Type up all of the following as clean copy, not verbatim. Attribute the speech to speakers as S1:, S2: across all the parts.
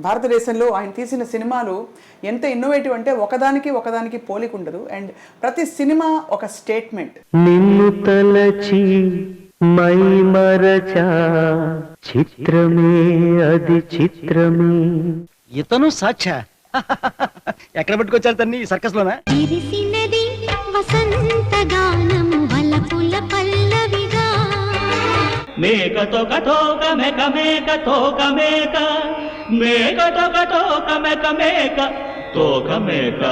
S1: భారతదేశంలో ఆయన తీసిన సినిమాలు ఎంత ఇన్నోవేటివ్ అంటే ఒకదానికి పోలిక ఉండదు. అండ్ ప్రతి సినిమా ఒక స్టేట్మెంట్.
S2: నిన్ను తలచి మై మరచా చిత్రమే అది చిత్రమే.
S3: ఇతను సాక్ష ఎక్కడ పట్టుకొచ్చారు తన్ని సర్కస్ లోనా?
S2: మేక తోక తోక మేక మేక తోక మేక మేక తోక తోక మేక మేక తోక మేక.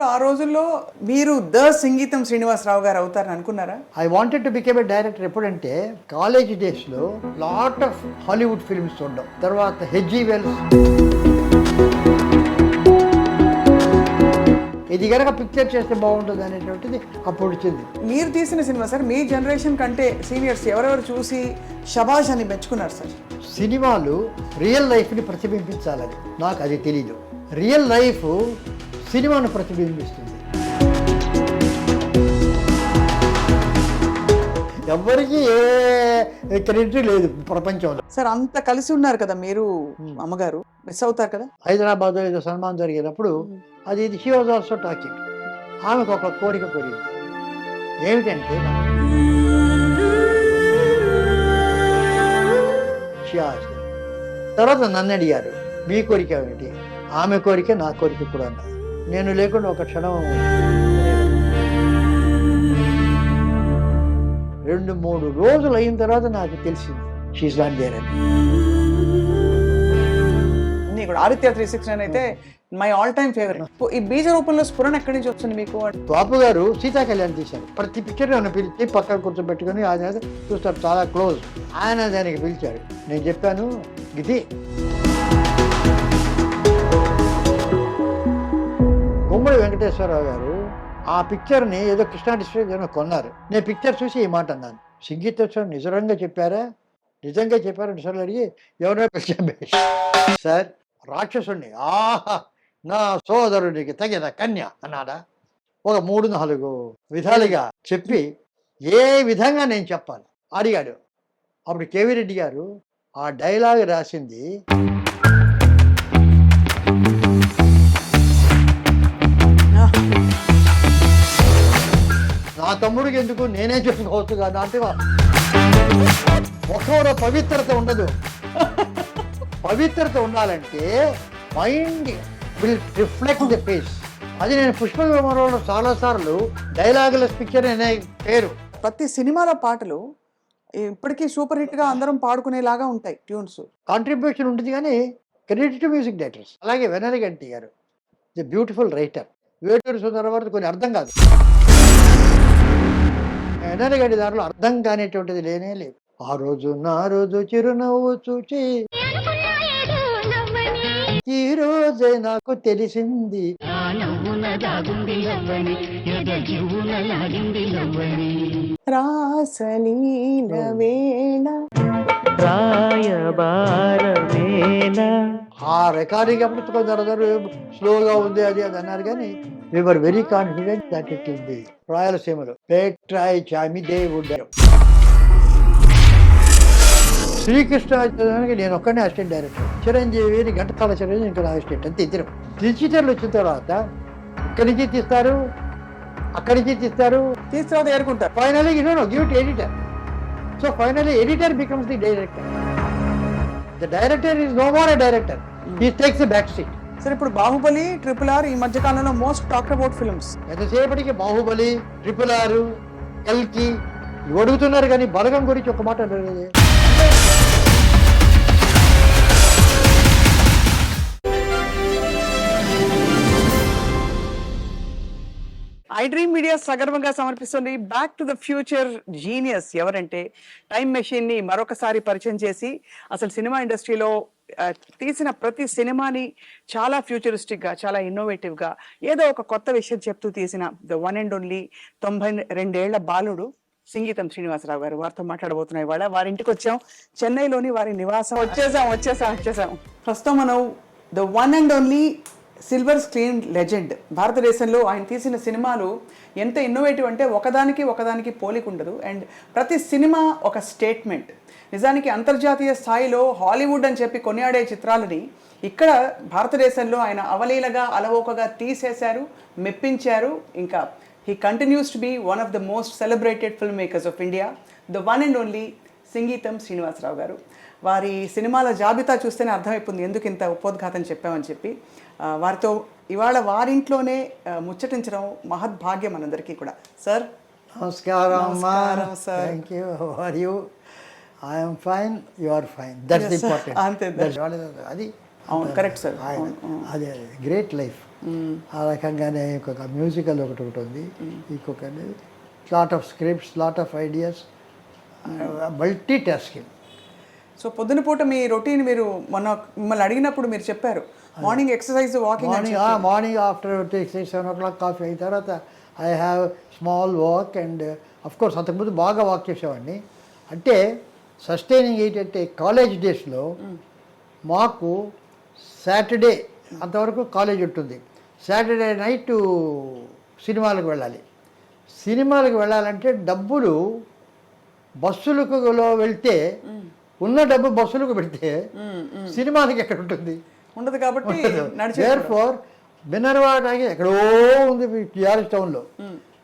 S1: ఆ రోజుల్లో మీరు ద సంగీతం శ్రీనివాసరావు గారు అవుతారని అనుకున్నారా?
S4: I wanted to become a director ఎప్పుడంటే కాలేజ్ డేస్లో లాట్ ఆఫ్ హాలీవుడ్ ఫిల్మ్స్ చూడడం, తర్వాత హెచ్జీ వెల్స్ ఇది కనుక పిక్చర్ చేస్తే బాగుంటుంది అనేటువంటిది అప్పుడు వచ్చింది.
S1: మీరు తీసిన సినిమా సార్ మీ జనరేషన్ కంటే సీనియర్స్ ఎవరెవరు చూసి శభాష్ అని మెచ్చుకున్నారు సార్?
S4: సినిమాలు రియల్ లైఫ్ని ప్రతిబింబించాలని నాకు అది తెలీదు. రియల్ లైఫ్ సినిమాను ప్రతిబింబిస్తుంది. ఎవరికి ఏ క్రెడిట్ లేదు ప్రపంచంలో.
S1: సార్ అంత కలిసి ఉన్నారు కదా మీరు, అమ్మగారు మిస్ అవుతారు కదా?
S4: హైదరాబాద్లో ఏదో సన్మానం జరిగేటప్పుడు అది షీ వాజ్ ఆల్సో టాకింగ్. ఆమెకు ఒక కోరిక కోరింది, ఏమిటంటే తర్వాత నన్ను అడిగారు మీ కోరిక ఏమిటి? ఆమె కోరిక నా కోరిక కూడా అన్నారు. నేను లేకుండా ఒక క్షణం 2-3 రోజులు అయిన తర్వాత నాకు తెలిసింది షీఈస్ నాట్ దేర్ అని.
S1: అన్నీ కూడా ఆదిత్య 369 అయితే మై ఆల్ టైమ్ ఫేవరెట్. ఈ బీజ రూపంలో స్ఫురణ ఎక్కడి నుంచి వస్తుంది మీకు?
S4: బాపు గారు సీతా కళ్యాణ్ తీశారు. ప్రతి పిక్చర్ నన్ను పిలిచి పక్కన కూర్చోబెట్టుకుని ఆయన చూస్తారు, చాలా క్లోజ్. ఆయన దానికి పిలిచాడు. నేను చెప్పాను ఇది గుమ్మడి వెంకటేశ్వరరావు గారు ఆ పిక్చర్ని ఏదో కృష్ణా డిస్ట్రిక్ట్ కొన్నారు. నేను పిక్చర్ చూసి ఈ మాట అన్నాను, సంగీతోత్సవం నిజంగా చెప్పారా? నిజంగా చెప్పారని సార్ అడిగి ఎవరైనా పిలిచాను సార్ రాక్షసుడిని ఆహా నా సోదరుడికి తగిన కన్య అన్నాడా? ఒక 3-4 విధాలుగా చెప్పి ఏ విధంగా నేను చెప్పాలి అడిగాడు. అప్పుడు కేవీ రెడ్డి గారు ఆ డైలాగ్ రాసింది నా తమ్ముడికి ఎందుకు నేనే చెప్పుకోవచ్చు కదా అంటే ఒక్కరో పవిత్రత ఉండదు. పవిత్రత ఉండాలంటే mind will reflect the face. అది నేను పుష్ప విమానంలో చాలాసార్లు డైలాగుల పిక్చర్ అనే పేరు.
S1: ప్రతి సినిమాలో పాటలు ఇప్పటికీ సూపర్ హిట్ గా అందరం పాడుకునేలాగా ఉంటాయి ట్యూన్స్.
S4: కాంట్రిబ్యూషన్ ఉంటుంది కానీ క్రెడిట్ టు మ్యూజిక్ డైరెక్టర్స్. అలాగే వెన్నెలగంటి గారు ది బ్యూటిఫుల్ రైటర్. వేటూరి సుందరవర్తి కొన్ని అర్థం కాదు, వెన్నెలగంటి దాంట్లో అర్థం కానిటువంటిది లేనే లేదు. ఆ రోజు నా రోజు చిరునవ్వు చూచి ఈ రోజే నాకు తెలిసింది రాసలీల వేళ రాయబార వేళ. ఆ రికార్డింగ్ ఎప్పుడు కొందరు స్లోగా ఉంది అది అది అన్నారు కానీ we were very confident that it will be. రాయలసీమలో పేట్రాయి చామి దేవుడు శ్రీకృష్ణానికి నేను ఒక్కనే అసిస్టెంట్ డైరెక్టర్, చిరంజీవిని ఘంటసాల చిరంజీవి ఇంకా అసిస్టెంట్ అంతే ఇద్దరు. డిజిటల్ వచ్చిన తర్వాత ఇక్కడి నుంచి తీస్తారు, అక్కడి నుంచి తీస్తారు,
S1: తీసుకురావడం ఏరుకుంటారు.
S4: Finally give it editor. So finally editor becomes the director. The director is no more a director, he takes the back seat.
S1: Sir ఇప్పుడు బాహుబలి, RRR ఈ మధ్య కాలంలో మోస్ట్ టాక్డ్ అబౌట్ ఫిల్మ్స్.
S4: ఎంతసేపటికి బాహుబలి, RRR, కల్కి ఇవి అడుగుతున్నారు కానీ బలగం గురించి ఒక మాట అడగలేదు.
S1: ఐ డ్రీమ్ మీడియా సగర్వంగా సమర్పిస్తుంది back to the future genius. ఎవరంటే టైం మెషిన్ ని మరొకసారి పరిచయం చేసి అసలు సినిమా ఇండస్ట్రీలో తీసిన ప్రతి సినిమాని చాలా ఫ్యూచరిస్టిక్ గా, చాలా ఇన్నోవేటివ్ గా ఏదో ఒక కొత్త విషయం చెప్తూ తీసిన ద వన్ అండ్ ఓన్లీ 92 ఏళ్ల బాలుడు సంగీతం శ్రీనివాసరావు గారు. వారితో మాట్లాడబోతున్నాయి. ఇవాళ వారి ఇంటికి వచ్చాం, చెన్నైలోని వారి నివాసం. వచ్చేసాం. ప్రస్తుతం మనం the one and only silver screen legend. భారతదేశంలో ఆయన తీసిన సినిమాలు ఎంత ఇన్నోవేటివ్ అంటే ఒకదానికి పోలిక ఉండదు. అండ్ ప్రతి సినిమా ఒక స్టేట్మెంట్. నిజానికి అంతర్జాతీయ స్థాయిలో హాలీవుడ్ అని చెప్పి కొనియాడే చిత్రాలని ఇక్కడ భారతదేశంలో ఆయన అవలీలగా అలవోకగా తీసేశారు, మెప్పించారు. ఇంకా he continues to be one of the most celebrated film makers of India, the one and only Singeetam Srinivasa Rao garu. వారి సినిమాల జాబితా చూస్తేనే అర్థమైపోతుంది ఎందుకు ఇంత ఉపోద్ఘాతం చెప్పామని చెప్పి. వారితో ఇవాళ వారింట్లోనే ముచ్చటించడం మహద్భాగ్యం మనందరికీ కూడా. సార్
S4: నమస్కారం అమ్మా.
S1: నమస్కారం, sir.
S4: Thank you. How are you? I'm fine, you are fine. That's
S1: Yes, sir.
S4: Important.
S1: అంతే.
S4: అది
S1: అవును, కరెక్ట్ సార్.
S4: అదే గ్రేట్ లైఫ్. ఆ రకంగానే ఇంకొక మ్యూజికల్ ఒకటి ఉంది, ఇంకొక lot of scripts, lot of ideas, multi tasking.
S1: So పొద్దున పూట మీ రొటీన్ మీరు మొన్న మిమ్మల్ని అడిగినప్పుడు మీరు చెప్పారు morning exercise, walking.
S4: Morning after 6-7 o'clock coffee అయిన తర్వాత I have small walk. And of course అంతకుముందు బాగా వాక్ చేసేవాడిని. అంటే సస్టైనింగ్ ఏంటంటే కాలేజ్ డేస్లో మాకు సాటర్డే అంతవరకు కాలేజ్ ఉంటుంది, సాటర్డే నైట్ సినిమాలకు వెళ్ళాలి. సినిమాలకు వెళ్ళాలంటే డబ్బులు బస్సులకు వెళ్తే ఉన్న డబ్బు బస్సులకు పెడితే సినిమాలకి ఎక్కడ ఉంటుంది?
S1: ఉండదు కాబట్టి
S4: దేర్ఫోర్ బిన్నర్వాడకి ఎక్కడో ఉంది టిఆర్ఎస్ టౌన్లో.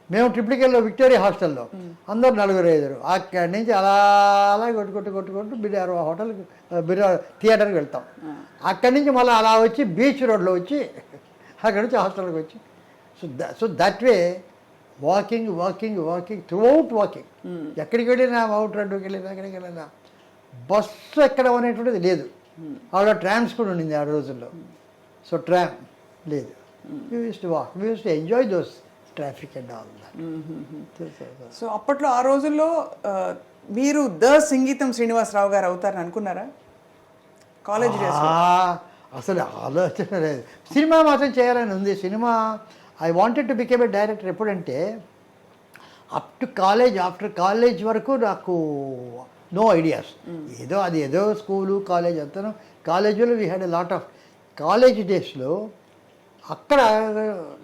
S4: మేము ట్రిప్లికెల్లో విక్టోరియా హాస్టల్లో అందరు 4-5. అక్కడి నుంచి అలా కొట్టుకుంటూ బిర్యానీ హోటల్కి థియేటర్కి వెళ్తాం. అక్కడి నుంచి మళ్ళీ అలా వచ్చి బీచ్ రోడ్లో వచ్చి అక్కడి నుంచి హాస్టల్కి వచ్చి so that way walking throughout walking. ఎక్కడికి వెళ్ళినా అవుట్ రోడ్డుకి వెళ్ళినా ఎక్కడికి వెళ్ళినా బస్సు ఎక్కడం అనేటువంటిది లేదు. ఆవిడ ట్రామ్స్ కూడా ఉండింది ఆ రోజుల్లో. సో ట్రామ్ లేదు. We use to walk, we use to enjoy those traffic and all that.
S1: So అప్పట్లో ఆ రోజుల్లో మీరు ద సంగీతం శ్రీనివాసరావు గారు అవుతారని అనుకున్నారా కాలేజ్ డేస్?
S4: అసలు ఆలోచన లేదు. సినిమా మాత్రం చేయాలని ఉంది. Cinema I wanted to become a director. ఎప్పుడంటే up to college, after college వరకు నాకు నో ఐడియాస్. ఏదో స్కూలు కాలేజ్ అంతా. కాలేజీలో we had a lot of college డేస్లో అక్కడ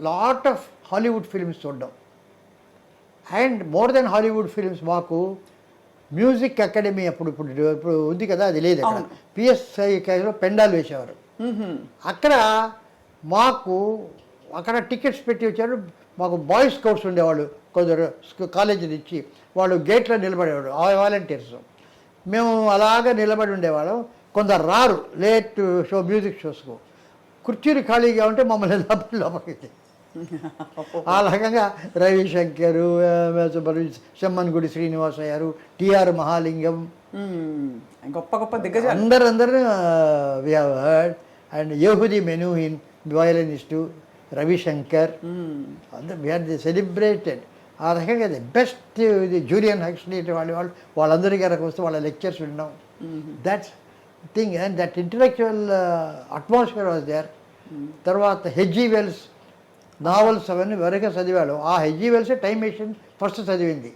S4: లాట్ ఆఫ్ హాలీవుడ్ ఫిల్మ్స్ చూడడం. And more then Hollywood films మాకు మ్యూజిక్ అకాడమీ ఇప్పుడు ఉంది కదా, అది లేదు అక్కడ. పిఎస్ఐలో పెండాలు వేసేవారు. అక్కడ మాకు అక్కడ టికెట్స్ పెట్టి వచ్చారు. మాకు బాయ్స్ స్కౌట్స్ ఉండేవాళ్ళు కొందరు కాలేజీ నుంచి. వాళ్ళు గేట్లో నిలబడేవాడు, వాలంటీర్స్. మేము అలాగే నిలబడి ఉండేవాళ్ళం. కొందరు రారు లేట్ షో మ్యూజిక్ షోస్కు. కుర్చీలు ఖాళీగా ఉంటే మమ్మల్ని లోపలికి. ఆ రకంగా రవిశంకరు, సెమ్మన్గుడి శ్రీనివాసయ్య గారు, టిఆర్ మహాలింగం,
S1: గొప్ప దిగ్గజాలు
S4: అందరూ we have heard. And Yehudi Menuhin violinist, Ravishankar, అందరూ వి ఆర్ ది సెలబ్రేటెడ్. ఆ రకంగా ది బెస్ట్ జూలియన్ హక్స్లీ వాళ్ళందరికీ వస్తే వాళ్ళ లెక్చర్స్ విన్నాం. That's thing. And that intellectual atmosphere was there. తర్వాత హెచ్జి వెల్స్ నావల్స్ అవన్నీ వరకే చదివాడు. ఆ హెచ్జి వెల్సే టైమ్ మెషిన్ ఫస్ట్ చదివింది.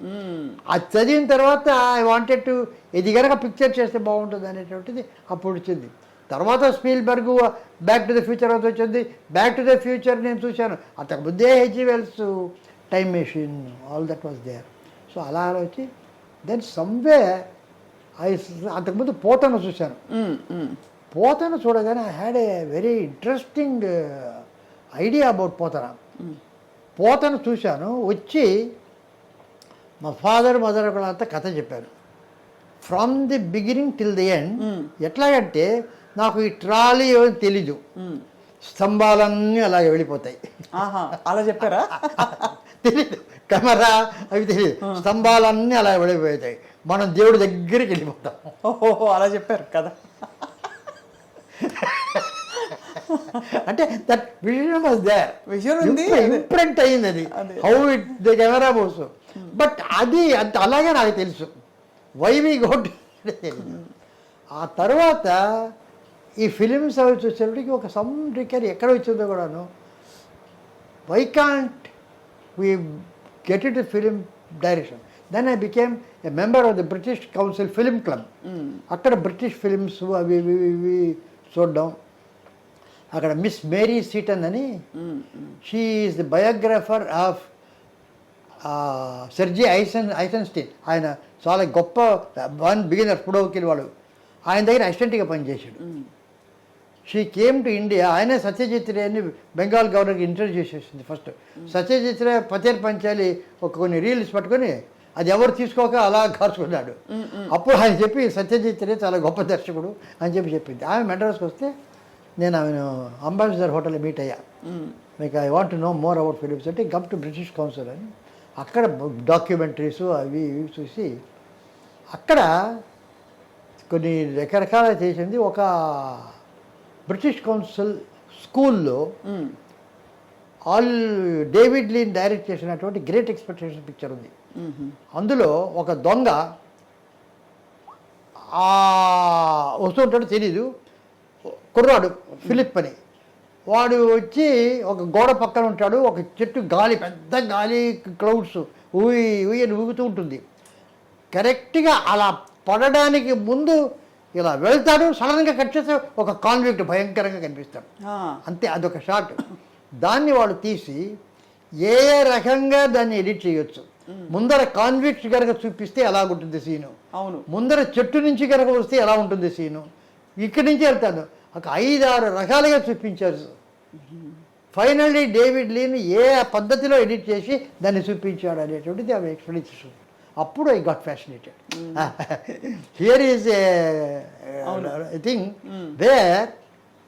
S4: అది చదివిన తర్వాత ఐ వాంటెడ్ టు ఇది కనుక పిక్చర్ చేస్తే బాగుంటుంది అనేటువంటిది అప్పుడు వచ్చింది. తర్వాత Spielberg back to the future అవుతూ వచ్చింది. బ్యాక్ టు ద ఫ్యూచర్ నేను చూశాను. అంతకుముందే HG Wells time machine all that was there. So అలా వచ్చి దెన్ సమ్వే అంతకుముందు పోతను చూశాను. పోతను చూడగానే I had a very interesting idea about Potana. పోతను చూశాను. వచ్చి మా ఫాదర్ మదర్ అంతా కథ చెప్పారు from the beginning till the end. ఎట్లాగంటే నాకు ఈ ట్రాలీ ఏమని తెలీదు, స్తంభాలన్నీ అలాగే వెళ్ళిపోతాయి.
S1: అలా చెప్పారా?
S4: తెలీదు, కెమెరా అవి తెలియదు, స్తంభాలన్నీ అలా వెళ్ళిపోతాయి. మనం దేవుడి దగ్గరికి వెళ్ళిపోతాం.
S1: ఓహో, అలా చెప్పారు కదా.
S4: అంటే that vision was there.
S1: Vision ఉంది,
S4: ఇంప్రింట్ అయింది అది. How it the camera moves. But అది అంత అలాగే నాకు తెలుసు. వై వి గోట్ తెలియదు. ఆ తర్వాత ఈ ఫిలిమ్స్ అవి చూసేప్పటికి ఒక సమ్ రికర్ ఎక్కడ వచ్చిందో కూడాను. Why can't we get it film direction. Then I became a member of the British Council film club. అక్కడ బ్రిటిష్ ఫిలిమ్స్ అవి ఇవి చూడడం. అక్కడ మిస్ మేరీ సీటన్ అని, she is the biographer of Sergei Eisenstein, ఆయన చాలా గొప్ప బిగినర్ పుడోకిల్ వాడు, ఆయన దగ్గర అసిస్టెంట్గా పనిచేశాడు. She came to India. ఆయనే సత్యజిత్ రేని బెంగాల్ గవర్నర్కి ఇంట్రడ్యూస్ చేసింది ఫస్ట్. సత్యజిత్ రే పతేర్ పంచాలి కొన్ని రీల్స్ పట్టుకొని అది ఎవరు తీసుకోక అలా కాల్చుకున్నాడు. అప్పుడు ఆయన చెప్పి సత్యజిత్ రే చాలా గొప్ప దర్శకుడు అని చెప్పింది. ఆమె మెడ్రాస్కి వస్తే నేను ఆమెను అంబాసిడర్ హోటల్లో మీట్ అయ్యా. మీకు I want know more about films అంటే కమ్ టు బ్రిటిష్ కౌన్సిల్ అని. అక్కడ డాక్యుమెంటరీస్ అవి ఇవి చూసి అక్కడ కొన్ని రకరకాల చేసింది. ఒక బ్రిటిష్ కౌన్సిల్ స్కూల్లో డేవిడ్ లీన్ డైరెక్ట్ చేసినటువంటి గ్రేట్ ఎక్స్పెక్టేషన్ పిక్చర్ ఉంది. అందులో ఒక దొంగ వస్తుంటాడు, తెలీదు, కుర్రాడు ఫిలిప్ అని, వాడు వచ్చి ఒక గోడ పక్కన ఉంటాడు. ఒక చెట్టు గాలి, పెద్ద గాలి, క్లౌడ్స్ ఊయని ఊగుతూ ఉంటుంది. కరెక్ట్గా అలా పడడానికి ముందు ఇలా వెళ్తాడు, సడన్గా కట్ చేస్తే ఒక కాన్విక్ట్ భయంకరంగా కనిపిస్తాడు. అంతే, అదొక షాట్. దాన్ని వాడు తీసి ఏ రకంగా దాన్ని ఎడిట్ చేయొచ్చు. ముందర కాన్విక్ట్ కనుక చూపిస్తే ఎలా ఉంటుంది సీను,
S1: అవును,
S4: ముందర చెట్టు నుంచి కనుక వస్తే ఎలా ఉంటుంది సీను, ఇక్కడి నుంచి వెళ్తాను, ఒక 5-6 రకాలుగా చూపించారు. ఫైనల్లీ డేవిడ్ లీన్ ఏ పద్ధతిలో ఎడిట్ చేసి దాన్ని చూపించాడు అనేటువంటిది ఆమె ఎక్స్ప్లెనేషన్. అప్పుడు I got fascinated. Here is a thing where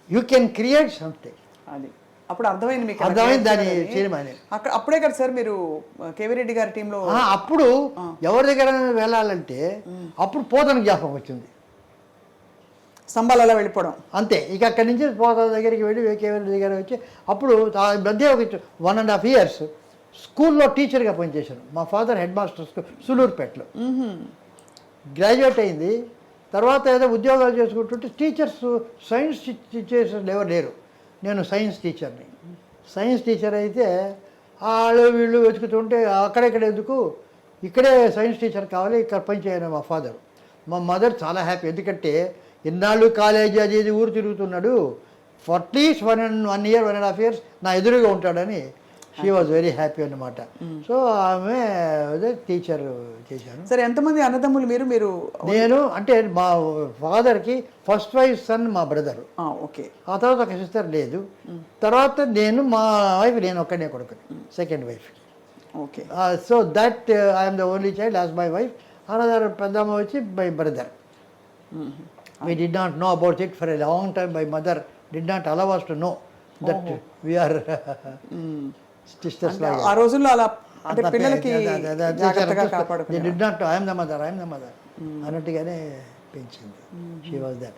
S4: you can create something.
S1: అది అప్పుడు అర్థమైంది మీకు,
S4: అర్థమైంది దాని సినిమా.
S1: అక్కడ అప్పుడే కదా సార్ మీరు కేవీ రెడ్డి గారి టీంలో?
S4: అప్పుడు ఎవరి దగ్గర వెళ్ళాలంటే అప్పుడు పోతన జ్ఞాపకం వచ్చింది,
S1: స్తంభాలలో వెళ్ళిపోవడం అంతే.
S4: ఇక అక్కడి నుంచి పోతన దగ్గరికి వెళ్ళి కేవీ రెడ్డి దగ్గర వచ్చి అప్పుడు మధ్య ఒక 1.5 years స్కూల్లో టీచర్గా పనిచేశాను. మా ఫాదర్ హెడ్ మాస్టర్ స్కూల్ సులూరుపేటలో. గ్రాడ్యుయేట్ అయింది తర్వాత ఏదో ఉద్యోగాలు చేసుకుంటుంటే టీచర్స్, సైన్స్ టీచర్స్ ఎవరు లేరు. నేను సైన్స్ టీచర్ని. సైన్స్ టీచర్ అయితే వాళ్ళు వీళ్ళు వెతుకుతుంటే అక్కడెక్కడ ఎందుకు, ఇక్కడే సైన్స్ టీచర్ కావాలి, ఇక్కడ పనిచేయను మా ఫాదర్. మా మదర్ చాలా హ్యాపీ, ఎందుకంటే ఇన్నాళ్ళు కాలేజీ అది ఇది ఊరు తిరుగుతున్నాడు, అట్లీస్ట్ 1 year 1.5 years నా ఎదురుగా ఉంటాడని షీ వాజ్ వెరీ హ్యాపీ అన్నమాట. సో ఆమె టీచర్ చేశాను.
S1: సరే, ఎంతమంది అన్నదమ్ములు మీరు?
S4: నేను అంటే మా ఫాదర్కి ఫస్ట్ వైఫ్ సన్ మా బ్రదరు,
S1: ఓకే.
S4: ఆ తర్వాత ఒక సిస్టర్ లేదు. తర్వాత నేను, మా వైఫ్, నేను ఒక్కనే కొడుకు, second wife.
S1: Okay.
S4: So that I'm the only child as my wife. Another పెద్దమ్మ వచ్చి my brother. We did not know about it for a long time. My mother did not allow us to know that we are sisters.
S1: ఆ రోజుల్లో అలా అంటే పిల్లలకి జాగ్రత్తగా కాపాడుకున్నారు.
S4: They did not know, I am the mother అన్నట్టుగానే పెంచింది. She was there.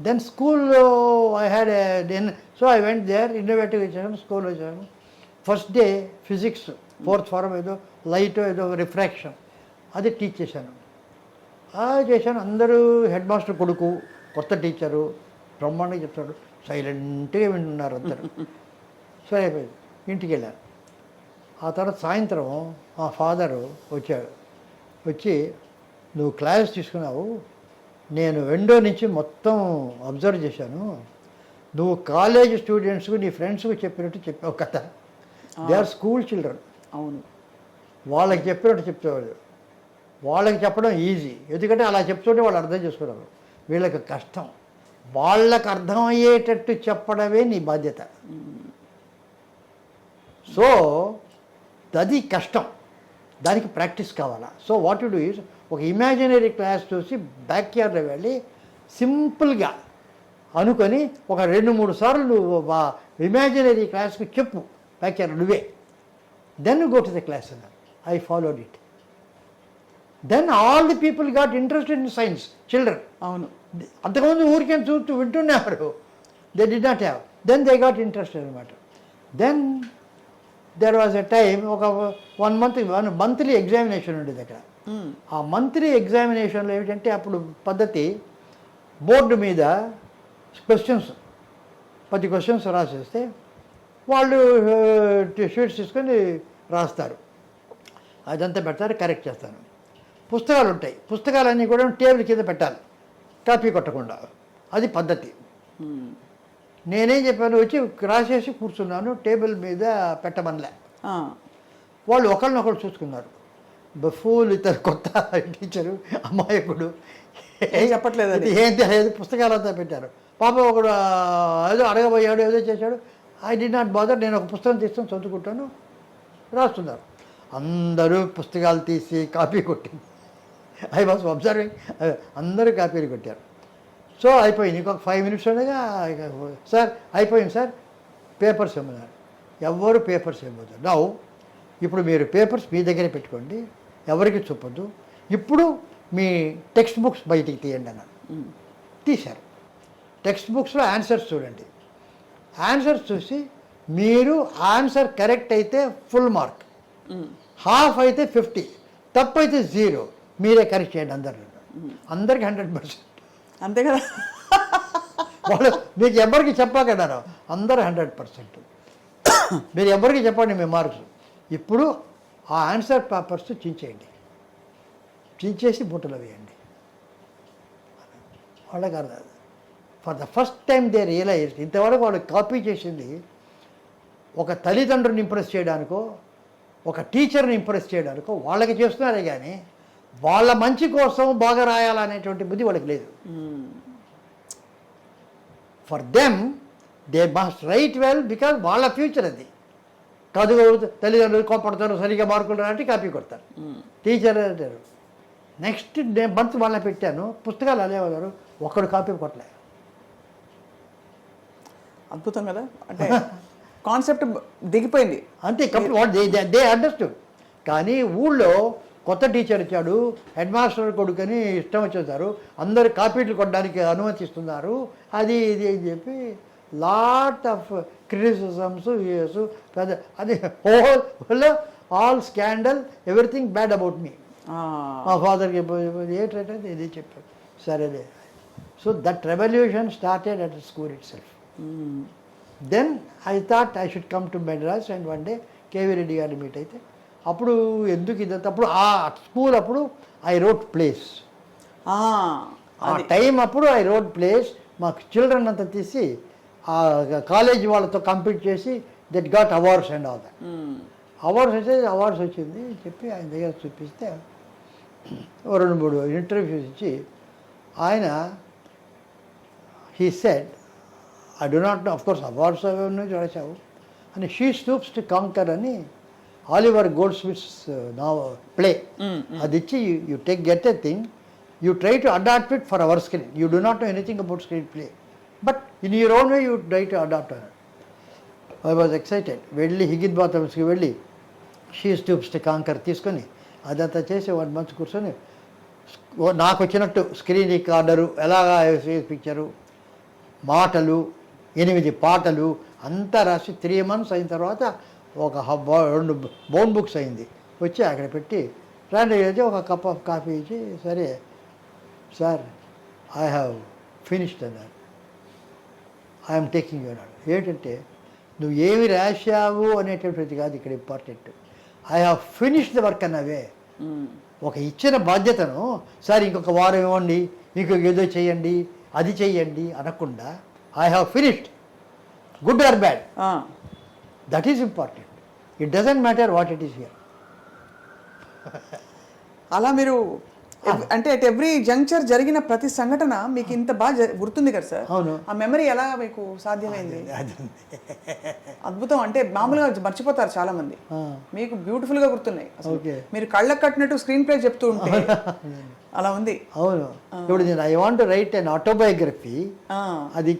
S4: Then school I had so I went there, innovative వచ్చాను, school వచ్చాను. First day physics 4th form ఏదో లైట్ ఏదో రిఫ్రాక్షన్ అది టీచ్ చేశాను. చేశాను. అందరూ హెడ్ మాస్టర్ కొడుకు, కొత్త టీచరు, బ్రహ్మాండంగా చెప్తాడు, సైలెంట్గా వింటున్నారు అందరు. సరే అయిపోయింది, ఇంటికి వెళ్ళాను. ఆ తర్వాత సాయంత్రం మా ఫాదరు వచ్చాడు. వచ్చి, నువ్వు క్లాస్ తీసుకున్నావు, నేను విండో నుంచి మొత్తం అబ్జర్వ్ చేశాను, నువ్వు కాలేజ్ స్టూడెంట్స్కు నీ ఫ్రెండ్స్కు చెప్పినట్టు చెప్పావు కదా. They are school children.
S1: అవును,
S4: వాళ్ళకి చెప్పినట్టు చెప్తాడు. వాళ్ళకి చెప్పడం ఈజీ, ఎందుకంటే అలా చెప్తుంటే వాళ్ళు అర్థం చేసుకున్నారు. వీళ్ళకి కష్టం, వాళ్ళకి అర్థమయ్యేటట్టు చెప్పడమే నీ బాధ్యత. సో అది కష్టం, దానికి ప్రాక్టీస్ కావాలా. So what you do is, ఒక ఇమాజినరీ క్లాస్ చూసి బ్యాక్ యార్డ్లో వెళ్ళి సింపుల్గా అనుకొని ఒక 2-3 సార్లు నువ్వు ఇమాజినరీ క్లాస్కి చెప్పు బ్యాక్ యార్డ్ నువ్వే. Then go to the class అన్నారు. I followed it. Then all the people got interested in science, children.
S1: అవును,
S4: అంతకుముందు ఊరికే చూస్తూ వింటున్నారు, they did not have. Then they got interested అనమాట. Then there was a time, ఒక 1 month monthly examination ఉండేది అక్కడ. ఆ మంత్లీ ఎగ్జామినేషన్లో ఏమిటంటే అప్పుడు పద్ధతి, బోర్డు మీద క్వశ్చన్స్ 10 questions రాసేస్తే వాళ్ళు షీట్స్ తీసుకొని రాస్తారు, అదంతా పెడతారు, కరెక్ట్ చేస్తాను. పుస్తకాలు ఉంటాయి, పుస్తకాలన్నీ కూడా టేబుల్ కింద పెట్టాలి, కాపీ కొట్టకుండా. అది పద్ధతి. నేనేం చెప్పాను, వచ్చి రాసేసి కూర్చున్నాను, టేబుల్ మీద పెట్టమనిలే. వాళ్ళు ఒకళ్ళనొకళ్ళు చూసుకున్నారు. బఫూల్ ఇతను కొత్త టీచరు అమాయకుడు
S1: ఏం చెప్పట్లేదని.
S4: ఏం తెలియదు, పుస్తకాలంతా పెట్టారు. పాప ఒకడు ఏదో అడగబోయాడు, ఏదో చేశాడు. ఐ డి నాట్ బాదర్, నేను ఒక పుస్తకం తీసుకొని చదువుకుంటాను, రాస్తున్నారు. అందరూ పుస్తకాలు తీసి కాపీ కొట్టింది. ఐ వాజ్ అబ్జర్వింగ్, అందరూ కాపీలు కొట్టారు. సో అయిపోయింది. ఇంకొక 5 minutes ఉండగా సార్ అయిపోయింది సార్, పేపర్స్ ఇమ్మన్నారు. ఎవరు పేపర్స్ ఇవ్వద్దు. నౌ ఇప్పుడు మీరు పేపర్స్ మీ దగ్గరే పెట్టుకోండి, ఎవరికి చూపొద్దు. ఇప్పుడు మీ టెక్స్ట్ బుక్స్ బయటికి తీయండి అన్నారు. తీశారు. టెక్స్ట్ బుక్స్లో ఆన్సర్స్ చూడండి. ఆన్సర్స్ చూసి మీరు ఆన్సర్ కరెక్ట్ అయితే ఫుల్ మార్క్, హాఫ్ అయితే 50, తప్పు అయితే 0. మీరే కరెక్ట్ చేయండి అందరికి 100%.
S1: అంతే కదా.
S4: వాళ్ళు మీకు ఎవరికి చెప్పకన్నారు, అందరు 100%. మీరు ఎవరికి చెప్పండి మీ మార్క్స్. ఇప్పుడు ఆ ఆన్సర్ పేపర్స్ చించేయండి, చించేసి బుట్టలో వేయండి. వాళ్ళకి అర్థం. For the first time they realise, ఇంతవరకు వాళ్ళు కాపీ చేసింది ఒక తల్లిదండ్రుని ఇంప్రెస్ చేయడానికో, ఒక టీచర్ని ఇంప్రెస్ చేయడానికో వాళ్ళకి చేస్తున్నారే కానీ వాళ్ళ మంచి కోసం బాగా రాయాలనేటువంటి బుద్ధి వాళ్ళకి లేదు. For them they must right well, because వాళ్ళ ఫ్యూచర్ అది కాదు. తల్లిదండ్రులు కోపడతారు, సరిగా మార్కులు అంటే కాపీ కొడతారు. టీచర్ అంటారు. నెక్స్ట్ మంత్ వాళ్ళని పెట్టాను, పుస్తకాలు అలేవారు, ఒక్కడు కాపీ కొట్టలే.
S1: అద్భుతం కదా. అంటే కాన్సెప్ట్ దిగిపోయింది
S4: అంతే. They understood. కానీ ఊళ్ళో కొత్త టీచర్ వచ్చాడు, హెడ్ మాస్టర్ కొడుకని ఇష్టం వచ్చేసారు, అందరు కాపీలు కొట్టడానికి అనుమతిస్తున్నారు, అది ఇది అని చెప్పి లాట్ ఆఫ్ క్రిటిసిజమ్స్ పెద్ద అది all scandal, everything bad about me. మా ఫాదర్కి ఏంటంటే ఇది చెప్పారు. సరేలే. So that revolution started at school itself. Then I thought I should come to Madras and one day KV Reddy గారిని మీట్ అయితే, అప్పుడు ఎందుకు ఇదంతా, అప్పుడు ఆ స్కూల్ అప్పుడు ఐ రోట్ ప్లేస్. ఆ టైం అప్పుడు ఐ రోట్ ప్లేస్. మాకు చిల్డ్రన్ అంతా తీసి ఆ కాలేజ్ వాళ్ళతో కంపీట్ చేసి that got awards and all that. Awards వచ్చింది చెప్పి ఆయన దగ్గర చూపిస్తే 2-3 ఇంటర్వ్యూస్ ఇచ్చి ఆయన he said, I do not know, of course awards అవన్నీ చూసావు అని, షీ స్టూప్స్ టు కాంకర్ అని ఆలివర్ గోల్డ్ స్మిత్స్ నా ప్లే అది ఇచ్చి, you get a thing, you try to adapt it for our screen, you do not know anything about screen play, but in your own way you try to adapt అన్నారు. I was excited. వెళ్ళి హిగిన్ బాథమ్స్కి వెళ్ళి she Stoops to canker తీసుకొని అదంతా చేసి 1 month కూర్చొని నాకు వచ్చినట్టు స్క్రీన్ రికార్డరు, ఎలాగా పిక్చరు, మాటలు, 8 పాటలు అంతా రాసి 3 months అయిన తర్వాత ఒక 2 బౌండ్ బుక్స్ అయింది. వచ్చి అక్కడ పెట్టి రాండి అయితే ఒక కప్ ఆఫ్ కాఫీ ఇచ్చి, సరే సార్ ఐ హ్యావ్ ఫినిష్డ్ అన్నారు. ఐఎమ్ టేకింగ్ యూ అన్నాడు. ఏంటంటే నువ్వు ఏమి రాశావు అనేటువంటిది కాదు ఇక్కడ important, I have finished the work అన్నవే. ఒక ఇచ్చిన బాధ్యతను సార్ ఇంకొక వారం ఇవ్వండి, ఇంకొక ఏదో చేయండి, అది చెయ్యండి అనకుండా I have finished, good or bad, that is important. It doesn't matter what it is here.
S1: అలా మీరు అంటే అట్ ఎవ్రీ జంక్చర్ జరిగిన ప్రతి సంఘటన మీకు ఇంత బాగా గుర్తుంది కదా సార్.
S4: అవును.
S1: ఆ మెమరీ ఎలా మీకు సాధ్యమైంది? అద్భుతం. అంటే మామూలుగా మర్చిపోతారు చాలా మంది, మీకు బ్యూటిఫుల్ గా గుర్తున్నాయి. మీరు కళ్ళకు కట్టినట్టు స్క్రీన్ ప్లే చెప్తూ ఉంటే అలా ఉంది.
S4: అవును. ఇప్పుడు నేను I want to write an autobiography, అది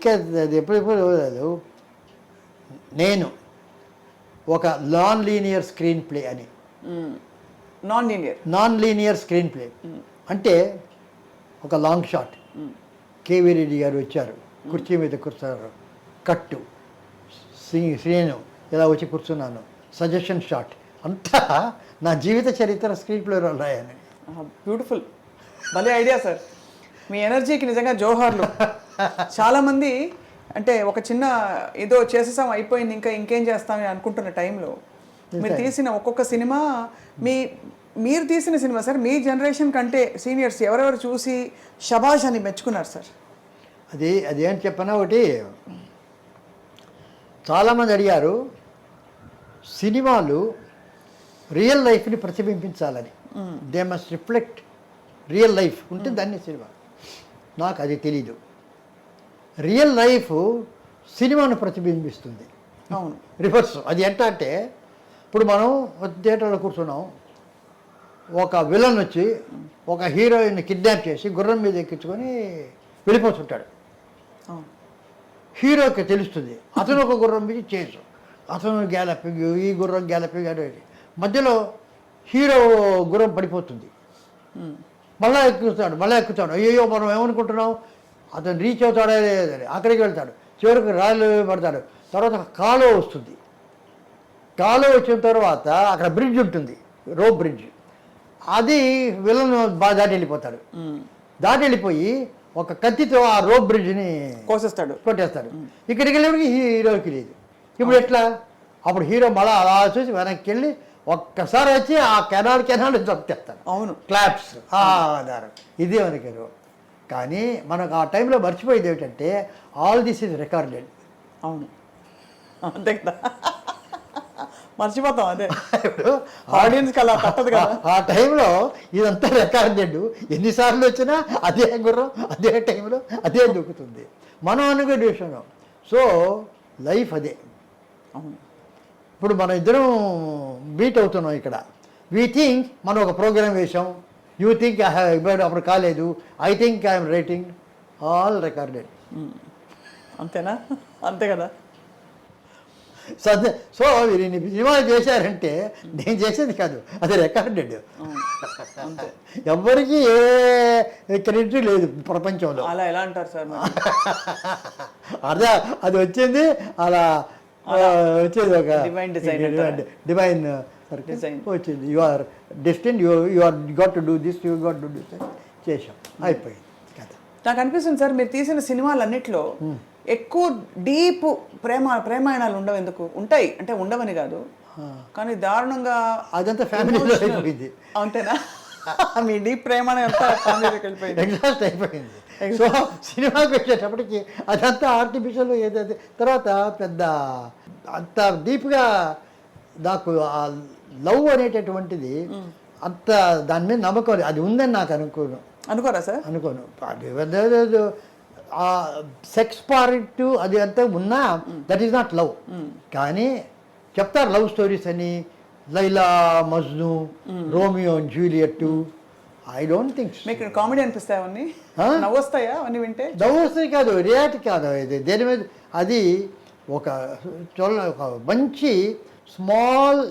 S4: అది ఎప్పుడు నేను ఒక నాన్ లీనియర్ స్క్రీన్ ప్లే అని. నాన్ లీనియర్ స్క్రీన్ ప్లే అంటే ఒక లాంగ్ షాట్, కేవీ రెడ్డి గారు వచ్చారు, కుర్చీ మీద కూర్చున్నారు, కట్టు, శ్రీను ఇలా వచ్చి కూర్చున్నాను, సజెషన్ షాట్, అంతా నా జీవిత చరిత్ర స్క్రీన్ ప్లేలో రాయని.
S1: బ్యూటిఫుల్, భలే ఐడియా సార్. మీ ఎనర్జీకి నిజంగా జోహార్లు. చాలామంది అంటే ఒక చిన్న ఏదో చేసేసాం అయిపోయింది ఇంకా ఇంకేం చేస్తామని అనుకుంటున్న టైంలో మీరు తీసిన ఒక్కొక్క సినిమా, మీరు తీసిన సినిమా సార్, మీ జనరేషన్ కంటే సీనియర్స్ ఎవరెవరు చూసి షబాష్ అని మెచ్చుకున్నారు సార్?
S4: అదేంటి చెప్పనా, ఒకటి చాలామంది అడిగారు, సినిమాలు రియల్ లైఫ్ని ప్రతిబింబించాలని. They must reflect real life ఉంటే దాన్ని సినిమా. నాకు అది తెలీదు. రియల్ లైఫ్ సినిమాను ప్రతిబింబిస్తుంది.
S1: అవును.
S4: రివర్స్. అది ఎంత అంటే ఇప్పుడు మనం థియేటర్లో కూర్చున్నాం, ఒక విలన్ వచ్చి ఒక హీరోయిన్ కిడ్నాప్ చేసి గుర్రం మీద ఎక్కించుకొని వెళ్ళిపోతుంటాడు.
S1: అవును.
S4: హీరోకి తెలుస్తుంది అతను ఒక గుర్రం మీద చేసు, అతను గ్యాలపింగ్, ఈ గుర్రం గ్యాలపింగ్ అనేది. మధ్యలో హీరో గుర్రం పడిపోతుంది, మళ్ళా ఎక్కుతాడు. అయ్యో మనం ఏమనుకుంటున్నాం, అతను రీచ్ అవుతాడా లేదని అక్కడికి వెళ్తాడు. చివరికి రాళ్ళు పడతాడు. తర్వాత కాలువ వస్తుంది. కాలువ వచ్చిన తర్వాత అక్కడ బ్రిడ్జ్ ఉంటుంది, రోప్ బ్రిడ్జ్. అది విలన్ బాగా దాటి వెళ్ళిపోతాడు. దాటి వెళ్ళిపోయి ఒక కత్తితో ఆ రోప్ బ్రిడ్జ్ని కొట్టేస్తాడు. ఇక్కడికి వెళ్ళేప్పటికి హీరోకి లేదు. ఇప్పుడు ఎట్లా? అప్పుడు హీరో మళ్ళీ అలా చూసి వెనక్కి వెళ్ళి ఒక్కసారి వచ్చి ఆ కెనాల్ చంపేస్తాడు.
S1: అవును.
S4: క్లాప్స్ ఆధారం. ఇదే మనకి. కానీ మనకు ఆ టైంలో మర్చిపోయేది ఏమిటంటే ఆల్ దిస్ ఈజ్ రికార్డెడ్.
S1: అవును, అంతే కదా, మర్చిపోతాం. అదే
S4: ఇప్పుడు
S1: ఆడియన్స్కి అలా తప్పదు కదా.
S4: ఆ టైంలో ఇదంతా రికార్డెడ్. ఎన్నిసార్లు వచ్చినా అదే గుర్రం అదే టైంలో అదే దొక్కుతుంది. మనం అనుకునే విషయం. సో లైఫ్ అదే.
S1: అవును.
S4: ఇప్పుడు మనం ఇద్దరం మీట్ అవుతున్నాం ఇక్కడ. వీ థింక్ మనం ఒక ప్రోగ్రామ్ వేసాం. యూ థింక్ ఐ హ్యావ్ అప్పుడు కాలేదు. I think I'm writing. All recorded.
S1: అంతేనా? అంతే కదా.
S4: సో మీరు సినిమాలు చేశారంటే నేను చేసేది కాదు, అది రికార్డెడ్. ఎవ్వరికి ఏ క్రెడిట్ లేదు ప్రపంచంలో.
S1: అలా ఎలా అంటారు సార్?
S4: అదే అది వచ్చింది అలా వచ్చేది ఒక
S1: డివైన్ డిజైన్
S4: వచ్చింది. You are destine, you are got to do this, you got to do this చేసాం, అయిపోయింది కదా.
S1: నాకు అనిపిస్తుంది సార్, మీరు తీసిన సినిమాలన్నిట్లో ఎక్కువ డీప్ ప్రేమాయణాలు ఉండవు. ఎందుకు ఉంటాయి అంటే ఉండవని కాదు, కానీ దారుణంగా
S4: అదంతా ఫ్యామిలీలో అయిపోయింది.
S1: అంతేనా? మీ డీప్ ప్రేమాయణం అంతా ఫ్యామిలీలోకి వెళ్ళిపోయింది,
S4: ఎగ్జాస్ట్ అయిపోయింది. సో సినిమాకి వచ్చేటప్పటికి అదంతా ఆర్టిఫిషియల్ ఏదైతే తర్వాత పెద్ద అంత డీప్గా నాకు ఆ లవ్ అనేటటువంటిది అంత దాని మీద నమ్మకం అది ఉందని నాకు
S1: అనుకోరా సార్?
S4: అనుకోను. ఆ సెక్స్ పార్ట్ అది అంతా ఉన్నా దట్ ఈస్ నాట్ లవ్. కానీ చెప్తారు లవ్ స్టోరీస్ అని, Laila Majnu, Romeo and Juliet. I don't think.
S1: మీకు కామెడీ అనిపిస్తాయి అవన్నీ? నవ్వు వస్తాయా అవన్నీ వింటే?
S4: నవ్వు వస్తాయి కాదు, రియాలిటీ కాదు ఇది. దేని మీద అది ఒక మంచి small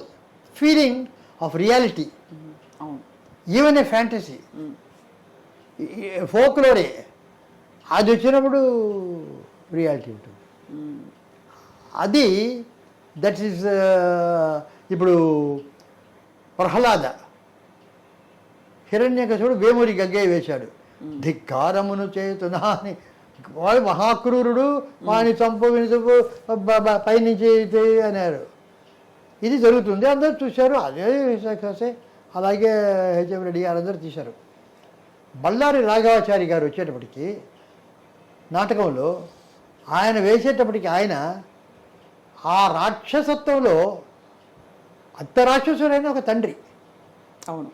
S4: feeling of reality, even a fantasy, ఫోక్లోరే. అది వచ్చినప్పుడు రియాలిటీ ఉంటుంది. అది దట్ ఈస్ ఇప్పుడు ప్రహ్లాద హిరణ్యకశిపుడు వేమూరి గగ్గయ్య వేశాడు. ధిక్కారమును చేతునా అని. వాడు మహాక్రూరుడు, వాడిని చంపు పైనుంచి అన్నారు. ఇది జరుగుతుంది, అందరూ చూశారు. అదే అలాగే హెచ్ఎం రెడ్డి గారు అందరూ తీశారు. బళ్ళారి రాఘవాచారి గారు వచ్చేటప్పటికి నాటకంలో ఆయన వేసేటప్పటికి ఆయన ఆ రాక్షసత్వంలో అంత రాక్షసుడైన ఒక తండ్రి.
S1: అవును.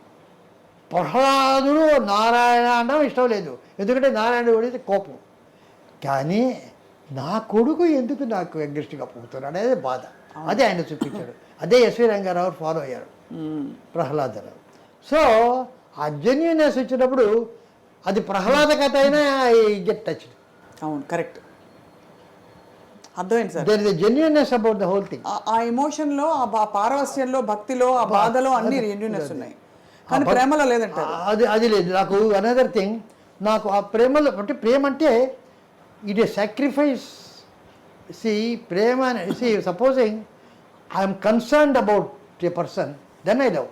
S4: ప్రహ్లాదుడు నారాయణ అనడం ఇష్టం లేదు, ఎందుకంటే నారాయణ పడితే కోపం. కానీ నా కొడుకు ఎందుకు నాకు అగ్రెస్ట్గా పోతున్నాడు అనేది బాధ. అదే ఆయన చూపించాడు. అదే ఎస్వి రంగారావు ఫాలో అయ్యారు ప్రహ్లాదరావు. సో ఆ జెన్యున్నెస్ వచ్చినప్పుడు అది ప్రహ్లాద కథ అయినా గెట్ టచ్.
S1: అవును, కరెక్ట్, అర్థమైంది sir.
S4: There is a genuineness about the whole thing.
S1: ఆ ఎమోషన్లో, ఆ పారవస్యంలో, భక్తిలో, ఆ బాధలో అన్ని జెన్యున్నెస్ ఉన్నాయి, కానీ ప్రేమలో లేదంటారు.
S4: అది లేదు. నాకు అనదర్ థింగ్, నాకు ఆ ప్రేమలో అంటే ప్రేమ అంటే ఇట్ ఏ సాక్రిఫైస్. ప్రేమ supposing I'm concerned about a person, then I love.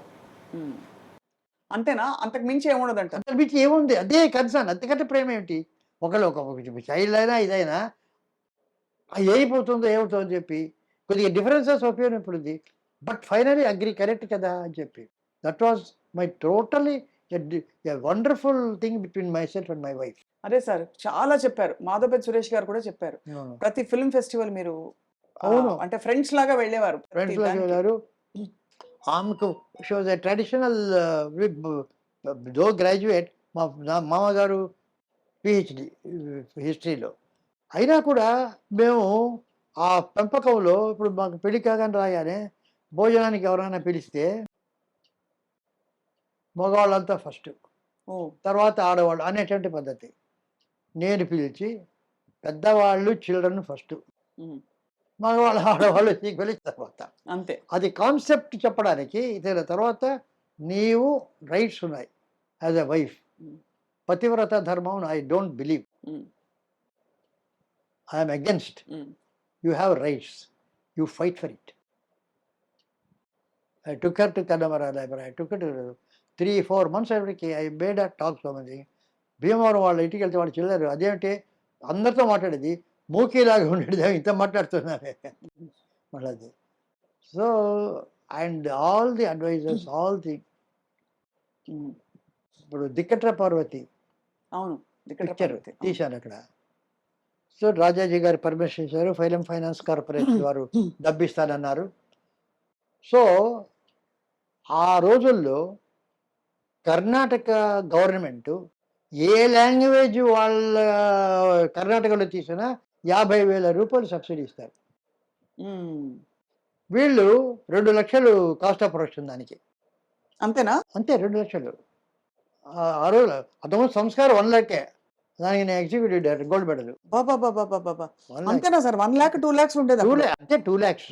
S1: అంతేనా? అంతకు మించి ఏముండదు అంట.
S4: అంతకు మించి ఏముంది, అదే కన్సర్న్. అంతకంటే ప్రేమ ఏమిటి? ఒకళ్ళు ఒక చైల్డ్ అయినా ఇదైనా ఏమైపోతుందో ఏమవుతుందో అని చెప్పి కొద్దిగా డిఫరెన్సెస్ ఒపీనియన్ ఇప్పుడు ఉంది. బట్ ఫైనలీ అగ్రీ, కరెక్ట్ కదా అని చెప్పి. That was my totally wonderful thing between my self and my wife.
S1: అదే సార్, చాలా చెప్పారు. మాధవపేట సురేష్ గారు కూడా చెప్పారు, ప్రతి ఫిల్మ్ ఫెస్టివల్ మీరు
S4: అవును
S1: అంటే ఫ్రెండ్స్ లాగా వెళ్ళేవారు.
S4: ఫ్రెండ్స్ లాగా వెళ్ళారు. ఆమెకు she was a traditional though graduate. నా మామగారు పిహెచ్డి హిస్టరీలో. అయినా కూడా మేము ఆ పెంపకంలో ఇప్పుడు మాకు పెళ్లి కాగానే రాగానే భోజనానికి ఎవరైనా పిలిస్తే మగవాళ్ళంతా ఫస్ట్,
S1: ఓ
S4: తర్వాత ఆడవాళ్ళు అనేటువంటి పద్ధతి. నేను పిలిచి పెద్దవాళ్ళు చిల్డ్రన్ ఫస్ట్,
S1: ఉమ్,
S4: మగవాళ్ళు ఆడవాళ్ళు ఈక్వల్ తర్వాత.
S1: అంతే.
S4: అది కాన్సెప్ట్ చెప్పడానికి ఇతర తర్వాత నీవు రైట్స్ ఉన్నాయి యాజ్ ఎ వైఫ్.
S1: ఉమ్,
S4: పతివ్రత ధర్మం I don't believe,
S1: um,
S4: I'm against.
S1: Um,
S4: you have rights, you fight for it. I took her to Connemara library. I took 3-4 months ఎవరికి I made a talk so much. Bhimavaram వాళ్ళ ఇంటికి వెళ్తే వాళ్ళు చిల్లరు అదేంటి అందరితో మాట్లాడేది మూకీలాగా ఉండేది, ఇంత మాట్లాడుతున్నారే మళ్ళీ అది. So and all the advisers, all the
S1: um,
S4: ఇప్పుడు దిక్కట్ర పార్వతి
S1: అవును. ఇక్కడ
S4: పిక్చర్
S1: పద్ధతి.
S4: తీశాను అక్కడ. సో రాజాజీ గారు పర్మిషన్ ఇచ్చారు, ఫైలం ఫైనాన్స్ కార్పొరేషన్ వారు డబ్బిస్తానన్నారు. సో ఆ రోజుల్లో కర్ణాటక గవర్నమెంట్ ఏ లాంగ్వేజ్ వాళ్ళ కర్ణాటకలో తీసినా 50,000 రూపాయలు సబ్సిడీ ఇస్తారు.
S1: ఉమ్,
S4: వీళ్ళు 2 లక్షలు కాస్ట్ ఆఫ్ ప్రొడక్షన్ దానికి,
S1: అంతేనా?
S4: అంతే 2 లక్షలు. ఆ రోజు అంతకుముందు సంస్కారం 1 lakh, దానికి నేను ఎగ్జిక్యూటివ్ డైరెక్టర్ గోల్డ్ మెడల్.
S1: బాబా బాబా బాబా
S4: 1 lakh.
S1: అంతేనా సార్? 1 lakh 2 lakhs ఉండేది అప్పుడు?
S4: అంటే 2 lakhs.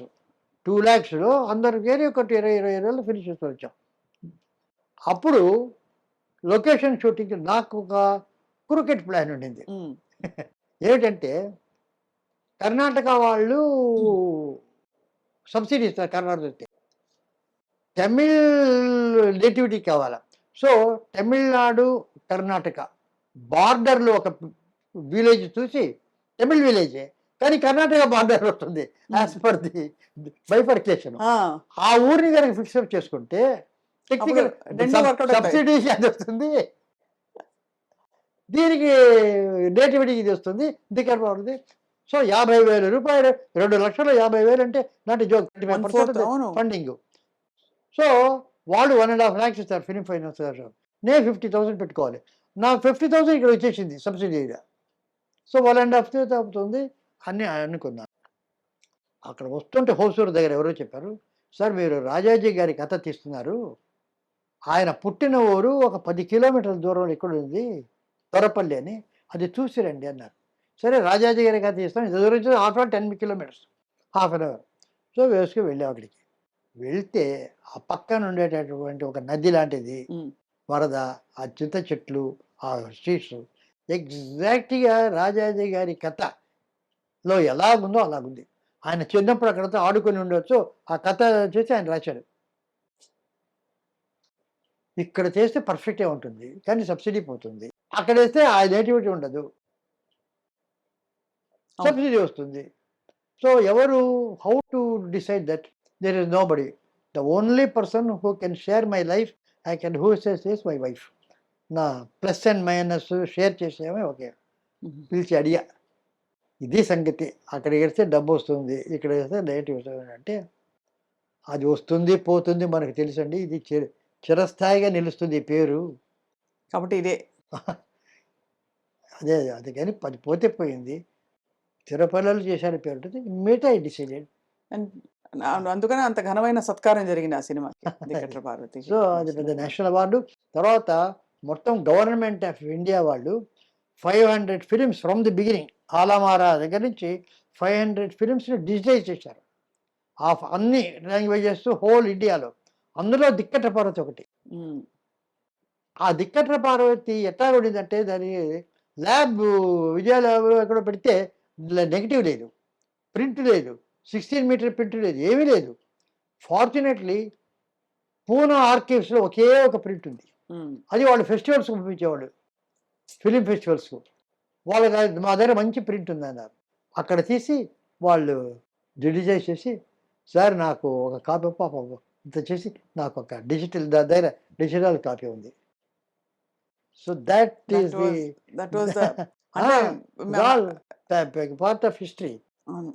S4: 2 lakhsలో అందరికి ఒకటి 20 రోజులు ఫినిష్ చేస్తూ వచ్చాం. అప్పుడు లొకేషన్ షూటింగ్ నాకు ఒక క్రికెట్ ప్లాన్ ఉండింది.
S1: ఉమ్,
S4: ఏమిటంటే కర్ణాటక వాళ్ళు సబ్సిడీ ఇస్తారు, కర్ణాటక తమిళ్ నేటివిటీ కావాలా. సో తమిళనాడు కర్ణాటక బార్డర్లో ఒక విలేజ్ చూసి, తమిళ్ విలేజే కానీ కర్ణాటక బార్డర్ వస్తుంది యాజ్ పర్ ది బైఫర్కేషన్.
S1: ఆ,
S4: ఆ ఊరిని కనుక ఫిక్సప్ చేసుకుంటే టెక్నికల్
S1: అప్పుడు రెండు workout అవుతాయి.
S4: సబ్సిడీ అది వస్తుంది, దీనికి నేటివిటీకి ఇది వస్తుంది, దిక్కర్ బాగుంది. సో 50,000 రూపాయలు, 2,50,000 అంటే నాటి జోక్,
S1: 1/4, అవును.
S4: ఫండింగ్. సో వాళ్ళు 1.5 lakhs ఇస్తారు ఫిలిం ఫైనాన్స్ గారు. నేను 50,000 పెట్టుకోవాలి. నాకు 50,000 ఇక్కడ వచ్చేసింది సబ్సిడీగా. సో 1.5 అవుతుంది అని అనుకున్నాను. అక్కడ వస్తుంటే హోసూరు దగ్గర ఎవరో చెప్పారు, సార్ మీరు రాజాజీ గారి కథ తీస్తున్నారు, ఆయన పుట్టిన ఊరు ఒక 10 కిలోమీటర్ల దూరంలో ఎక్కడ ఉంది, తొరపల్లి అని, అది చూసి రండి అన్నారు. సరే రాజాజీ గారి కథ తీస్తాం, ఇది దూరం 10 kilometers, half an hour. So వేసుకు వెళ్ళాం అక్కడికి. వెళ్తే ఆ పక్కన ఉండేటటువంటి ఒక నది లాంటిది,
S1: ఉమ్,
S4: వరద, ఆ చింత చెట్లు, ఆ స్ట్రీట్స్ ఎగ్జాక్ట్గా రాజాజీ గారి కథలో ఎలాగుందో అలాగుంది. ఆయన చిన్నప్పుడు అక్కడతో ఆడుకొని ఉండొచ్చు, ఆ కథ చేసి ఆయన రాశాడు. ఇక్కడ చేస్తే పర్ఫెక్టే ఉంటుంది కానీ సబ్సిడీ పోతుంది, అక్కడ వేస్తే ఆ నేటివిటీ ఉండదు, సబ్సిడీ వస్తుంది. సో ఎవరు, how to decide that? There is nobody. The only person who can share my life I can who says is my wife. నా ప్లస్ అండ్ మైనస్ షేర్ చేసేమే okay.
S1: Um,
S4: పిలిచి అడిగా, ఇది సంగతి, అక్కడ వేస్తే డబ్బు వస్తుంది, ఇక్కడ వేస్తే నెగిటివ్ వస్తుంది అంటే, అది వస్తుంది పోతుంది మనకు తెలుసండి, ఇది చిరస్థాయిగా నిలుస్తుంది ఈ పేరు.
S1: కాబట్టి ఇదే.
S4: అదే అది కానీ అది పోతే పోయింది, తిరుపతిలో చేశారు పేరు ఉంటుంది, మిగతా ఐ డిసైడెడ్.
S1: And అందుకనే అంత ఘనమైన సత్కారం జరిగింది ఆ సినిమాకి, దిక్కట్ర పార్వతి.
S4: సో అది పెద్ద నేషనల్ అవార్డు. తర్వాత మొత్తం గవర్నమెంట్ ఆఫ్ ఇండియా వాళ్ళు 500 ఫిలిమ్స్ ఫ్రమ్ ది బిగినింగ్, ఆలమారా దగ్గర నుంచి 500 ఫిలిమ్స్ని డిజిటైజ్ చేశారు ఆఫ్ అన్ని లాంగ్వేజెస్ హోల్ ఇండియాలో. అందులో దిక్కట్ర పార్వతి ఒకటి.
S1: ఉమ్,
S4: ఆ దిక్కట్ర పార్వతి ఎట్లా ఉండిందంటే దాని ల్యాబ్ విజయ ల్యాబ్లో ఎక్కడో పెడితే నెగిటివ్ లేదు, ప్రింట్ లేదు, 16 మీటర్ ప్రింట్ లేదు, ఏమీ లేదు. ఫార్చునేట్లీ పూనా ఆర్కైవ్స్లో ఒకే ఒక ప్రింట్ ఉంది,
S1: ఉమ్,
S4: అది వాళ్ళు ఫెస్టివల్స్కి పంపించేవాళ్ళు, ఫిలిం ఫెస్టివల్స్కు. వాళ్ళకి మా దగ్గర మంచి ప్రింట్ ఉందన్నారు. అక్కడ తీసి వాళ్ళు డిజిటైజ్ చేసి, సార్ నాకు ఒక కాపీ పాప ఇంత చేసి నాకు ఒక డిజిటల్ దగ్గర డిజిటల్ కాపీ ఉంది. So that is the
S1: that was the అంటే
S4: పార్ట్ ఆఫ్ హిస్టరీ.
S1: అవును.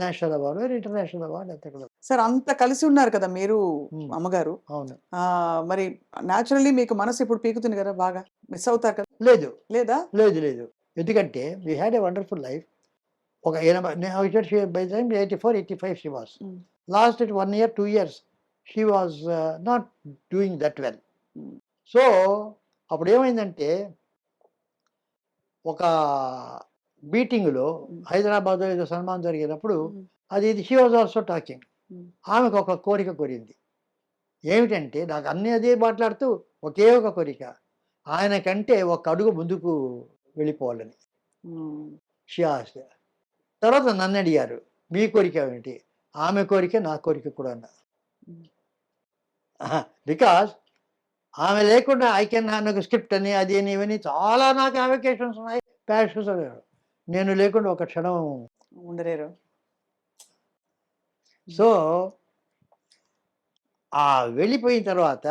S4: నేషనల్ అవార్డు ఇంటర్నేషనల్ అవార్డు అంతే కూడా.
S1: సార్ అంత కలిసి ఉన్నారు కదా మీరు
S4: Hmm.
S1: అమ్మగారు.
S4: అవును.
S1: మరి న్యాచురల్లీ మీకు మనసు ఇప్పుడు పీకుతుంది కదా బాగా. మిస్ అవుతారు కదా?
S4: లేదు
S1: లేదా?
S4: లేదు లేదు ఎందుకంటే we had a wonderful life. ఒక 80 by the time 84, 85 she was.
S1: Hmm.
S4: Last 1 year 2 years she was not doing that well.
S1: Hmm.
S4: So అప్పుడు ఏమైందంటే ఒక మీటింగ్లో హైదరాబాద్లో ఏదో సన్మానం జరిగినప్పుడు
S1: Hmm.
S4: అది she was also talking.
S1: Hmm.
S4: ఆమెకు ఒక కోరిక కోరింది. ఏమిటంటే నాకు అన్నీ అదే మాట్లాడుతూ ఒకే ఒక కోరిక, ఆయన కంటే ఒక అడుగు ముందుకు వెళ్ళిపోవాలని.
S1: Hmm.
S4: She asked. తర్వాత నన్ను అడిగారు మీ కోరిక ఏమిటి? ఆమె కోరిక నా కోరిక కూడా అన్న. బికాస్ ఆమె లేకుండా ఐ కెన్ నాకు స్క్రిప్ట్ అని అది అని ఇవన్నీ చాలా నాకు అప్లికేషన్స్ ఉన్నాయి, ప్యాషన్స్ అనేవి. నేను లేకుండా ఒక క్షణం.
S1: ఉండలేరు.
S4: సో ఆ వెళ్ళిపోయిన తర్వాత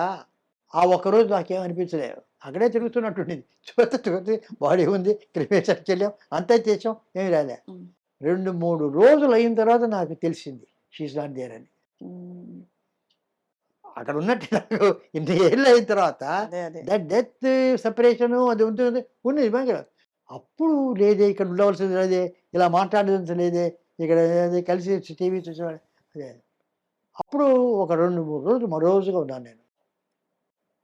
S4: ఆ ఒక్కరోజు నాకేమనిపించలేదు, అక్కడే తిరుగుతున్నట్టుండింది. చూస్తే బాడీ ఉంది, క్రిమేషన్ చెల్లాం, అంతా చేసాం, ఏమి రాలే.
S1: Hmm.
S4: 2-3 రోజులు అయిన తర్వాత నాకు తెలిసింది షీఈస్ నాట్ దేర్ అని.
S1: Hmm.
S4: అక్కడ ఉన్నట్టు నాకు ఇన్ని ఏళ్ళు అయిన తర్వాత
S1: అదే అదే.
S4: దట్ డెత్ సెపరేషను అది ఉంటుంది ఉన్నది బాగా. అప్పుడు లేదే, ఇక్కడ ఉండవలసింది లేదే, ఇలా మాట్లాడేది లేదే, ఇక్కడ కలిసి టీవీ చూసేవాడు అదే. అప్పుడు ఒక 2-3 రోజులు మరోజుగా ఉన్నాను నేను.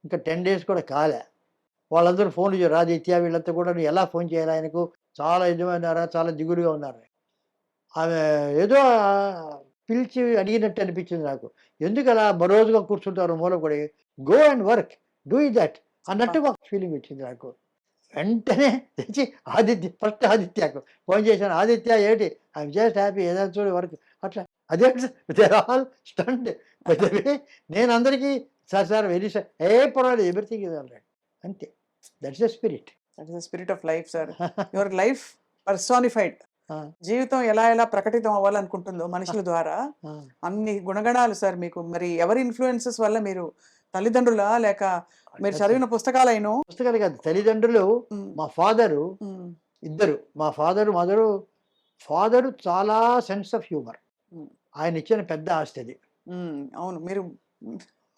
S4: ఇంకా 10 days కూడా కాలే. వాళ్ళందరూ ఫోన్లు చేయరు, ఆదిత్య వీళ్ళంతా కూడా నువ్వు ఎలా ఫోన్ చేయాలి ఆయనకు, చాలా ఇదిమైనారా, చాలా దిగులుగా ఉన్నారు. ఆమె ఏదో పిలిచి అడిగినట్టు అనిపించింది నాకు. ఎందుకు అలా మరోజుగా కూర్చుంటారు మూల కూడా, go and work, do that అన్నట్టుగా ఒక ఫీలింగ్ వచ్చింది నాకు. వెంటనే తెచ్చి ఫస్ట్ ఆదిత్యకు ఫోన్ చేశాను. ఆదిత్య ఏంటి, ఐఎమ్ జస్ట్ హ్యాపీ, ఏదైనా చూడు వర్క్ అట్లా. అదే దేర్ ఆల్ స్టంట్. నేను అందరికీ సార్ వెరీ సార్, పర్వాలేదు, ఎవ్రీథింగ్ ఇస్ ఆల్ రైట్ అంతే. That's the spirit.
S1: That is the spirit of life sir. Your life personified. జీవితం ఎలా ఎలా ప్రకటితం అవ్వాలనుకుంటుందో మనుషుల ద్వారా అన్ని గుణగణాలు సార్ మీకు. మరి ఎవరి ఇన్ఫ్లుయెన్సెస్ వల్ల మీరు, తల్లిదండ్రులా లేక మీరు చదివిన పుస్తకాలైనో?
S4: పుస్తకాలు కాదు, తల్లిదండ్రులు. మా ఫాదరు ఇద్దరు, మా మదరు. ఫాదరు చాలా సెన్స్ ఆఫ్ హ్యూమర్, ఆయన ఇచ్చిన పెద్ద ఆస్తి అది.
S1: అవును. మీరు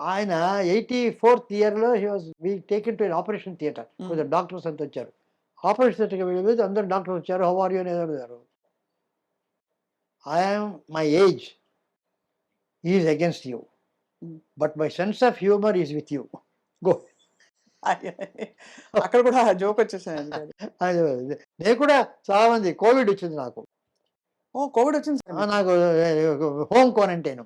S4: ఆయన 84th yearలో he was taken to operation theatre. కొంచెం డాక్టర్స్ అంతా వచ్చారు. ఆపరేషన్ థియేటర్కి వెళ్ళి అందరు డాక్టర్స్ వచ్చారు, హౌ ఆర్ యూ అని అడిగారు. I'm my age is against you, but my sense of humour is with you, go.
S1: అక్కడ కూడా జోక్ వచ్చేసాను.
S4: నేను కూడా చాలా మంది, కోవిడ్ వచ్చింది నాకు.
S1: ఓ కోవిడ్ వచ్చింది సార్.
S4: నాకు హోమ్ క్వారంటైన్.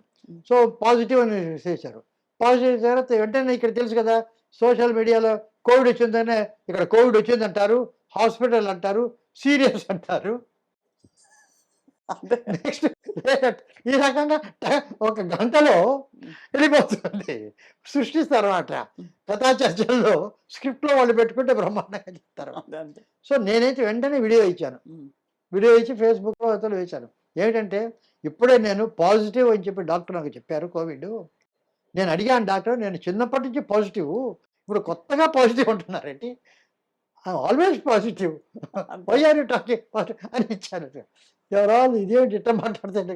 S4: సో పాజిటివ్ అని చేశారు. పాజిటివ్ తర్వాత వెంటనే ఇక్కడ తెలుసు కదా, సోషల్ మీడియాలో కోవిడ్ వచ్చిందనే ఇక్కడ కోవిడ్ వచ్చిందంటారు, హాస్పిటల్ అంటారు, సీరియస్ అంటారు. నెక్స్ట్ ఈ రకంగా ఒక గంటలో వెళ్ళిపోతుంది, సృష్టిస్తారు అన్నమాట. కథా చర్చల్లో స్క్రిప్ట్లో వాళ్ళు పెట్టుకుంటే బ్రహ్మాండంగా చెప్తారు. సో నేనైతే వెంటనే వీడియో ఇచ్చాను. వీడియో ఇచ్చి ఫేస్బుక్లో అతను వేశాను. ఏమిటంటే ఇప్పుడే నేను పాజిటివ్ అని చెప్పి డాక్టర్ నాకు చెప్పారు కోవిడ్. నేను అడిగాను డాక్టర్, నేను చిన్నప్పటి నుంచి పాజిటివ్, ఇప్పుడు కొత్తగా పాజిటివ్ అంటున్నారేంటి, always positive, why are you talking positive అని ఇచ్చాను. ఎవరాలు ఇదేమిటి ఇట్లా మాట్లాడుతుంటే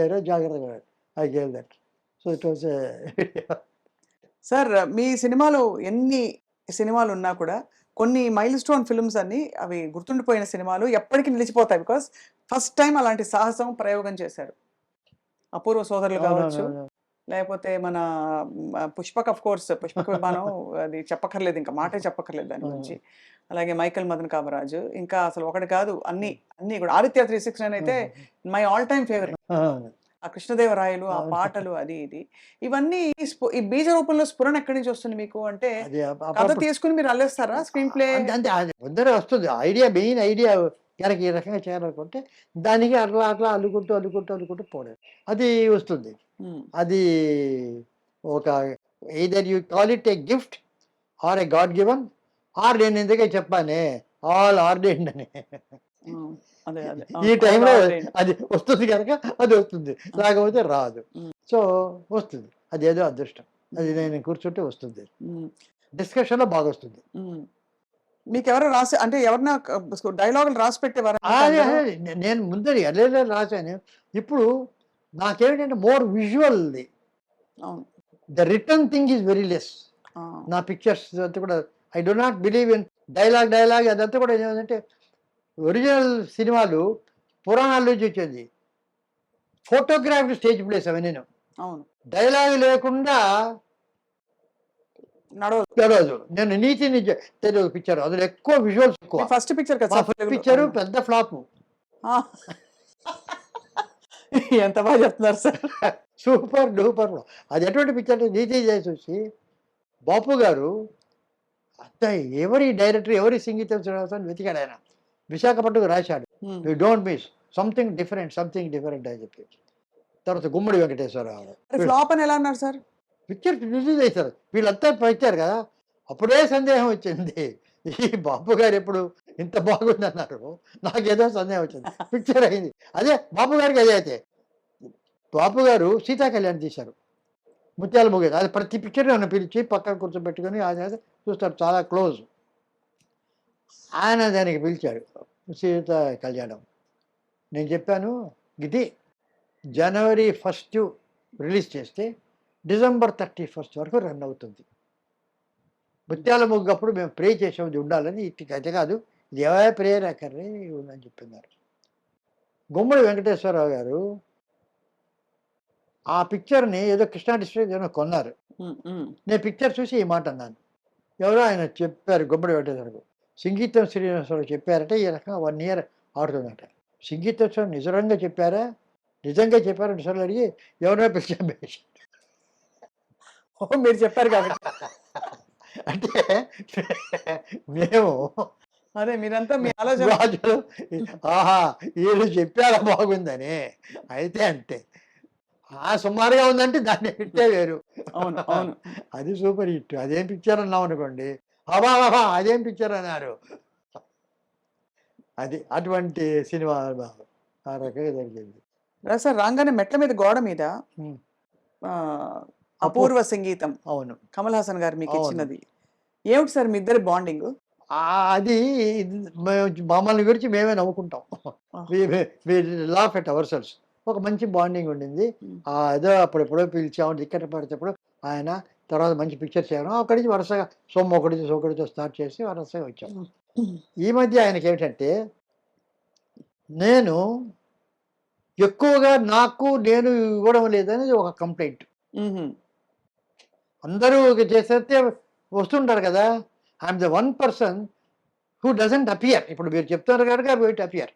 S4: ఎవరో జాగ్రత్తగా I gave that. So it was
S1: sir. మీ సినిమాలు ఎన్ని సినిమాలు ఉన్నా కూడా కొన్ని మైల్ స్టోన్ ఫిల్మ్స్ అన్ని అవి గుర్తుండిపోయిన సినిమాలు, ఎప్పటికీ నిలిచిపోతాయి. బికాస్ ఫస్ట్ టైం అలాంటి సాహసం ప్రయోగం చేశారు. అపూర్వ సోదరులు కావచ్చు, లేకపోతే మన పుష్పక్, ఆఫ్ కోర్స్ పుష్పక విమానం, అది చెప్పక్కర్లేదు, ఇంకా మాటే చెప్పక్కర్లేదు దాని గురించి. అలాగే మైకల్ మదన్ కామరాజు, ఇంకా అసలు ఒకటి కాదు అన్ని కూడా. ఆదిత్య 369 అయితే మై ఆల్ టైమ్ ఫేవరెట్. ఆ కృష్ణదేవరాయలు, ఆ పాటలు, అది ఇది ఇవన్నీ ఈ బీజ రూపంలో స్ఫురణ ఎక్కడి నుంచి వస్తుంది మీకు? అంటే కథ తీసుకుని మీరు అల్లేస్తారా స్క్రీన్ ప్లే?
S4: అంటే ముందరే వస్తుంది ఐడియా, మెయిన్ ఐడియా కనుక ఈ రకంగా చేయాలనుకుంటే దానికి అట్లా అట్లా అల్లుకుంటూ పోవడం అది వస్తుంది. అది ఒక either you call it a gift or a God given, or నేను ఎందుకే చెప్పానే ఆల్ ఆర్డెండ్ అని. ఈ టైంలో అది వస్తుంది కనుక అది వస్తుంది, లేకపోతే రాదు. సో వస్తుంది, అదేదో అదృష్టం. అది నేను కూర్చుంటే వస్తుంది, డిస్కషన్లో బాగా వస్తుంది.
S1: మీకు ఎవరో రాసి, అంటే ఎవరన్నా డైలాగులు రాసి పెట్టేవారా?
S4: నేను ముందరి అదే రాశాను. ఇప్పుడు నాకేమిటంటే మోర్ విజువల్ది,
S1: అవును.
S4: The return thing is very less.
S1: ఆ,
S4: నా పిక్చర్స్ అంతా కూడా I do not believe in dialogue అదంతా కూడా ఏంటంటే ఒరిజినల్ సినిమాలు పురాణాల నుంచి వచ్చేది, ఫోటోగ్రాఫ్డ్ స్టేజ్ ప్లేస్ అవి. నేను
S1: అవును.
S4: డైలాగ్ లేకుండా
S1: నడవదు.
S4: నేను నీతి నిజ తెలుగు పిక్చర్ అందులో ఎక్కువ విజువల్స్ ఎక్కువ.
S1: ఫస్ట్ పిక్చర్ కదా
S4: మా
S1: సార్
S4: ఫస్ట్
S1: తెలుగులో?
S4: పిక్చర్
S1: అవును.
S4: పెద్ద ఫ్లాప్,
S1: ఆ. ఎంత బాగా చెప్తున్నారు సార్.
S4: Super duper. అది ఎటువంటి పిక్చర్ అంటే నీతి చేసి వచ్చి బాపు గారు అంత ఎవరి డైరెక్టర్ ఎవరి సంగీతం శ్రీనివాసన్ వెతికాడు ఆయన, విశాఖపట్నంకు రాశాడు
S1: um.
S4: You don't miss something different అని చెప్పి. తర్వాత గుమ్మడి వెంకటేశ్వరరావు
S1: మరి ఫ్లాప్ అని ఎలా అన్నారు సార్?
S4: పిక్చర్ రిలీజ్ చేశారు, వీళ్ళంతా వచ్చారు కదా, అప్పుడే సందేహం వచ్చింది ఈ బాపు గారు ఎప్పుడు ఇంత బాగుంది అన్నారు, నాకేదో సందేహం వచ్చింది. పిక్చర్ అయింది అదే బాపు గారికి. అదే అయితే బాపు గారు సీతా కళ్యాణ్ తీశారు, ముత్యాల ముగ్గ, అది ప్రతి పిక్చర్ నన్ను పిలిచి పక్కన కూర్చోబెట్టుకొని ఆయన చూస్తారు, చాలా క్లోజ్. ఆయన దానికి పిలిచాడు సీతా కళ్యాణం. నేను చెప్పాను ఇది జనవరి 1 రిలీజ్ చేస్తే డిసెంబర్ 31 వరకు రన్ అవుతుంది. ముత్యాల ముగ్గు అప్పుడు మేము ప్రే చేసాం ఇది ఉండాలని, ఇది అయితే కాదు ఇది ఏ ప్రేయర్ అక్కర్రే ఉందని చెప్పినారు. గుమ్మడి వెంకటేశ్వరరావు గారు ఆ పిక్చర్ని ఏదో కృష్ణా డిస్ట్రిక్ట్ ఏదో కొన్నారు.
S1: ఉమ్, ఉమ్.
S4: నేను పిక్చర్ చూసి ఈ మాట అన్నాను, ఎవరో ఆయన చెప్పారు గుమ్మడి వెంకటేశ్వరరావు, సంగీతం శ్రీనివాసరావు చెప్పారట ఈ రకంగా 1 year ఆడుతుందట. సంగీతం నిజంగా చెప్పారా నిజంగా అడిగి ఎవరో పిలిచాం.
S1: ఓ, మీరు చెప్పారు కాబట్టి.
S4: అంటే మేము
S1: అదే మీరంతా మీ ఆలోచన.
S4: రాజులు ఆహా వీళ్ళు చెప్పారా బాగుందని, అయితే అంతే సుమారుగా ఉందంటే దాన్ని హిట్టే వేరు.
S1: అవును, అవును.
S4: అది సూపర్ హిట్. అదేం పిక్చర్ అన్నాం అనుకోండి, అబా అదేం పిక్చర్ అన్నారు. అది అటువంటి సినిమా ఆ రకంగా జరిగింది.
S1: రా సార్, రాగానే మెట్ల మీద గోడ మీద
S4: ఉమ్.
S1: ఆ, అపూర్వ సంగీతం
S4: అవును,
S1: కమల్ హాసన్ గారు మీకు
S4: అవును.
S1: ఇచ్చినది ఏమిటి సార్ మీ ఇద్దరి బాండింగ్?
S4: అది మమ్మల్ని గురించి మేమే నవ్వుకుంటాం, లాఫ్ ఎట్ అవర్ సెల్స్. ఒక మంచి బాండింగ్ ఉండింది. ఏదో అప్పుడెప్పుడో పిలిచాము టికెట్ పడితేప్పుడు ఆయన, తర్వాత మంచి పిక్చర్ చేయడం, అక్కడి నుంచి వరుసగా ఒకటితో స్టార్ట్ చేసి వరుసగా వచ్చాం. ఈ మధ్య ఆయనకి ఏమిటంటే నేను ఎక్కువగా నేను ఇవ్వడం లేదనేది ఒక కంప్లైంట్.
S1: మ్మ్.
S4: అందరూ చేస్తే వస్తుంటారు కదా, I'm the 1% who doesn't appear. ఇప్పుడు మీరు చెప్తున్నారు కనుక వెయిట్ అపియర్,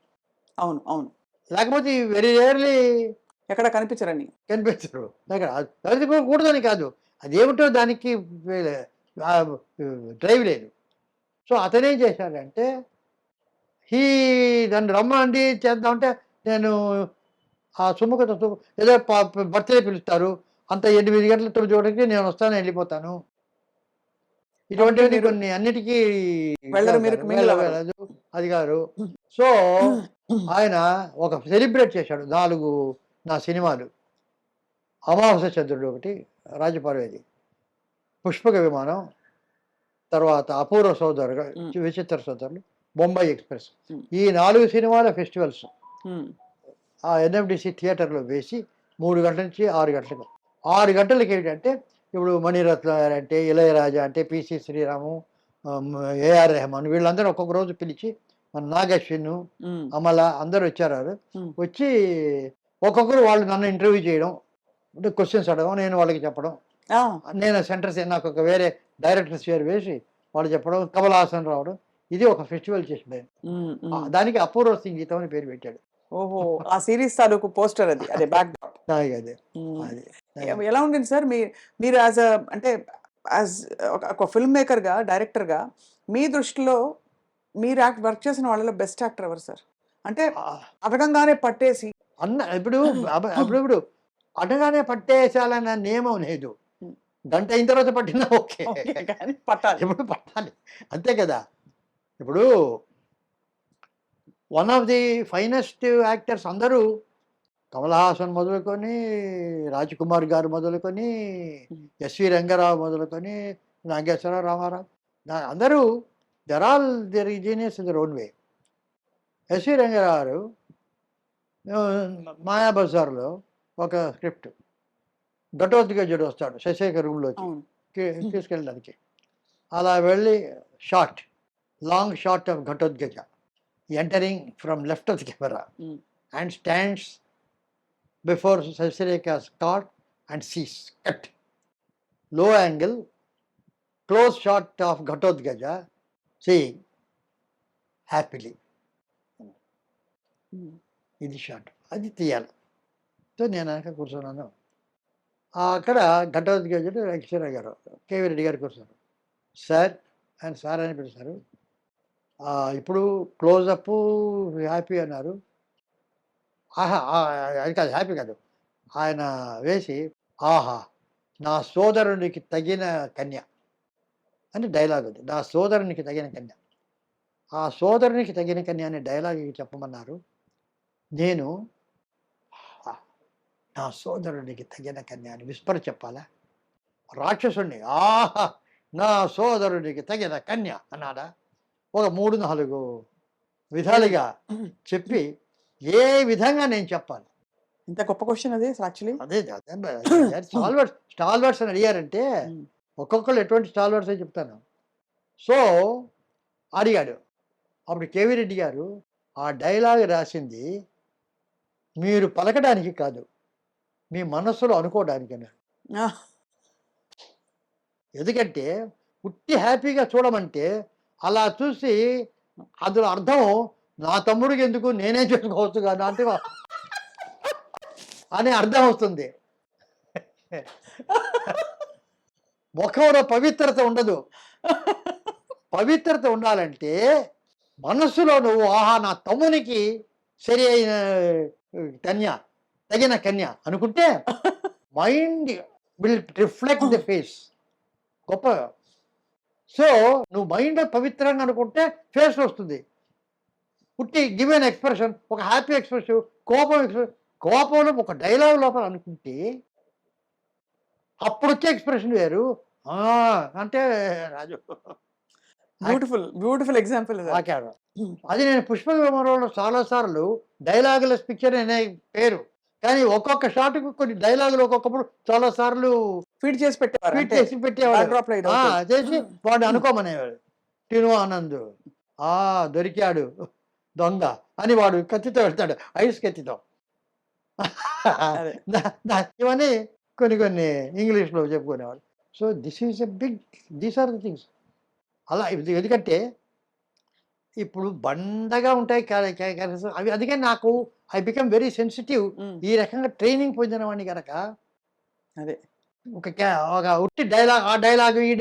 S1: అవును, అవును.
S4: లేకపోతే వెరీ రేర్లీ
S1: ఎక్కడ కనిపించరని.
S4: కనిపించరు. అది కూడదని కాదు, అదేమిటో దానికి డ్రైవ్ లేదు. సో అతనేం చేశాడంటే నన్ను రమ్మండి చేద్దామంటే, నేను ఆ సుముఖత ఏదో బర్త్డే పిలుస్తారు, అంత 8 గంటల 9 గంటలకి నేను వస్తాను వెళ్ళిపోతాను, ఇటువంటివి కొన్ని అన్నిటికీ
S1: వెళ్ళరు, మీరు mingle అవ్వరు.
S4: వెళ్ళదు అది గారు. సో ఆయన ఒక సెలబ్రేట్ చేశాడు 4 నా సినిమాలు, అమావాస్య చంద్రుడు ఒకటి, రాజపార్వేది, పుష్పక విమానం, తర్వాత అపూర్వ సోదరు, విచిత్ర సోదరులు, బొంబాయి ఎక్స్ప్రెస్, ఈ 4 సినిమాల ఫెస్టివల్స్ ఆ ఎన్ఎఫ్డిసి థియేటర్లో వేసి 3 గంటల నుంచి 6 గంటలకు. 6 గంటలకి ఏంటంటే ఇప్పుడు మణిరత్న అంటే, ఇళయరాజా అంటే, పిసి శ్రీరాము, ఏఆర్ రెహమాన్, వీళ్ళందరూ ఒక్కొక్క రోజు పిలిచి, మన నాగశ్విన్, అమల అందరూ వచ్చారు. వచ్చి ఒక్కొక్కరు వాళ్ళు నన్ను ఇంటర్వ్యూ చేయడం, అంటే క్వశ్చన్స్ అడగడం, నేను వాళ్ళకి చెప్పడం, నేను సెంటర్స్ నాకు ఒక వేరే డైరెక్టర్స్ పేరు వేసి వాళ్ళు చెప్పడం, కమల్ హాసన్ రావడం, ఇది ఒక ఫెస్టివల్ చేసి దానికి అపూర్వ సంగీతం అని పేరు పెట్టాడు.
S1: ఓహో, ఆ సిరీస్ తాలూకు పోస్టర్ అది, అదే బ్యాక్ డ్రాప్.
S4: అదే
S1: ఎలా ఉంటుంది సార్ మీరు యాజ్ అంటే యాజ్ ఒక ఫిల్మ్ మేకర్ గా, డైరెక్టర్ గా, మీ దృష్టిలో మీరు వర్క్ చేసిన వాళ్ళలో బెస్ట్ యాక్టర్ ఎవరు సార్? అంటే అడగంగానే పట్టేసి
S4: ఇప్పుడు అడగానే పట్టేసాలన్న నియమం లేదు, గంట అయిన తర్వాత పట్టినా ఓకే,
S1: పట్టాలి,
S4: ఎప్పుడు పట్టాలి, అంతే కదా. ఇప్పుడు one of the finest actors అందరూ, కమల్ హాసన్ మొదలుకొని, రాజ్ కుమార్ గారు మొదలుకొని, ఎస్వి రంగారావు మొదలుకొని, నాగేశ్వరరావు, రామారావు, అందరూ their genius in their own way. SV Ranga Rao garu మాయాబజార్లో ఒక స్క్రిప్ట్. ఘటోత్కచుడు వస్తాడు శశిశేఖర్ రూమ్లోకి
S1: అవును.
S4: తీసుకెళ్ళడానికి. అలా వెళ్ళి shot, long shot of Ghatotkacha entering from left of the camera
S1: Mm.
S4: And stands before Sasirekha's cot and sees cut. Low angle close shot of Ghatotkacha seeing happily.
S1: Mm.
S4: ఇది shot, అది తీయాలి. సో నేను వెనక కూర్చున్నాను. అక్కడ ఘటోత్కచుడు వెంకటేశ్వర గారు, కేవీ రెడ్డి గారు కూర్చున్నారు. సార్, ఆయన సార్ అని పిలుస్తారు. ఇప్పుడు క్లోజప్ హ్యాపీ అన్నారు. ఆహా, అది కాదు, హ్యాపీ కాదు. ఆయన వేసి, ఆహా నా సోదరునికి తగిన కన్య అని డైలాగ్ ఉంది. నా సోదరునికి తగిన కన్య, ఆ సోదరునికి తగిన కన్య అనే డైలాగ్ చెప్పమన్నారు. నేను నా సోదరునికి తగిన కన్య అని విస్పర్ చెప్పాలా? రాక్షసుణ్ణి ఆహా నా సోదరునికి తగిన కన్య అన్నాడా? ఒక 3-4 విధాలుగా చెప్పి ఏ విధంగా నేను చెప్పాలి?
S1: ఇంత గొప్ప క్వశ్చన్ అది యాక్చువల్లీ.
S4: అదే స్టాల్వర్డ్స్ అని అడిగారంటే ఒక్కొక్కరు ఎటువంటి స్టాల్వర్డ్స్ అని చెప్తాను. సో అడిగాడు. అప్పుడు కేవీ రెడ్డి గారు ఆ డైలాగ్ రాసింది మీరు పలకడానికి కాదు, మీ మనస్సులో అనుకోవడానికి అన్నాడు. ఎందుకంటే ఉట్టి హ్యాపీగా చూడమంటే అలా చూసి అందులో అర్థం నా తమ్ముడికి ఎందుకు, నేనే చేసుకోవచ్చు కదా అంటే అని అర్థం వస్తుంది. ముఖంలో పవిత్రత ఉండదు. పవిత్రత ఉండాలంటే మనస్సులో నువ్వు ఆహా నా తమ్మునికి సరి అయిన కన్య, తగిన కన్య అనుకుంటే mind will reflect the face. గొప్ప. సో నువ్వు మైండ్ పవిత్రంగా అనుకుంటే ఫేస్ వస్తుంది. పుట్టి గివెన్ ఎక్స్ప్రెషన్, ఒక హ్యాపీ ఎక్స్ప్రెషన్, కోపంలో ఒక డైలాగ్ లోపల అనుకుంటే అప్పుడు వచ్చే ఎక్స్ప్రెషన్ వేరు. అంటే రాజు
S1: బ్యూటిఫుల్ ఎగ్జాంపుల్.
S4: ఆకాడు. అది నేను పుష్ప విమానంలో చాలాసార్లు డైలాగులెస్ పిక్చర్ అనే పేరు, కానీ ఒక్కొక్క షాట్కు కొన్ని డైలాగులు ఒక్కొక్కప్పుడు చాలా సార్లు
S1: ఫీడ్ చేసి
S4: ఫీట్ చేసి పెట్టేవాడు.
S1: పెట్టేవాడు.
S4: చేసి వాడు అనుకోమనేవాడు. టిను ఆనంద్ దొరికాడు దొంగ అని వాడు కత్తితో వెళ్తాడు, ఐస్ కత్తితో. ఇవన్నీ కొన్ని ఇంగ్లీష్లో చెప్పుకునేవాడు. So these are the things. అలా ఎందుకంటే ఇప్పుడు బండగా ఉంటాయి క్యారెక్టర్స్ అవి. అందుకే నాకు ఐ బికమ్ వెరీ సెన్సిటివ్. ఈ రకంగా ట్రైనింగ్ పొందిన వాడిని కనుక
S1: అదే
S4: ఒక ఉట్టి డైలాగ్, ఆ డైలాగు ఈ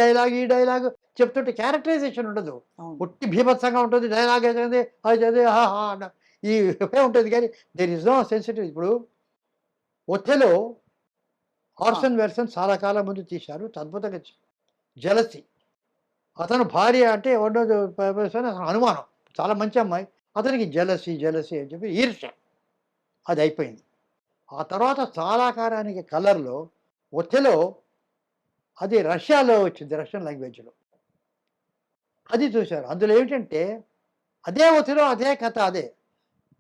S4: డైలాగు చెప్తుంటే క్యారెక్టరైజేషన్ ఉండదు. ఉట్టి భీభత్సంగా ఉంటుంది డైలాగ్. అయితే అది ఈ ఉంటుంది కానీ దేర్ ఇస్ నో సెన్సిటివ్. ఇప్పుడు ఒథెలో ఆర్సన్ వెల్సన్ చాలా కాలం ముందు తీశారు, అద్భుతంగా. జలసి, అతను భార్య అంటే అతను అనుమానం, చాలా మంచి అమ్మాయి, అతనికి జలసి అని చెప్పి ఈర్ష్య, అది అయిపోయింది. ఆ తర్వాత చాలా కాలానికి కలర్లో ఒథెలో, అది రష్యాలో వచ్చింది, రష్యన్ లాంగ్వేజ్లో, అది చూశారు. అందులో ఏమిటంటే అదే ఒథెలో అదే కథ, అదే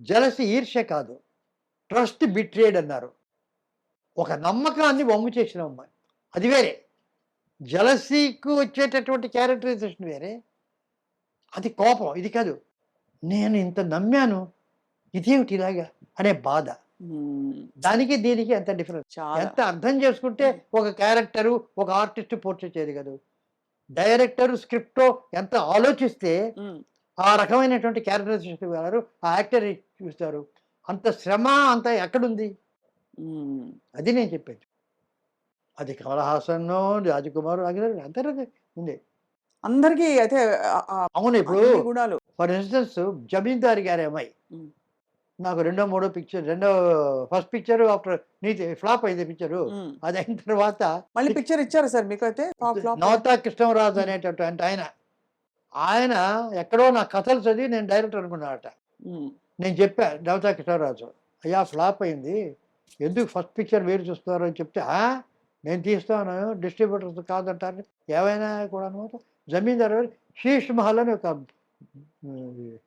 S4: జలసి, ఈర్ష్య కాదు, ట్రస్ట్ బిట్రేడ్ అన్నారు. ఒక నమ్మకాన్ని వమ్ము చేసిన అమ్మాయి, అది వేరే. జలసీకు వచ్చేటటువంటి క్యారెక్టరైజేషన్ వేరే, అది కోపం, ఇది కాదు. నేను ఇంత నమ్మాను, ఇదేమిటి ఇలాగా అనే బాధ. దానికి దీనికి ఎంత డిఫరెన్స్, ఎంత అర్థం చేసుకుంటే ఒక క్యారెక్టరు, ఒక ఆర్టిస్ట్ పోర్ట్రేట్ చేయదు కదా. డైరెక్టర్ స్క్రిప్ట్ ఎంత ఆలోచిస్తే ఆ రకమైనటువంటి క్యారెక్టరైజేషన్ వారు ఆ యాక్టర్ చూస్తారు. అంత శ్రమ అంత ఎక్కడుంది, అది నేను చెప్పేది. అది కమల్ హాసన్, రాజకుమార్ అందరూ ఉంది
S1: అందరికీ. అయితే
S4: అవును. ఇప్పుడు
S1: గుణాలు,
S4: ఫర్ ఇన్స్టెన్స్ జమీందారి గారి అమ్మాయి నాకు ఫస్ట్ పిక్చర్ ఆఫ్టర్ నీతి ఫ్లాప్ అయింది పిక్చరు. అది అయిన తర్వాత
S1: మళ్ళీ పిక్చర్ ఇచ్చారు సార్ మీకు. అయితే
S4: నవతా కృష్ణరాజు అనేటటువంటి ఆయన ఎక్కడో నా కథలు చదివి నేను డైరెక్టర్ అనుకున్నాడట. నేను చెప్పా నవతా కృష్ణరాజు, అయ్యా ఫ్లాప్ అయింది, ఎందుకు ఫస్ట్ పిక్చర్ వేరు చూస్తున్నారు అని చెప్తే, నేను తీస్తాను, డిస్ట్రిబ్యూటర్స్ కాదంటారు ఏవైనా కూడా అనమాట. జమీందారు శీష్ మహల్ అని ఒక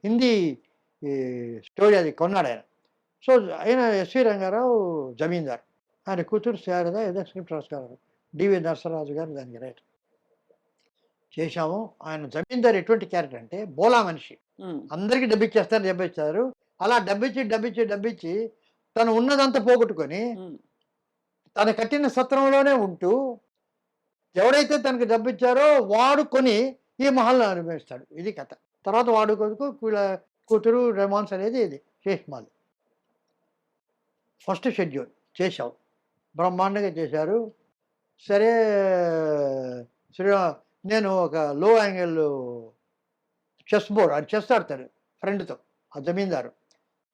S4: హిందీ స్టోరీ, అది కొన్నాడు ఆయన. సో ఆయన ఎస్వి రంగారావు జమీందార్. ఆయన కూతురు శారద ఏదో స్క్రిప్ట్ రాసుకున్నారు. డివి నరసరాజు గారు దానికి రైటర్. చేశాము. ఆయన జమీందారు ఎటువంటి క్యారెక్టర్ అంటే బోలా మనిషి, అందరికీ డబ్బిచ్చేస్తారు. అలా డబ్బిచ్చి తను ఉన్నదంతా పోగొట్టుకొని తను కట్టిన సత్రంలోనే ఉంటూ ఎవరైతే తనకు డబ్బిచ్చారో వాడు కొని ఈ మహల్ని అనుభవిస్తాడు. ఇది కథ. తర్వాత వాడు కొడుకు కూతురు రెమాన్స్ అనేది ఇది శేష్మాల్. ఫస్ట్ షెడ్యూల్ చేశాం, బ్రహ్మాండంగా చేశారు. సరే నేను ఒక లో యాంగిల్ చెస్ బోర్డ్, అది చెస్ ఆడతాడు ఫ్రెండ్తో, ఆ జమీందారు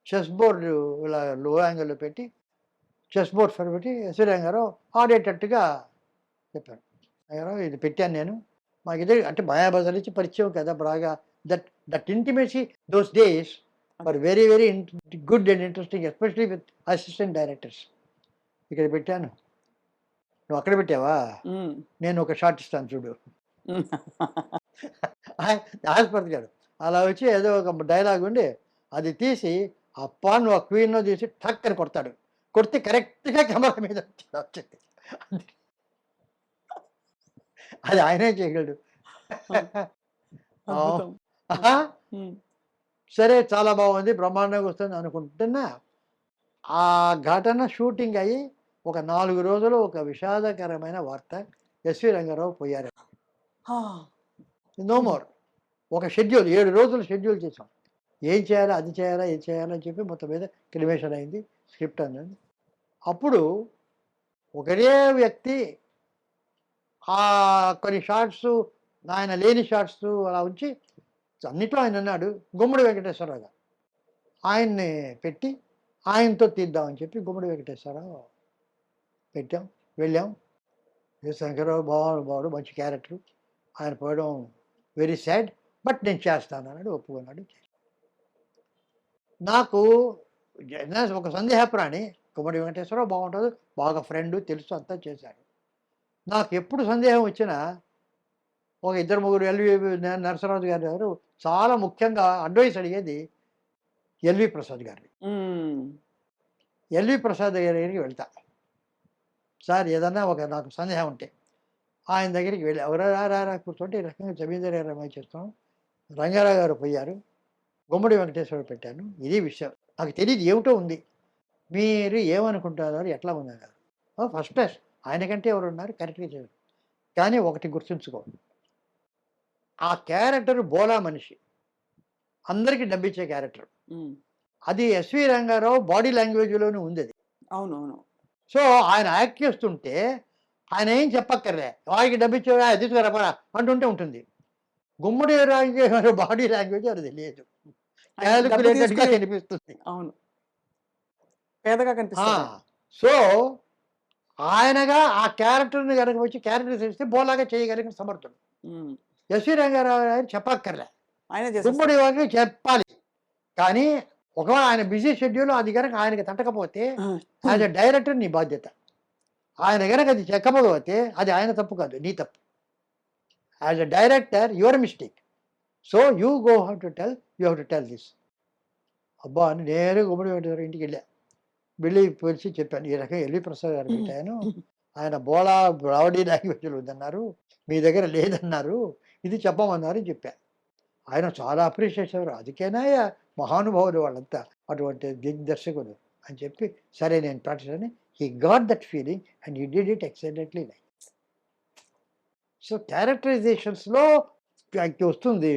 S4: చెస్ బోర్డు ఇలా లో యాంగిల్లో పెట్టి చెస్ బోర్డ్ ఫర్ పెట్టి శ్రీరంగారావు ఆడేటట్టుగా చెప్పాను. అయ్యారో ఇది పెట్టాను నేను, మాకు ఇదే అంటే మాయాబజార్ ఇచ్చి పరిచయం కదా బాగా. That intimacy those days for very very good and interesting, especially with assistant directors. ఇక్కడ పెట్టాను, నువ్వు అక్కడ పెట్టావా, నేను ఒక షార్ట్ ఇస్తాను చూడు. ఆస్పత్రి గారు అలా వచ్చి ఏదో ఒక డైలాగ్ ఉండి అది తీసి అప్పా నువ్వు ఆ క్వీన్లో తీసి టక్ అని కొడతాడు. కొడితే కరెక్ట్గా కెమెరా మీద వచ్చింది. అది ఆయనే చేయగలడు. సరే చాలా బాగుంది, బ్రహ్మాండంగా వస్తుంది అనుకుంటున్నా ఆ ఘటన షూటింగ్ అయ్యి ఒక 4 రోజులు ఒక విషాదకరమైన వార్త, ఎస్వి రంగారావు పోయారు. No more. ఒక షెడ్యూల్ 7 రోజులు షెడ్యూల్ చేసాం. ఏం చేయాలా అది చేయాలా ఇది చేయాలని చెప్పి మొత్తం మీద క్రిమేషన్ అయింది, స్క్రిప్ట్ అన్నది. అప్పుడు ఒకరే వ్యక్తి ఆ కొన్ని షార్ట్స్ ఆయన లేని షార్ట్స్ అలా ఉంచి అన్నిట్లో ఆయన అన్నాడు. గుమ్మడి వెంకటేశ్వరరావు గారు ఆయన్ని పెట్టి ఆయనతో తీద్దామని చెప్పి గుమ్మడి వెంకటేశ్వరరావు పెట్టాం, వెళ్ళాం. శంకరరావు బాగుడు మంచి క్యారెక్టర్, ఆయన పోవడం వెరీ సాడ్, బట్ నేను చేస్తాను అన్నాడు, ఒప్పుకున్నాడు. నాకు ఒక సందేహప్రాణి గుమ్మడి వెంకటేశ్వరరావు బాగుంటుంది, బాగా ఫ్రెండ్ తెలుసు, అంతా చేశాడు. నాకు ఎప్పుడు సందేహం వచ్చినా ఒక 2-3 ఎల్వి నరసరాజు గారు చాలా ముఖ్యంగా అడ్వైస్ అడిగేది ఎల్వి ప్రసాద్ గారిని. ఎల్వి ప్రసాద్ గారికి వెళ్తా, సార్ ఏదన్నా ఒక నాకు సందేహం ఉంటే ఆయన దగ్గరికి వెళ్ళి ఎవరా కూర్చోండి, ఈ రకంగా జమీందారు గారు అమ్మాయి చేస్తాం, రంగారావు గారు పోయారు, గుమ్మడి వెంకటేశ్వరరావు పెట్టాను, ఇది విషయం నాకు తెలియదు ఏమిటో ఉంది, మీరు ఏమనుకుంటున్నారు, ఎట్లా ఉన్నారు. ఫస్ట్ క్లాస్, ఆయనకంటే ఎవరు ఉన్నారు, కరెక్ట్గా చేయరు. కానీ ఒకటి గుర్తుంచుకో, ఆ క్యారెక్టర్ బోలా మనిషి, అందరికీ డబ్బిచ్చే క్యారెక్టర్. అది ఎస్వి రంగారావు బాడీ లాంగ్వేజ్లోనే ఉంది అది.
S1: అవునవును.
S4: సో ఆయన యాక్ట్ చేస్తుంటే ఆయన ఏం చెప్పక్కర్లే, వాడికి డబ్బిచ్చే తీసుకురాపరా అంటుంటే ఉంటుంది. గుమ్మడి రాజు బాడీ లాంగ్వేజ్ అది తెలియదు, క్యాలిక్యులేటెడ్గా కనిపిస్తుంది.
S1: అవును, పేదగా కనిపిస్తుంది.
S4: సో ఆయనగా ఆ క్యారెక్టర్ని కనుక వచ్చి క్యారెక్టర్ చేస్తే బోలాగా చేయగలిగిన సమర్థుడు. ఎస్వి రంగారావు గారు చెప్పక్కర్లే, గుమ్మడి వారికి చెప్పాలి. కానీ ఒకవేళ ఆయన బిజీ షెడ్యూల్ అది కనుక ఆయనకి తట్టకపోతే యాజ్ ఎ డైరెక్టర్ నీ బాధ్యత. ఆయన కనుక అది చెక్కకపోతే అది ఆయన తప్పు కాదు, నీ తప్పు. As a director your mistake. So you go how to tell, you have to tell this. అబ్బా అని నేను గుమ్మడి వెంకటేశ్వర ఇంటికి వెళ్ళి పిలిచి చెప్పాను, ఈ రకంగా ఎల్వి ప్రసాద్ గారు పెట్టాను, ఆయన బోలా బాడీ లాంగ్వేజ్లు ఉందన్నారు, మీ దగ్గర లేదన్నారు, ఇది చెప్పమన్నారు అని చెప్పాను. ఆయన చాలా అప్రిషియేట్ చేశారు. అందుకేనా మహానుభావులు వాళ్ళంతా, అటువంటి దిగ్దర్శకులు అని చెప్పి సరే నేను ప్రాక్టీస్ అని he got that feeling and he did it excellently like. So క్యారెక్టరైజేషన్స్లో వస్తుంది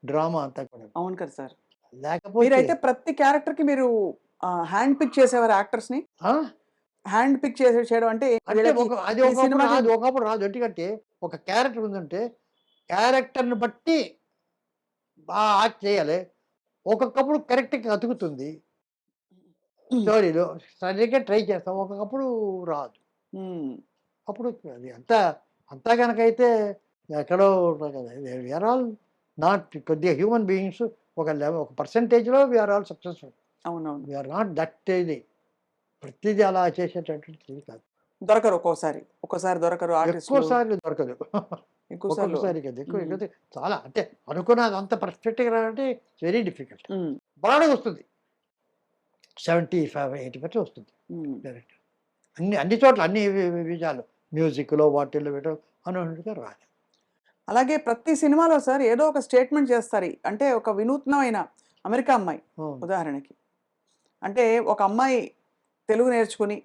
S4: డ్రామా అంతా కూడా.
S1: అవును కదా సార్.
S4: లేకపోతే
S1: మీరైతే ప్రతి క్యారెక్టర్కి మీరు హ్యాండ్ పిక్ చేసేవారు యాక్టర్స్ని. హ్యాండ్ పిక్ చేయడం అంటే
S4: అది ఒకప్పుడు రాదు. ఎందుకంటే ఒక క్యారెక్టర్ ఉందంటే క్యారెక్టర్ని బట్టి బాగా యాక్ట్ చేయాలి. ఒక్కొక్కప్పుడు కరెక్ట్గా అతుకుతుంది స్టోరీలో, సరిగ్గా ట్రై చేస్తాం, ఒక్కొక్కప్పుడు రాదు. అప్పుడు అది అంతా కనుకైతే ఎక్కడో కదా. వీఆర్ ఆల్ నాట్ కొద్దిగా హ్యూమన్ బీయింగ్స్, ఒక పర్సంటేజ్లో వీఆర్ ఆల్ సక్సెస్ఫుల్.
S1: అవునవును.
S4: వీఆర్ నాట్ దట్ ఇది ప్రతిదీ అలా చేసేటటువంటి కాదు.
S1: దొరకరు, ఒక్కోసారి దొరకరు,
S4: ఎక్కువసార్లు దొరకదు, ఒక్కొక్కసారి కదా ఎక్కువ చాలా. అంటే అనుకున్నది అంత పర్ఫెక్ట్గా రావాలంటే వెరీ డిఫికల్ట్. బాగా వస్తుంది, 75-80% వస్తుంది డైరెక్ట్. అన్ని చోట్ల అన్ని విషయాలు మ్యూజిక్లో వాటిల్లో వీటిలో అనుకున్నట్టుగా రాలేదు.
S1: అలాగే ప్రతి సినిమాలో సార్ ఏదో ఒక స్టేట్మెంట్ చేస్తారు. అంటే ఒక వినూత్నమైన అమెరికా అమ్మాయి ఉదాహరణకి. అంటే ఒక అమ్మాయి తెలుగు నేర్చుకుని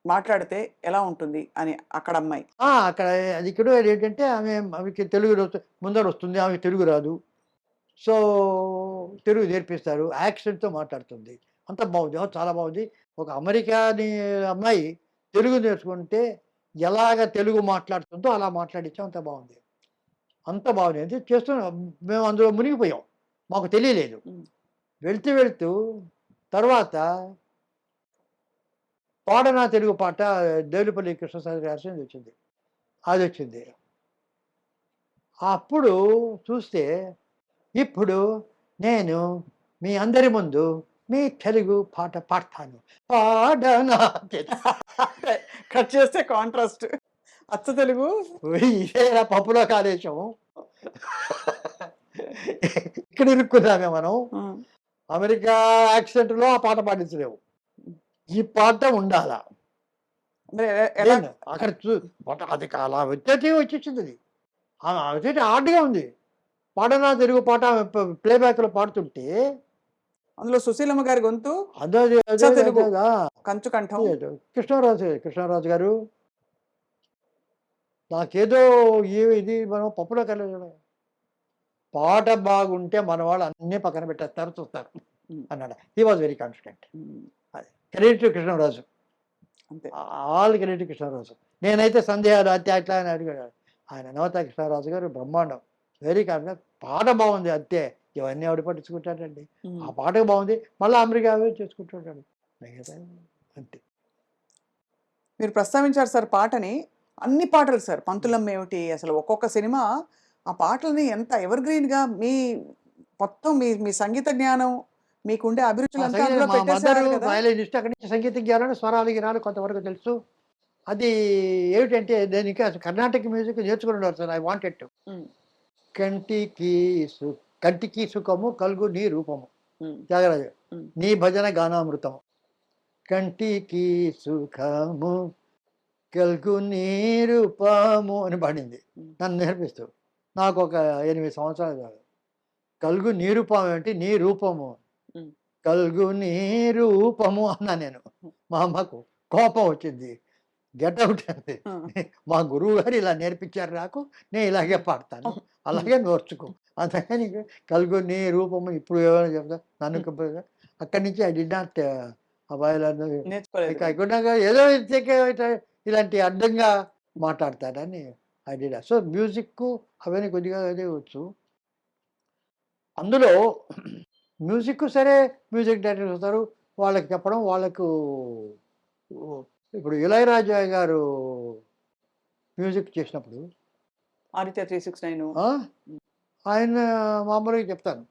S1: మాట్లాడితే ఎలా ఉంటుంది అని అక్కడ అమ్మాయి.
S4: అక్కడ అది ఇక్కడ ఏంటంటే ఆమెకి తెలుగు ముందర వస్తుంది, ఆమెకి తెలుగు రాదు. సో తెలుగు నేర్పిస్తారు, యాక్సెంట్తో మాట్లాడుతుంది. అంత బాగుంది, చాలా బాగుంది. ఒక అమెరికాని అమ్మాయి తెలుగు నేర్చుకుంటే ఎలాగ తెలుగు మాట్లాడుతుందో అలా మాట్లాడించాం. అంత బాగుంది, అంత బాగుంది. అంటే చేస్తున్నాం మేము, అందులో మునిగిపోయాం, మాకు తెలియలేదు. వెళ్తూ తర్వాత పాడనా తెలుగు పాట దేవులపల్లి కృష్ణశాస్త్రి గారి వచ్చింది, అది వచ్చింది. అప్పుడు చూస్తే ఇప్పుడు నేను మీ అందరి ముందు మీ తెలుగు పాట పాడతాను, పాడనా
S1: కట్ చేస్తే కాంట్రాస్ట్ అచ్చ తెలుగు.
S4: ఇదేనా పప్పులో కాదేశం. ఇక్కడ ఇరుక్కున్నామే మనం. అమెరికా యాక్సెంట్లో ఆ పాట పాడించలేవు, ఈ పాట ఉండాలా. అక్కడ అది అలా వచ్చేసింది, అది హార్డ్గా ఉంది. పాడనా తెలుగు పాట ప్లేబ్యాక్లో పాడుతుంటే
S1: అందులో సుశీలమ్మ గారి గొంతు
S4: తెలుగు
S1: కంచు కంఠం.
S4: కృష్ణరాజు గారు నాకేదో ఇది మనం పప్పులో కలగడం. పాట బాగుంటే మన వాళ్ళు అన్నీ పక్కన పెట్టేస్తారు, చూస్తారు అన్నాడు. He was very confident. Credit Krishnaraju,
S1: అంతే,
S4: ఆల్ క్రెడిట్ కృష్ణరాజు. నేనైతే సందేహాలు అట్లా అని అడిగాడు. ఆయన నవత కృష్ణరాజు గారు బ్రహ్మాండం, వెరీ కాన్ఫిడెంట్. పాట బాగుంది అంతే, ఇవన్నీ ఆవిడ పట్టించుకుంటాడండి. ఆ పాట బాగుంది, మళ్ళీ అమెరికా చేసుకుంటుంటాడు అంతే.
S1: మీరు ప్రస్తావించారు సార్ పాటని. అన్ని పాటలు సార్, పంతులమ్మ ఏమిటి, అసలు ఒక్కొక్క సినిమా ఆ పాటలని ఎంత ఎవర్ గ్రీన్ గా మీ మొత్తం మీ సంగీత జ్ఞానం, మీకుండే అభిరుచులంతా అందులో పెట్టేశారు కదా.
S4: వయలినిస్ట్, అక్కడి నుంచి సంగీత జ్ఞానం, స్వరాలు గిరాలు కొంతవరకు తెలుసు. అది ఏమిటంటే నేను ఇంకా కర్ణాటక మ్యూజిక్ నేర్చుకున్నాను సార్. I wanted to. కంటికి సుఖము కలుగు నీ రూపము, త్యాగరాజు. నీ భజన గానామృతము. కంటికి సుఖము కలుగు నీ రూపము అని పాడింది నన్ను నేర్పిస్తూ. నాకు ఒక 8 సంవత్సరాలు కాదు. కలుగు నీ రూపం ఏంటి, నీ రూపము, కలుగు నీ రూపము అన్నా నేను. మా అమ్మకు కోపం వచ్చింది, గెట్ అవుట్ అంది. మా గురువు గారు ఇలా నేర్పించారు నాకు, నేను ఇలాగే పాడతాను, అలాగే నేర్చుకో. అందుకని కలుగు నీ రూపము ఇప్పుడు ఏమైనా చెప్తా నన్ను. అక్కడి నుంచి ఐ డి నాట్ ఏదో ఇలాంటి అడ్డంగా మాట్లాడతాడని I did not. So music అవన్నీ కొద్దిగా అదే వచ్చు. అందులో మ్యూజిక్ సరే, మ్యూజిక్ డైరెక్టర్స్ వస్తారు, వాళ్ళకి చెప్పడం. వాళ్ళకు ఇప్పుడు ఇళయరాజా గారు మ్యూజిక్ చేసినప్పుడు
S1: ఆదిత్య 369
S4: ఆయన మామూలుగా చెప్తాను,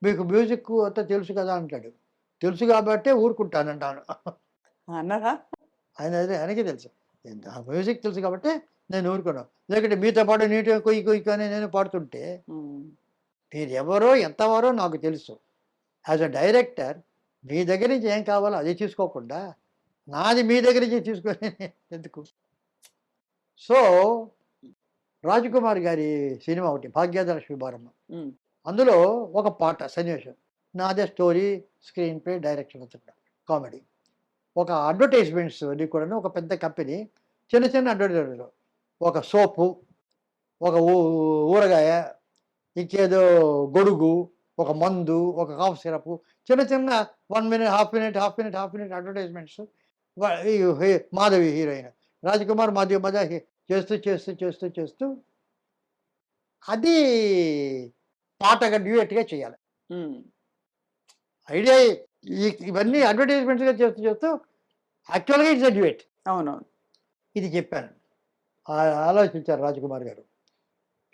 S4: మీకు మ్యూజిక్ అంతా తెలుసు కదా అంటాడు. తెలుసు కాబట్టే ఊరుకుంటానంటాను
S1: అన్నారా.
S4: ఆయనకి తెలుసు, మ్యూజిక్ తెలుసు కాబట్టి నేను ఊరుకున్నాను. లేకుంటే మీతో పాటు నీట్గా కొయ్యి కానీ నేను పాడుతుంటే మీరు ఎవరో ఎంతవరో నాకు తెలుసు. యాజ్ అ డైరెక్టర్ మీ దగ్గర నుంచి ఏం కావాలో అది తీసుకోకుండా నాది మీ దగ్గర నుంచి తీసుకొని ఎందుకు. సో రాజకుమార్ గారి సినిమా ఒకటి భాగ్యదలక్ష్మి బారమ్మ, అందులో ఒక పాట సన్నివేశం నాదే స్టోరీ, స్క్రీన్ ప్లే, డైరెక్షన్ అంతా కామెడీ. ఒక అడ్వర్టైజ్మెంట్స్ అది కూడా ఒక పెద్ద కంపెనీ చిన్న అడ్వర్టైజ్మెంట్, ఒక సోపు, ఒక ఊరగాయ, ఇంకేదో గొడుగు, ఒక మందు, ఒక కాఫ్ సిరప్, చిన్న 1 minute, half minute advertisements. Madhavi heroine, Rajkumar Madhavi మధ్య చేస్తూ అది పాటగా డ్యూయట్గా చేయాలి. ఐడియా ఇవన్నీ అడ్వర్టైజ్మెంట్స్గా చేస్తూ యాక్చువల్గా ఇట్స్ అ డ్యూయట్.
S1: అవునవును,
S4: ఇది చెప్పాను. ఆలోచించారు రాజకుమార్ గారు.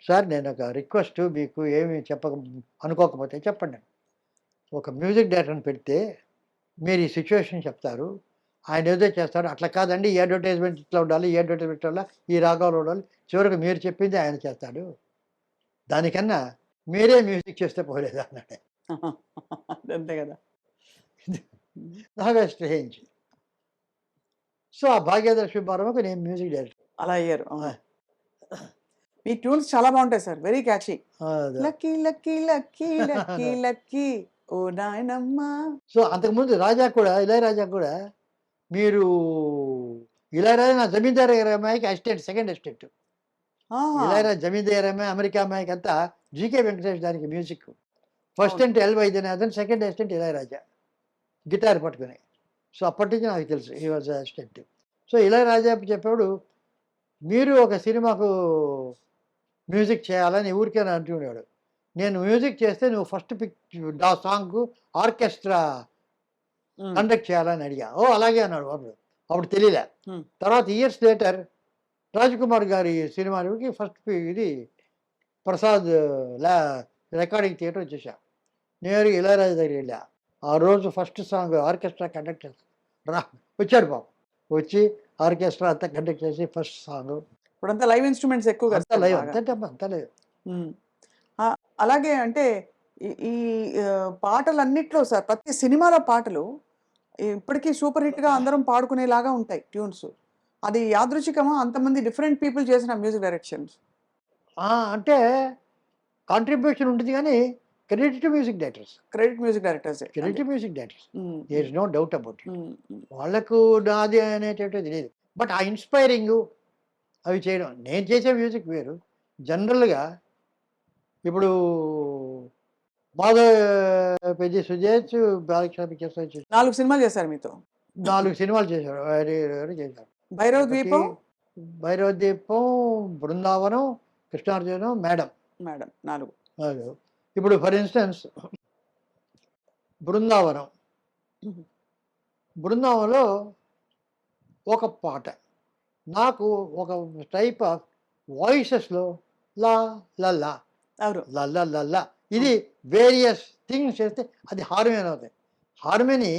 S4: సార్ నేను ఒక రిక్వెస్ట్, మీకు ఏమి అనుకోకపోతే చెప్పండి. ఒక మ్యూజిక్ డైరెక్టర్ని పెడితే మీరు ఈ సిచ్యువేషన్ చెప్తారు, ఆయన ఏదో చేస్తారు. అట్లా కాదండి, ఈ అడ్వర్టైజ్మెంట్ ఇట్లా ఉండాలి, ఈ అడ్వర్టైజ్మెంట్ వల్ల ఈ రాగాలు ఉండాలి, చివరికి మీరు చెప్పింది ఆయన చేస్తాడు, దానికన్నా మీరే మ్యూజిక్ చేస్తే పోలేదు అన్నాడు.
S1: అంతే కదా.
S4: నాకు స్ట్రేంజ్. సో ఆ భాగ్యదర్శి బారమ్మకు నేను మ్యూజిక్ డైరెక్టర్.
S1: అలా అయ్యారు. అవును. మీ ట్యూన్స్ చాలా బాగుంటాయి sir. Very catchy. Lucky lucky lucky lucky lucky ఓ నాయనమ్మ.
S4: సో అంతకుముందు రాజా కూడా, ఇళయరాజా కూడా, మీరు ఇళయరాజా నా జమీందారు గారి అమ్మాయికి అసిస్టెంట్, సెకండ్ అసిస్టెంట్.
S1: ఆహా.
S4: ఇళయరాజా జమీందారు అమ్మాయి, అమెరికా అమ్మాయికి అంతా జీకే వెంకటేష్ దానికి మ్యూజిక్. ఫస్ట్
S1: అవును.
S4: Assistant L Vaidyanathan, second assistant Ilaiyaraaja guitar పట్టుకుని. సో అప్పటి నుంచి నాకు తెలుసు ఈ వాజ్ అసిస్టెంట్. సో ఇళయరాజా చెప్పాడు, మీరు ఒక సినిమాకు మ్యూజిక్ చేయాలని ఊరికే అంటున్నాడు. నేను మ్యూజిక్ చేస్తే నువ్వు ఫస్ట్ ఆ సాంగ్కు ఆర్కెస్ట్రా
S1: ఉమ్.
S4: కండక్ట్ చేయాలని అడిగా. ఓ అలాగే అన్నాడు వాడు. అప్పుడు తెలియలే.
S1: Hmm.
S4: తర్వాత ఇయర్స్ లేటర్ రాజ్కుమార్ గారి సినిమాకి ఫస్ట్ ఇది ప్రసాద్ రికార్డింగ్ థియేటర్ వచ్చేసా. నేరుగా ఇళయరాజా దగ్గర వెళ్ళా. ఆ రోజు ఫస్ట్ సాంగ్ ఆర్కెస్ట్రా కండక్ట్ చేసి వచ్చాడు పాపం. వచ్చి ఆర్కెస్ట్రా అంతా కండక్ట్ చేసి ఫస్ట్ సాంగ్
S1: ఇప్పుడంతా లైవ్ ఇన్స్ట్రుమెంట్స్ ఎక్కువ కదా
S4: అంతా
S1: సార్
S4: లైవ్,
S1: బాగా.
S4: అంతా లైవ్.
S1: ఉమ్. అలాగే అంటే ఈ పాటలన్నిట్లో సార్, ప్రతి సినిమాలో పాటలు ఇప్పటికీ సూపర్ హిట్ గా అందరం పాడుకునేలాగా ఉంటాయి ట్యూన్స్. అది యాదృచ్ఛికమా, అంతమంది డిఫరెంట్ పీపుల్ చేసిన మ్యూజిక్ డైరెక్షన్స్?
S4: అంటే కాంట్రిబ్యూషన్ ఉంటుంది కానీ credit to music directors,
S1: credit music directors.
S4: Credit to music directors. There is no doubt about it. వాళ్ళకు నాది అనేటటువంటిది లేదు. బట్ ఆ ఇన్స్పైరింగ్ అవి చేయడం, నేను చేసే మ్యూజిక్ వేరు. జనరల్గా ఇప్పుడు మాధవ్ పెద్ద సుజేష్ బాలకృష్ణ చేస్తారు,
S1: 4 సినిమాలు చేశారు మీతో.
S4: 4 సినిమాలు చేశారు. ఎవరు చేశారు?
S1: భైరవ ద్వీపం,
S4: భైరవ దీపం, బృందావనం, కృష్ణార్జునం, మేడం.
S1: మేడం 4.
S4: అదే. ఇప్పుడు ఫర్ ఇన్స్టెన్స్ బృందావనం, బృందావనంలో ఒక పాట నాకు ఒక టైప్ ఆఫ్ వాయిసెస్లో లా లల్లా
S1: ఎవరు?
S4: లల్లా లల్లా ఇది వేరియస్ థింగ్స్ చేస్తే అది హార్మోని అవుతాయి. హార్మోని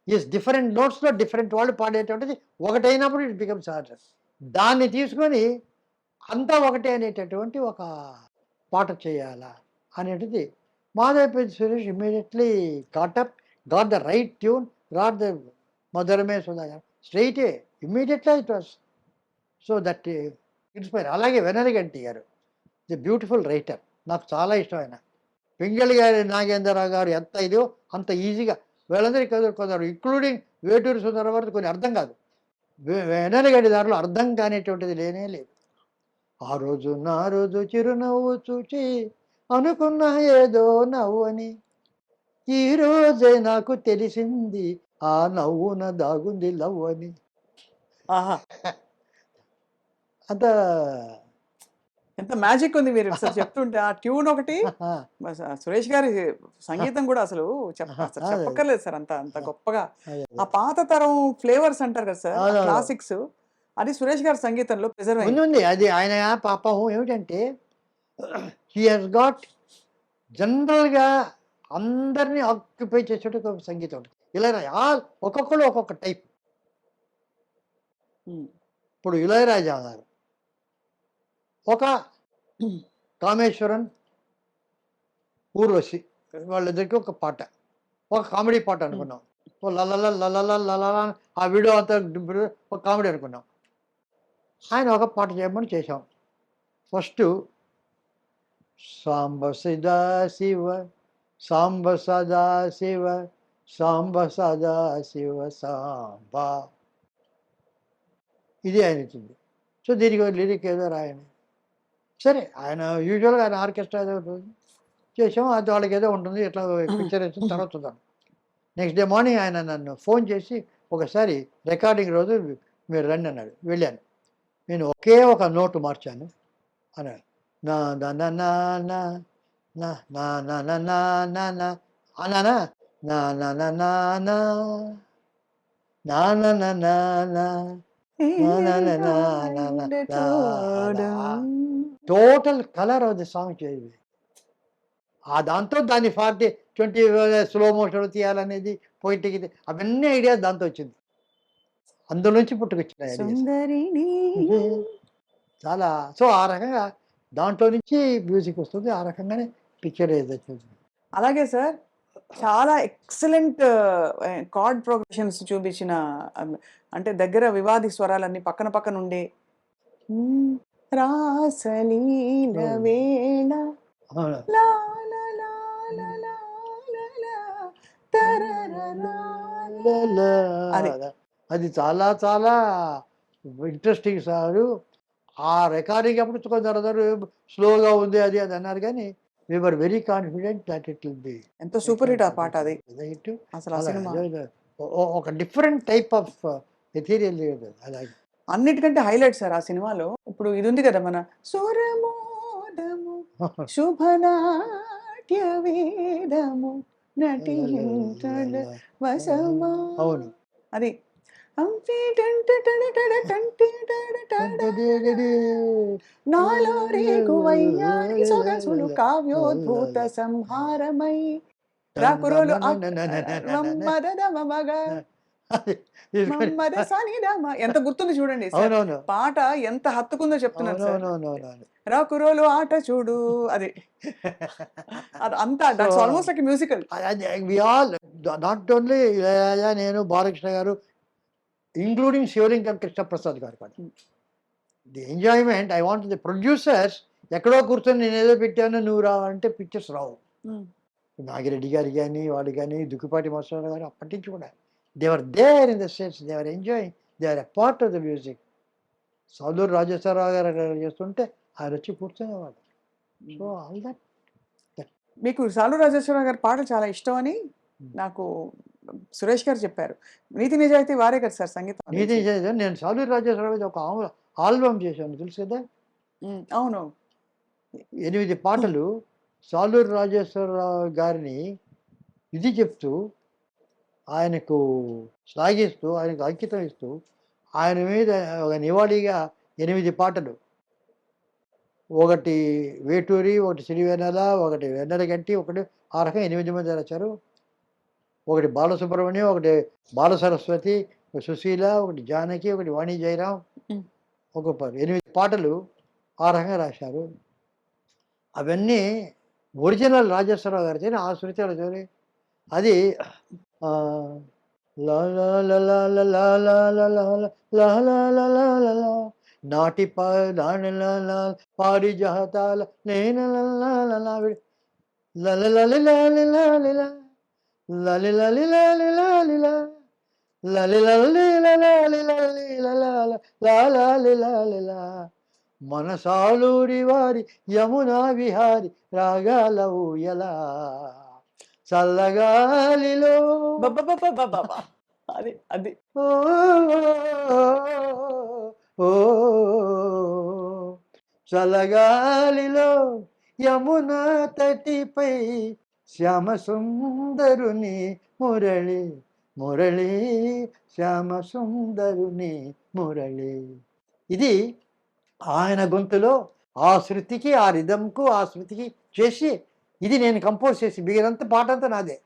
S4: ఈస్ డిఫరెంట్ నోట్స్లో డిఫరెంట్ వాళ్ళు పాడేటువంటిది ఒకటైనప్పుడు ఇట్ బికమ్స్ ఆర్డర్. దాన్ని తీసుకొని అంతా ఒకటే అనేటటువంటి ఒక పాట చేయాలా అనేటిది Madhavapalli Suresh immediately got the right tune, got the మధురమే సుధాకర్ స్ట్రైటే immediately it was. So that inspire. అలాగే వెనరగంటి గారు ది బ్యూటిఫుల్ రైటర్, నాకు చాలా ఇష్టం ఆయన. పింగళి గారి నాగేంద్రరావు గారు ఎంత ఇదో అంత ఈజీగా వీళ్ళందరికీ కొందరు ఇంక్లూడింగ్ వేటూరు సుందర వరకు కొన్ని అర్థం కాదు. వెనరగంటి దారిలో అర్థం కానిటువంటిది లేనే లేదు. ఆ రోజు నా రోజు చిరునవ్వు చూచి అనుకున్నా ఏదో నవ్వు అని, ఈ రోజే నాకు తెలిసింది ఆ నవ్వున దాగుంది లవ్ అని.
S1: ఆహా,
S4: అంత
S1: ఎంత మ్యాజిక్ ఉంది మీరు అసలు చెప్తుంటే. ఆ ట్యూన్ ఒకటి, సురేష్ గారి సంగీతం కూడా అసలు చెప్పక్కర్లేదు సార్. అంత అంత గొప్పగా ఆ పాత తరం ఫ్లేవర్స్ అంటారు కదా సార్,
S4: అవును.
S1: క్లాసిక్స్, అది సురేష్ గారి సంగీతంలో ప్రిజర్వ్ అయింది.
S4: ఉంది. అది ఆయన పాపం ఏమిటంటే హీ హాస్ గాట్ జనరల్గా అందరినీ ఆక్యుపై చేసేట ఒక సంగీతం ఉంటుంది. ఇళయరాజా ఒక్కొక్కరు ఒక్కొక్క టైప్. ఇప్పుడు ఇళయరాజా గారు ఒక కామేశ్వరన్, ఊర్వశి వాళ్ళిద్దరికి ఒక పాట, ఒక కామెడీ పాట అనుకున్నాం. ఓ లలల లలల లలల ఆ వీడియో అంతా ఒక కామెడీ అనుకున్నాం. ఆయన ఒక పాట చేయమని చేశాం. ఫస్ట్ సాంబ సదా శివ, సాంబ సదా శివ, సాంబ సదా శివ సాంబ, ఇది ఆయన ఇచ్చింది. సో దీనికి లిరిక్ ఏదో రాయండి. సరే, ఆయన యూజువల్గా ఆయన ఆర్కెస్ట్రా ఏదో చేసాం. అది వాళ్ళకి ఏదో ఉంటుంది, ఇట్లా పిక్చర్ వేసిన తర్వాత చూద్దాం. నెక్స్ట్ డే మార్నింగ్ ఆయన నన్ను ఫోన్ చేసి ఒకసారి రికార్డింగ్ రోజు మీరు రండి అన్నాడు. వెళ్ళాను. నేను ఒకే ఒక నోటు మార్చాను అన్నాడు. నా నా నా నా నా నా నా నా నా నా నా నా అన్నానా, నా నా నా నా నా నా నా నా నా నా total colour of the song చేయాలి. ఆ దాంతో దాన్ని 20 స్లో మోషన్ తీయాలనేది పోయిట్కి అవన్నీ ఐడియాస్ దాంతో వచ్చింది. అందులోంచి పుట్టుకొచ్చినాయి చాలా. సో ఆ రకంగా దాంట్లో నుంచి మ్యూజిక్ వస్తుంది. ఆ రకంగానే పిక్చర్ ఏదైతే.
S1: అలాగే సార్, చాలా ఎక్సలెంట్ కార్డ్ ప్రోగ్రెషన్స్ చూపించిన అంటే దగ్గర వివాది స్వరాలన్నీ పక్కన పక్కన ఉండే రాసలీల
S4: అవును.
S1: వేళ
S4: అవును.
S1: లా లా లా లా లా లా లా, తరరరా లా. అది
S4: అది చాలా చాలా ఇంట్రెస్టింగ్ సారు. ఆ రికార్డింగ్ అప్పుడు కొందరు స్లోగా ఉంది అది అది అన్నారు కానీ we are very confident that it will be
S1: ఎంతో సూపర్ హిట్ ఆ పాట అది
S4: హిట్.
S1: అసలు ఆ
S4: అలా
S1: సినిమా
S4: ఒక డిఫరెంట్ టైప్ ఆఫ్ మెటీరియల్ అలాగే.
S1: అన్నిటికంటే హైలైట్ సార్ ఆ సినిమాలో ఇప్పుడు ఇది ఉంది కదా మన సురమోదము శుభనాట్య వేదము నటించడ వశమా.
S4: అవును.
S1: అది అంపి టంట టడ టడ టంటి టడ టడ. నాలో రేగు వయ్యారి సొగసులు కావ్యోద్భూత సంహారమై రాకురోలు మగ మమ్మద సనిదమ. ఎంత గుర్తుంది చూడండి సార్.
S4: అవునవును.
S1: పాట ఎంత హత్తుకుందో చెప్తున్నాను సార్.
S4: అవునవునవునవును.
S1: రాకురోలు ఆట చూడు అది అది అంతా that's almost like musical.
S4: We all not only నేను బాలకృష్ణ గారు ఇంక్లూడింగ్ శివలింగం కృష్ణప్రసాద్ గారు కూడా the enjoyment I want the producers ఎక్కడో కూర్చొని నేను ఏదో పెట్టాను నువ్వు రావు అంటే పిక్చర్స్ రావు. నాగిరెడ్డి గారు కానీ వాళ్ళు కానీ దుక్కిపాటి మసూర గారు అప్పటి నుంచి కూడా they were there in the sense they were enjoying they were a part of the music. Saluru Rajeswara Rao garu అక్కడ చేస్తుంటే ఆయన వచ్చి కూర్చునేవాడు. So all that.
S1: మీకు సాలూరు రాజేశ్వరరావు గారి పాటలు చాలా ఇష్టం అని నాకు సురేష్ గారు చెప్పారు. నీతి నిజాయితీ వారే కదా సార్ సంగీతం
S4: నీతి
S1: అందించింది.
S4: నిజాయితీ నేను సాలూరు రాజేశ్వరరావు మీద ఒక ఆల్బమ్ చేశాను తెలుసు కదా.
S1: అవును
S4: 8 పాటలు సాలూరు రాజేశ్వరరావు గారిని ఇది చెప్తూ ఆయనకు శ్లాఘిస్తూ ఆయనకు అంకితం ఇస్తూ ఆయన మీద ఒక నివాళిగా 8 పాటలు, ఒకటి వేటూరి, ఒకటి సిరివెన్నెల, ఒకటి వెన్నెలగంటి, ఒకటి ఆ రకంగా 8 మంది రాశారు. ఒకటి బాలసుబ్రహ్మణ్యం, ఒకటి బాల సరస్వతి, ఒక సుశీల, ఒకటి జానకి, ఒకటి వాణి జయరాం, ఒక 8 పాటలు ఆ రకంగా రాశారు. అవన్నీ ఒరిజినల్ రాజేశ్వరరావు గారితో ఆ శృతిలో చూరి అది లా లా లా లా లా లా లా లా లా లా లా లా లా లా లా నాటి పారిజాతాల నేను మనసాలూరి వారి యమునా విహారి రాగాల ఊయలా చల్లగాలిలో
S1: బబ్బబ్బబ్బబ్బబ్బ. అది అది
S4: ఓ ఓ చల్లగాలిలో యమునా తటిపై శ్యామ సుందరుని మురళి మురళి శ్యామ సుందరుని మురళి. ఇది ఆయన గొంతులో ఆ శృతికి ఆ రిధంకు ఆ శృతికి చేసి ఇది నేను కంపోజ్ చేసి మిగిలినంత పాట అంతా నాదే,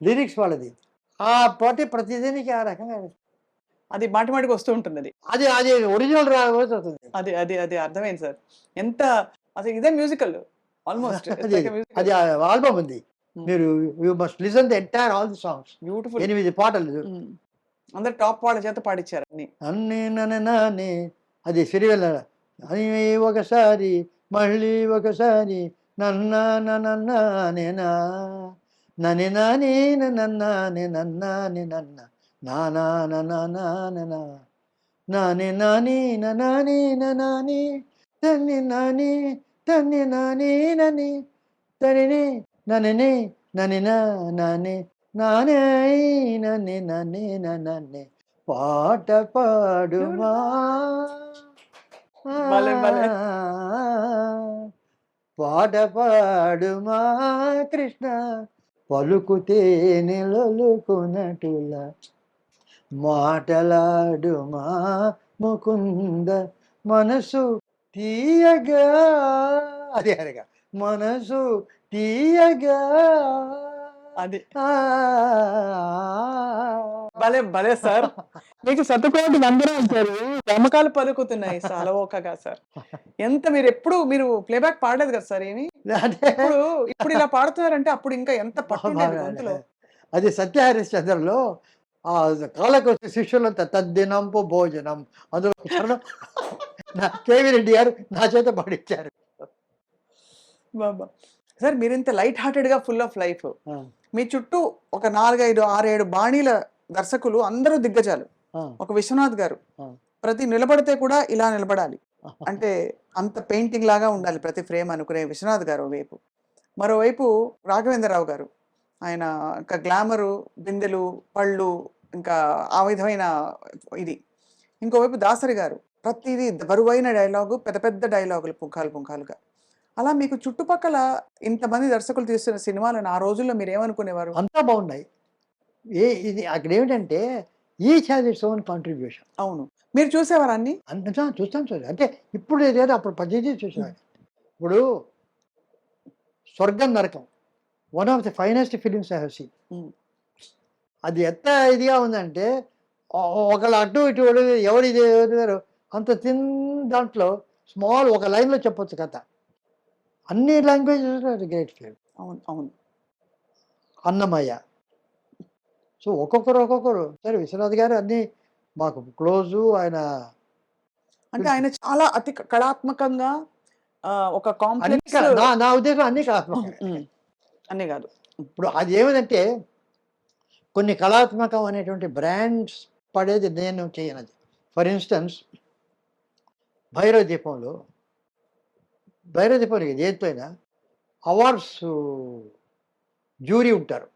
S4: లిరిక్స్ వాళ్ళది. ఆ పాట ప్రతిదానికి ఆ రకంగా
S1: అది మాటి మాటికి వస్తూ ఉంటుంది. అది
S4: అది అది ఒరిజినల్ రావచ్చు అవుతుంది.
S1: అది అది అది అర్థమైంది సార్. ఎంత అసలు ఇదే మ్యూజికల్ ఆల్మోస్ట్.
S4: అది ఆల్బమ్ ఉంది, మీరు you must listen the entire all the songs.
S1: Beautiful.
S4: 8 పాటలు
S1: అందరు టాప్ వాళ్ళ చేత పాడించారు అన్ని.
S4: అన్నీ నాని అది సిరివెల్ల అని ఒకసారి మళ్ళీ ఒకసారి నన్నా నేనా నని నాని నన్నాని నన్నాని నన్న నానా నానా నాని నాని నాని నాని తన్ని నాని తన్ని నాని నని తని నని నని నాని నానే నని నని నన్నే పాట పాడుమా
S1: భలే భలే.
S4: పాట పాడుమా కృష్ణ పలుకుతే నిలలుకునటుల మాటలాడుమా ముకుంద మనసు తీయగా అది అనగా మనసు తీయగా
S1: అది భలే భలే సార్. మీకు సతకోటి వందనాలు సార్. గమకాలు పలుకుతున్నాయి సాలవోకగా సార్. ఎంత మీరు ఎప్పుడు మీరు ప్లేబ్యాక్ పాడలేదు కదా సార్ ఏమి?
S4: అంటే
S1: ఇప్పుడు ఇలా పాడుతున్నారంటే అప్పుడు ఇంకా ఎంత పట్టుండేది గొంతులో.
S4: అది సత్యహరిశ్చంద్రలో ఆ కాళ్ళకు వచ్చే శిష్యులంతా తద్దినంపు భోజనం అందులో ఒక చరణం కేవీ రెడ్డి గారు నా చేత పాడించారు.
S1: బాబా సార్ మీరింత లైట్ హార్టెడ్ గా ఫుల్ ఆఫ్ లైఫ్,
S4: ఆ,
S1: మీ చుట్టూ ఒక 4, 5, 6, 7 బాణీల దర్శకులు అందరూ దిగ్గజాలు.
S4: ఆ,
S1: ఒక విశ్వనాథ్ గారు
S4: ఆ.
S1: ప్రతి నిలబడితే కూడా ఇలా నిలబడాలి అంటే అంత పెయింటింగ్ లాగా ఉండాలి ప్రతి ఫ్రేమ్ అనుకునే విశ్వనాథ్ గారు వైపు. మరోవైపు రాఘవేంద్రరావు గారు, ఆయన ఇంకా గ్లామరు, బిందెలు, పళ్ళు, ఇంకా ఆ విధమైన ఇది. ఇంకోవైపు దాసరి గారు ప్రతిదీ బరువైన డైలాగు, పెద్ద పెద్ద డైలాగులు పుంఖాలు పుంఖాలుగా. అలా మీకు చుట్టుపక్కల ఇంతమంది దర్శకులు తీస్తున్న సినిమాలను ఆ రోజుల్లో మీరు ఏమనుకునేవారు?
S4: అంతా బాగున్నాయి. ఇది అక్కడ ఏమిటంటే each has its own contribution.
S1: అవును, మీరు చూసేవారు అన్ని?
S4: అంతా చూస్తాం సార్. అంటే ఇప్పుడు ఏదో అప్పుడు పద్ధతి చూసేవాడు. ఇప్పుడు Swargam Narakam one of the finest films I have seen.
S1: Um.
S4: అది ఎంత ఇదిగా ఉందంటే ఒకళ్ళు అటు ఇటు ఎవరు ఇది ఎవరు అంత తిన్ దాంట్లో స్మాల్ ఒక లైన్లో చెప్పొచ్చు కథ. అన్ని లాంగ్వేజెస్ గ్రేట్ ఫిల్మ్.
S1: అవును అవును.
S4: అన్నమయ్య. సో ఒక్కొక్కరు సరే విశ్వనాథ్ గారు అన్నీ మాకు క్లోజు. ఆయన
S1: అంటే ఆయన చాలా అతి కళాత్మకంగా ఒక
S4: అన్ని
S1: కాంప్లెక్స్
S4: నా ఉద్దేశం అన్ని కళాత్మకం.
S1: అన్నీ కాదు.
S4: ఇప్పుడు అది ఏమిటంటే కొన్ని కళాత్మకం అనేటువంటి బ్రాండ్స్ పడేది నేను చేయనది. ఫర్ ఇన్స్టెన్స్ భైరవ దీపంలో దేంతో అయినా అవార్డ్స్ జ్యూరీ ఉంటారు.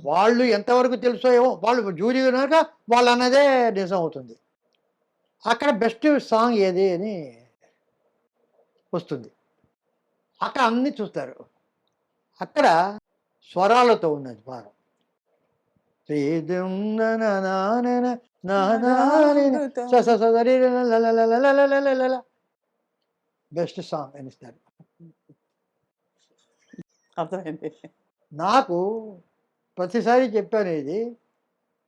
S4: వాళ్ళు ఎంతవరకు తెలుసో ఏమో, వాళ్ళు జ్యూరీ కనుక వాళ్ళు అన్నదే నిజం అవుతుంది. అక్కడ బెస్ట్ సాంగ్ ఏది అని వస్తుంది. అక్కడ అన్నీ చూస్తారు. అక్కడ స్వరాలతో ఉన్నది బాగా. బెస్ట్ సాంగ్ అనిస్తారు.
S1: అర్థమైంది.
S4: నాకు ప్రతిసారి చెప్పాను, ఇది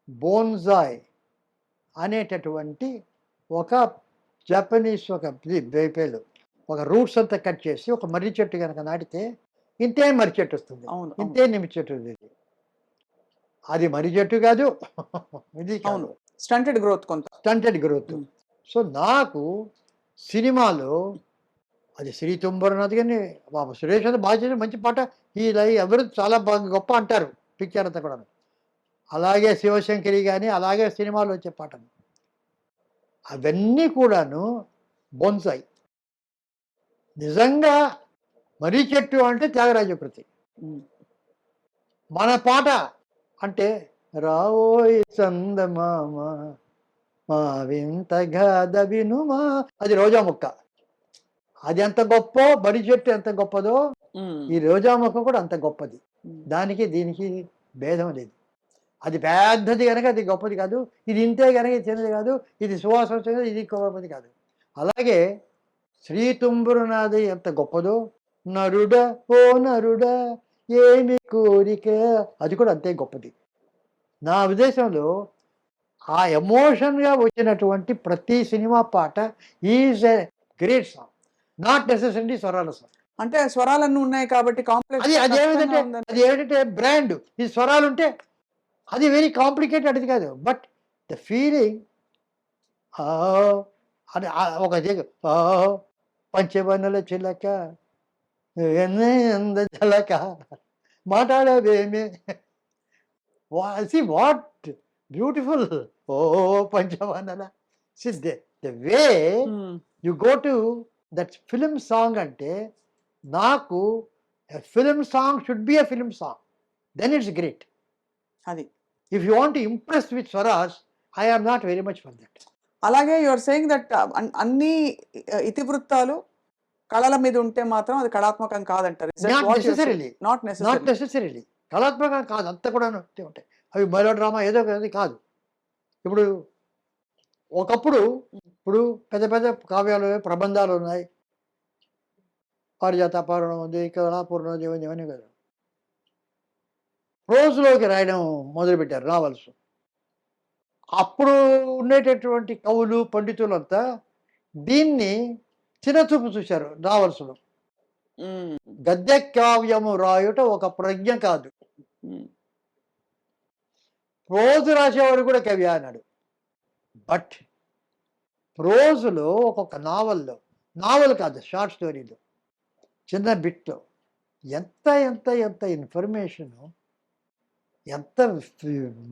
S4: బోన్జాయ్ అనేటటువంటి ఒక జపనీస్ ఒక పేలు ఒక రూట్స్ అంతా కట్ చేసి ఒక మర్రి చెట్టు కనుక నాటితే ఇంతే మర్రి చెట్టు వస్తుంది,
S1: అవును
S4: ఇంతే నిమ్మ చెట్టు ఉంది. అది మర్రి చెట్టు కాదు, ఇది
S1: అవును. స్టంటెడ్ గ్రోత్ కొంత.
S4: Stunted growth. సో నాకు సినిమాలో అది శ్రీ తుంబరనాథ్ కానీ బాబు సురేష్ అంతా బాగా చేసి మంచి పాట. ఈ ఎవరు చాలా బాగా గొప్ప అంటారు పిక్చర్ అంతా కూడా. అలాగే శివశంకరి కానీ అలాగే సినిమాలో వచ్చే పాటలు అవన్నీ కూడాను బొన్సాయి. నిజంగా మర్రి చెట్టు అంటే త్యాగరాజ కృతి. మన పాట అంటే రావోయ్ చందమామ మా వింత గాథ వినుమా, అది రోజా మొక్క. అది ఎంత గొప్ప, మర్రి చెట్టు ఎంత గొప్పదో ఈ రోజా మొక్క కూడా అంత గొప్పది. దానికి దీనికి భేదం లేదు. అది పెద్దది కనుక అది గొప్పది కాదు, ఇది ఇంతే కనుక ఇది చిన్నది కాదు, ఇది సువాసన వచ్చినది ఇది గొప్పది కాదు. అలాగే శ్రీ తుంబురునాథి ఎంత గొప్పదో, నరుడ ఓ నరుడ ఏమి కోరిక అది కూడా అంతే గొప్పది. నా ఉద్దేశంలో ఆ ఎమోషన్గా వచ్చినటువంటి ప్రతి సినిమా పాట is a great song, not necessary స్వరాల సాంగ్.
S1: అంటే స్వరాలన్నీ ఉన్నాయి కాబట్టి కాంప్లెక్స్.
S4: అది ఏమిటంటే బ్రాండ్. ఈ స్వరాలు ఉంటే అది వెరీ కాంప్లికేటెడ్, అది కాదు. బట్ ద ఫీలింగ్ అని ఒక పంచవన్నెల చిలక జలక మాట్లాడవేమే, వాట్ బ్యూటిఫుల్. ఓ పంచవన్నెల the way you go to that film song. అంటే నాకు film song should be a film song, then it's great.
S1: అది
S4: if you want to impress with swaras, I am not very much for that.
S1: అలాగే you are saying that అన్ని ఇతివృత్తాలు కళల మీద ఉంటే మాత్రం అది కళాత్మకం కాదంటారు.
S4: నాట్ నెసెసరీలీ కళాత్మకం కాదు, అంతా కూడా ఉంటాయి. అవి మెలో డ్రామా ఏదో అది కాదు. ఇప్పుడు ఒకప్పుడు ఇప్పుడు పెద్ద పెద్ద కావ్యాలు ప్రబంధాలు ఉన్నాయి, పారిజాత పారణం ఉంది, కళాపూర్ణ జీవన్ ఇవన్నీ కదా. ప్రోజ్లోకి రాయడం మొదలుపెట్టారు నావల్స్. అప్పుడు ఉండేటటువంటి కవులు పండితులంతా దీన్ని చిన్నచూపు చూశారు నావల్స్లో.
S1: ఉమ్,
S4: గద్య కావ్యము రాయుట ఒక ప్రజ్ఞ కాదు,
S1: ఉమ్,
S4: ప్రోజు రాసేవాడు కూడా కవి అన్నాడు. బట్ ప్రోజులో ఒక్కొక్క నావల్ కాదు, షార్ట్ స్టోరీలో, చిన్న బిట్లో ఎంత ఎంత ఎంత ఇన్ఫర్మేషను, ఎంత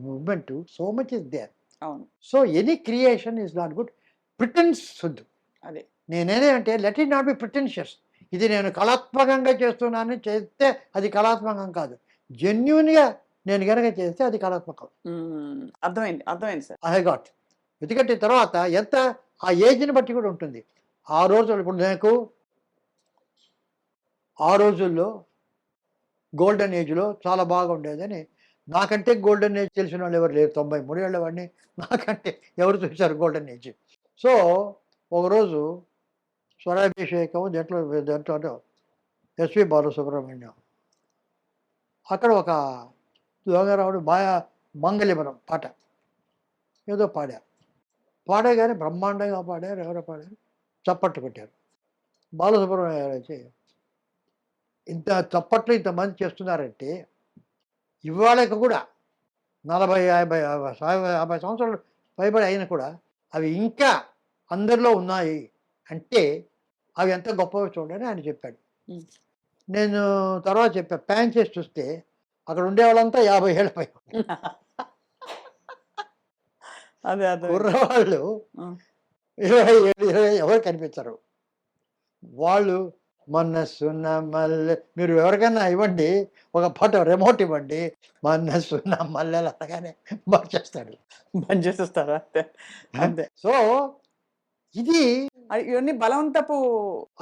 S4: moment, so much is there.
S1: అవును,
S4: so any creation is not good. Pretence వద్దు.
S1: అదే.
S4: నేనేదంటే let it not be pretentious. ఇది నేను కళాత్మకంగా చేస్తున్నాను చేస్తే అది కళాత్మకం కాదు. జెన్యున్గా నేను కనుక చేస్తే అది కళాత్మకం.
S1: అర్థమైంది, అర్థమైంది సార్.
S4: I got. ఎందుకంటే తర్వాత ఎంత ఆ ఏజ్ని బట్టి కూడా ఉంటుంది. ఆ రోజుల్లో ఇప్పుడు నాకు ఆ రోజుల్లో గోల్డెన్ ఏజ్లో చాలా బాగా ఉండేదని, నాకంటే గోల్డెన్ ఏజ్ తెలిసిన వాళ్ళు ఎవరు లేరు. 93 ఏళ్ళ వాడిని, నాకంటే ఎవరు చూశారు గోల్డెన్ ఏజ్? సో ఒకరోజు స్వరాభిషేకం దాంట్లో ఎస్వి బాలసుబ్రహ్మణ్యం అక్కడ ఒక దొంగరావుడు మంగళిమరం పాట ఏదో పాడగానే బ్రహ్మాండంగా పాడారు. ఎవరో పాడారు, చప్పట్లు కొట్టారు. బాలసుబ్రహ్మణ్యం గారు వచ్చి, ఇంత చప్పట్లు ఇంతమంది చేస్తున్నారంటే ఇవాళకి కూడా 40, 50 సంవత్సరాలు పైబడి అయినా కూడా అవి ఇంకా అందరిలో ఉన్నాయి అంటే అవి ఎంత గొప్పవో చూడని ఆయన చెప్పాడు. నేను తర్వాత చెప్పా, ప్యాన్ చేసి చూస్తే అక్కడ ఉండేవాళ్ళంతా 50 ఏళ్ళ పై
S1: అదే అదే.
S4: కుర్రవాళ్ళు
S1: ఆ.
S4: 27, 20 ఎవరు కనిపించరు. వాళ్ళు మనసున్న మల్లె, మీరు ఎవరికైనా ఇవ్వండి ఒక ఫోటో, రిమోట్ ఇవ్వండి, మనసున్న మల్లెలు అనగానే బాగా చేస్తాడు.
S1: బంద్ చేసేస్తారా? అంతే అంతే.
S4: సో ఇది
S1: ఇవన్నీ బలవంతపు.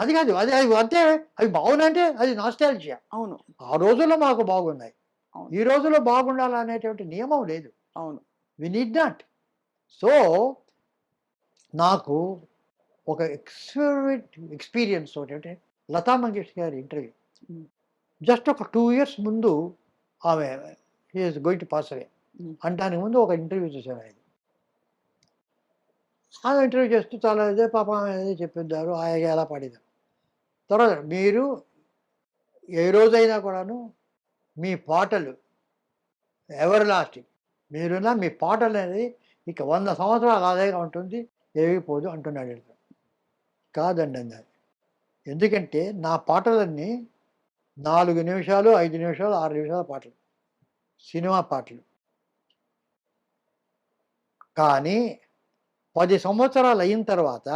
S4: అది కాదు, అది అవి అంటే అవి బాగున్నాయంటే అది నాస్టాల్జియా.
S1: అవును,
S4: ఆ రోజుల్లో మాకు బాగున్నాయి,
S1: అవును.
S4: ఈ రోజుల్లో బాగుండాలనేటువంటి నియమం లేదు.
S1: అవును.
S4: We need not. సో నాకు ఒక ఎక్స్పీరియన్స్ ఒకటి, లతా మంగేష్కర్ గారి ఇంటర్వ్యూ. జస్ట్ ఒక 2 years ముందు ఆమె ఈజ్ గోయింగ్ టు పాస్ అవే అంటానికి ముందు ఒక ఇంటర్వ్యూ చూశాను ఆయన. ఆమె ఇంటర్వ్యూ చేస్తూ చాలా ఇదే పాపం అనేది చెప్పిద్దారు, ఆయన ఎలా పాడిదారు. తర్వాత మీరు ఏ రోజైనా కూడాను మీ పాటలు ఎవర్ లాస్టింగ్, మీరున్న మీ పాటలు అనేది ఇక 100 సంవత్సరాలు అలాగే ఉంటుంది, ఏగిపోదు అంటున్నాడు. కాదండి అన్నారు. ఎందుకంటే నా పాటలన్నీ 4 నిమిషాలు, 5 నిమిషాలు, 6 నిమిషాల పాటలు, సినిమా పాటలు. కానీ 10 సంవత్సరాలు అయిన తర్వాత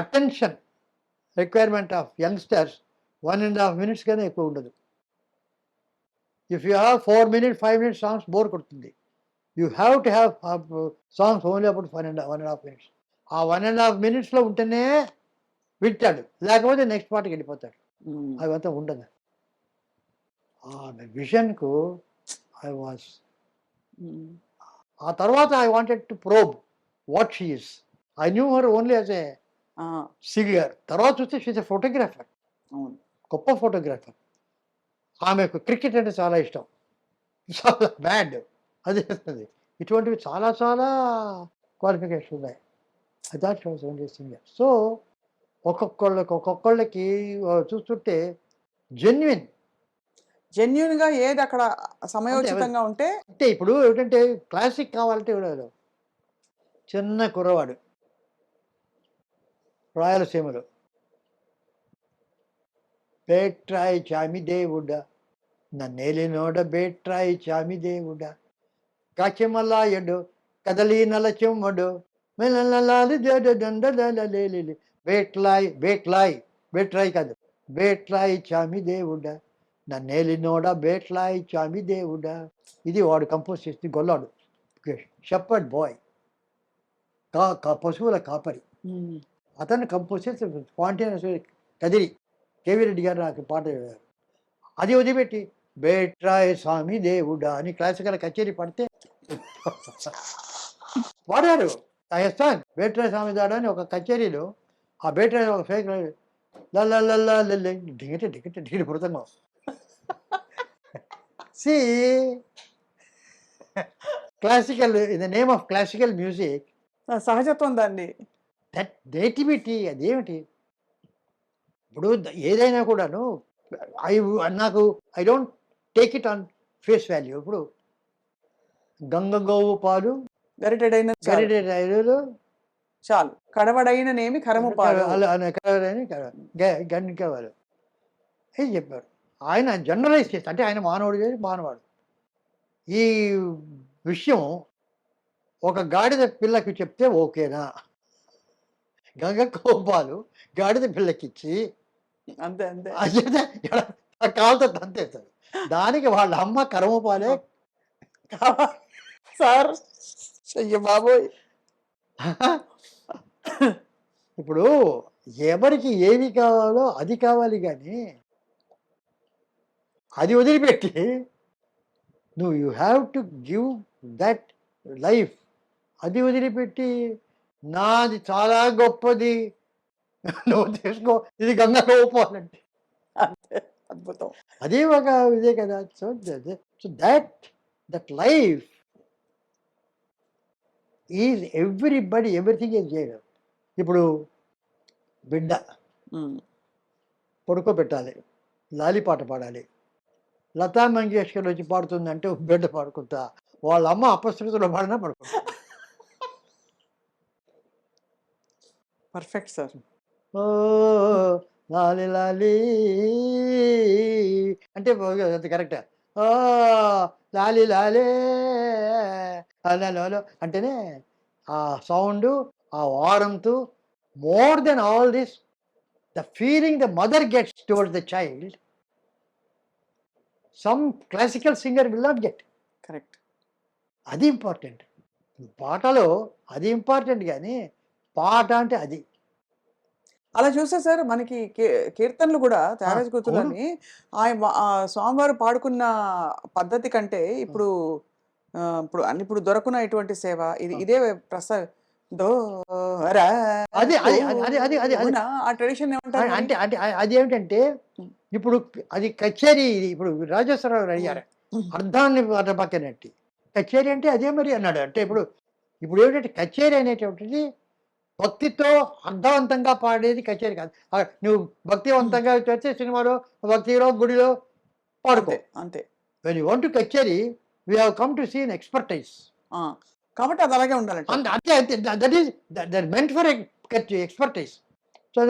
S4: attention requirement of youngsters 1.5 minutes కన్నా ఎక్కువ ఉండదు. If you have 4 minutes, 5 minutes songs bore కొడుతుంది. You have to have songs only about 1.5 minutes. ఆ 1.5 minutesలో ఉంటేనే వింటాడు, లేకపోతే నెక్స్ట్ పాటకి వెళ్ళిపోతాడు. అవంతా ఉండదు. విజన్కు ఐ వాజ్, ఆ తర్వాత I wanted to probe what she is. I knew her only as a singer. తర్వాత చూస్తే షీజ్ ఎ ఫోటోగ్రాఫర్,
S1: అవును.
S4: గొప్ప ఫోటోగ్రాఫర్. ఆమెకు క్రికెట్ అంటే చాలా ఇష్టం, చాలా బ్యాడ్ అది చేస్తుంది. ఇటువంటివి చాలా చాలా క్వాలిఫికేషన్ ఉన్నాయి. I thought she was only singer. So ఒక్కొక్కళ్ళకి చూస్తుంటే
S1: జెన్యున్ గా ఏది అక్కడ సమయోచితంగా ఉంటే.
S4: అంటే ఇప్పుడు ఏమిటంటే క్లాసిక్ కావాలంటే ఎవడో చిన్న కుర్రవాడు రాయలసీమలో, బేట్రాయి చామి దేవుడా నన్నేలినోడ బేట్రాయి చామి దేవుడా కాచెమలాయడు కదలి నల చెమ్మడు బేట్లాయ్ బేట్రాయి కాదు, బేట్రాయి చామి దేవుడా నన్నేలినోడ బేట్లాయ్ చామి దేవుడా. ఇది వాడు కంపోజ్ చేసింది, గొల్లాడు షెపర్డ్ బాయ్, పశువుల కాపరి. అతను కంపోజ్ చేసి స్పాంటేనియస్ కదిరి కేవీ రెడ్డి గారు నాకు పాట చెప్పారు. అది వదిలిపెట్టి బేట్రాయ్ స్వామి దేవుడా అని క్లాసికల్ కచేరీ పడితే వాడారు. రాజస్థాన్ బేట్రాయ్ స్వామి దాడా అని ఒక కచేరీలో ఆ బేట్రాయ్ ఒక ఫేక్ లల్లల్లా దిగితే దిగితే మృతంగం. See classical, in the name of classical music
S1: సహజత్వం దాన్ని
S4: దట్ నేటివిటీ అదేమిటి? ఇప్పుడు ఏదైనా కూడాను ఐ నాకు I don't take it on face value. ఇప్పుడు గంగ గోవు పాలు
S1: గరిటెడైన చాలు.
S4: గరిటె రైలు
S1: చాలు. కడవడైననేమి కరము పాలు.
S4: అలా అనే కలవరని గండికేవారు అని చెప్పారు. ఆయన జనరలైజ్ చేస్తే అంటే ఆయన మానవుడు చేసి మానవాడు. ఈ విషయం ఒక గాడిద పిల్లకి చెప్తే ఓకేనా? గంగ కోపాలు గాడిద పిల్లకిచ్చి
S1: అంతే అంతే.
S4: అదే కాలుతో తంతేస్తాడు. దానికి వాళ్ళ అమ్మ కరమ పాలే
S1: సార్ అయ్య బాబోయ్.
S4: ఇప్పుడు ఎవరికి ఏమి కావాలో అది కావాలి కానీ అది వదిలిపెట్టి నువ్వు you have to give that life. అది వదిలిపెట్టి నాది చాలా గొప్పది నువ్వు తీసుకో ఇది గంగా పోవాలంటే
S1: అంతే. అద్భుతం.
S4: అదే ఒక ఇదే కదా. So so that life is everybody everything is చేయడం. ఇప్పుడు బిడ్డ పడుకోబెట్టాలి, లాలిపాట పాడాలి. లతా మంగేష్కర్ వచ్చి పాడుతుందంటే బిడ్డ పాడుకుంటా, వాళ్ళ అమ్మ అపశృతిలో పాడినా పడుకుంటా.
S1: Perfect sir.
S4: ఓ లాలి లాలి అంటే అది కరెక్టా? ఓ లాలి లాలే అలా అంటేనే ఆ సౌండ్, ఆ వారంతు, more than all this the feeling the mother gets towards the child some classical singer will not get.
S1: Correct.
S4: అది ఇంపార్టెంట్. పాటలో అది ఇంపార్టెంట్ కానీ పాట అంటే అది.
S1: అలా చూస్తే సార్ మనకి కీర్తనలు కూడా త్యాగరాజ కృతులని స్వామివారు పాడుకున్న పద్ధతి కంటే ఇప్పుడు ఇప్పుడు దొరకున్న ఇటువంటి సేవ ఇదే దో
S4: అది అది అది అది అది అది
S1: ఆ ట్రెడిషన్ ఏమంటారు?
S4: అంటే అంటే అది ఏమిటంటే ఇప్పుడు అది కచేరీ. ఇప్పుడు రాజేశ్వరరావు అడిగారు అర్థాన్ని పక్కనట్టి కచేరీ అంటే అదే మరి అన్నాడు. అంటే ఇప్పుడు ఇప్పుడు ఏమిటంటే కచేరీ అనేటువంటిది భక్తితో అర్థవంతంగా పాడేది కచేరీ కాదు. నువ్వు భక్తివంతంగా చేస్తే సినిమాలో భక్తిలో గుడిలో పాడుకో
S1: అంతే.
S4: When you want to kacheri we have come to see an expertise.
S1: కాబట్టి అది అలాగే ఉండాలంటే
S4: అంతే అంతే that is that meant for expertise. So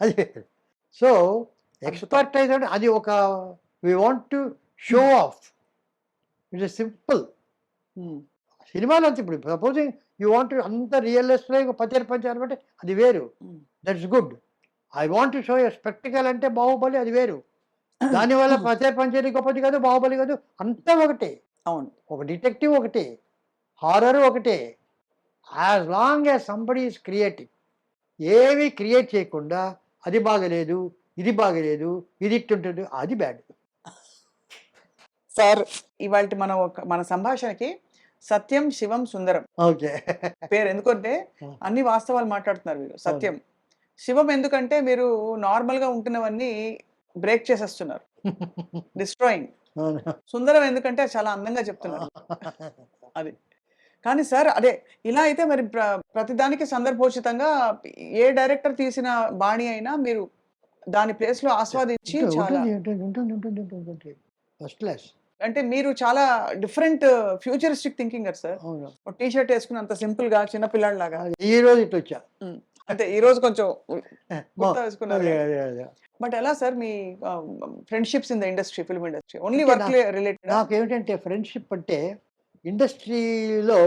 S4: అది. సో ఎక్స్పర్టైజ్ అంటే అది ఒక we want to show off. It is simple. సినిమాలో అంతే. ఇప్పుడు సపోజింగ్ యూ వాంట్ అంత రియలిస్టిక్ పంచారు అంటే అది వేరు, that's good. I want to show a spectacle అంటే బాహుబలి, అది వేరు. దానివల్ల పంచరి గొప్పది కాదు, బాహుబలి కాదు, అంతా ఒకటే.
S1: అవును.
S4: ఒక డిటెక్టివ్ ఒకటే, హారర్ ఒకటే. As long as somebody is creative. ఏవి క్రియేట్ చేయకుండా అది బాగలేదు, ఇది బాగలేదు, ఇది ఇట్టుంటుంది, అది బ్యాడ్.
S1: సార్ ఇవాళ మన సంభాషణకి సత్యం శివం సుందరం
S4: ఓకే
S1: పేరు ఎందుకంటే అన్ని వాస్తవాలు మాట్లాడుతున్నారు మీరు. సత్యం శివం ఎందుకంటే మీరు నార్మల్ గా ఉంటున్నవన్నీ బ్రేక్ చేసేస్తున్నారు, డిస్ట్రాయింగ్. సుందరం ఎందుకంటే చాలా అందంగా చెప్తున్నారు అది. కానీ సార్ అదే ఇలా అయితే మరి ప్రతిదానికి సందర్భోచితంగా ఏ డైరెక్టర్ తీసిన బాణి అయినా మీరు దాని ప్లేస్ లో ఆస్వాదించి చాలా
S4: ఫస్ట్ క్లాస్.
S1: అంటే మీరు చాలా different futuristic thinking sir. T shirt వేసుకుని అంత సింపుల్ గా చిన్న పిల్లాడిలాగా
S4: ఈ రోజు ఇట్లా వచ్చా
S1: అంటే ఈ రోజు కొంచెం వేసుకున్నారు. బట్ ఎలా sir me friendships in the industry, film industry only work related?
S4: నాకు ఏమిటంటే ఫ్రెండ్షిప్ అంటే ఇండస్ట్రీలో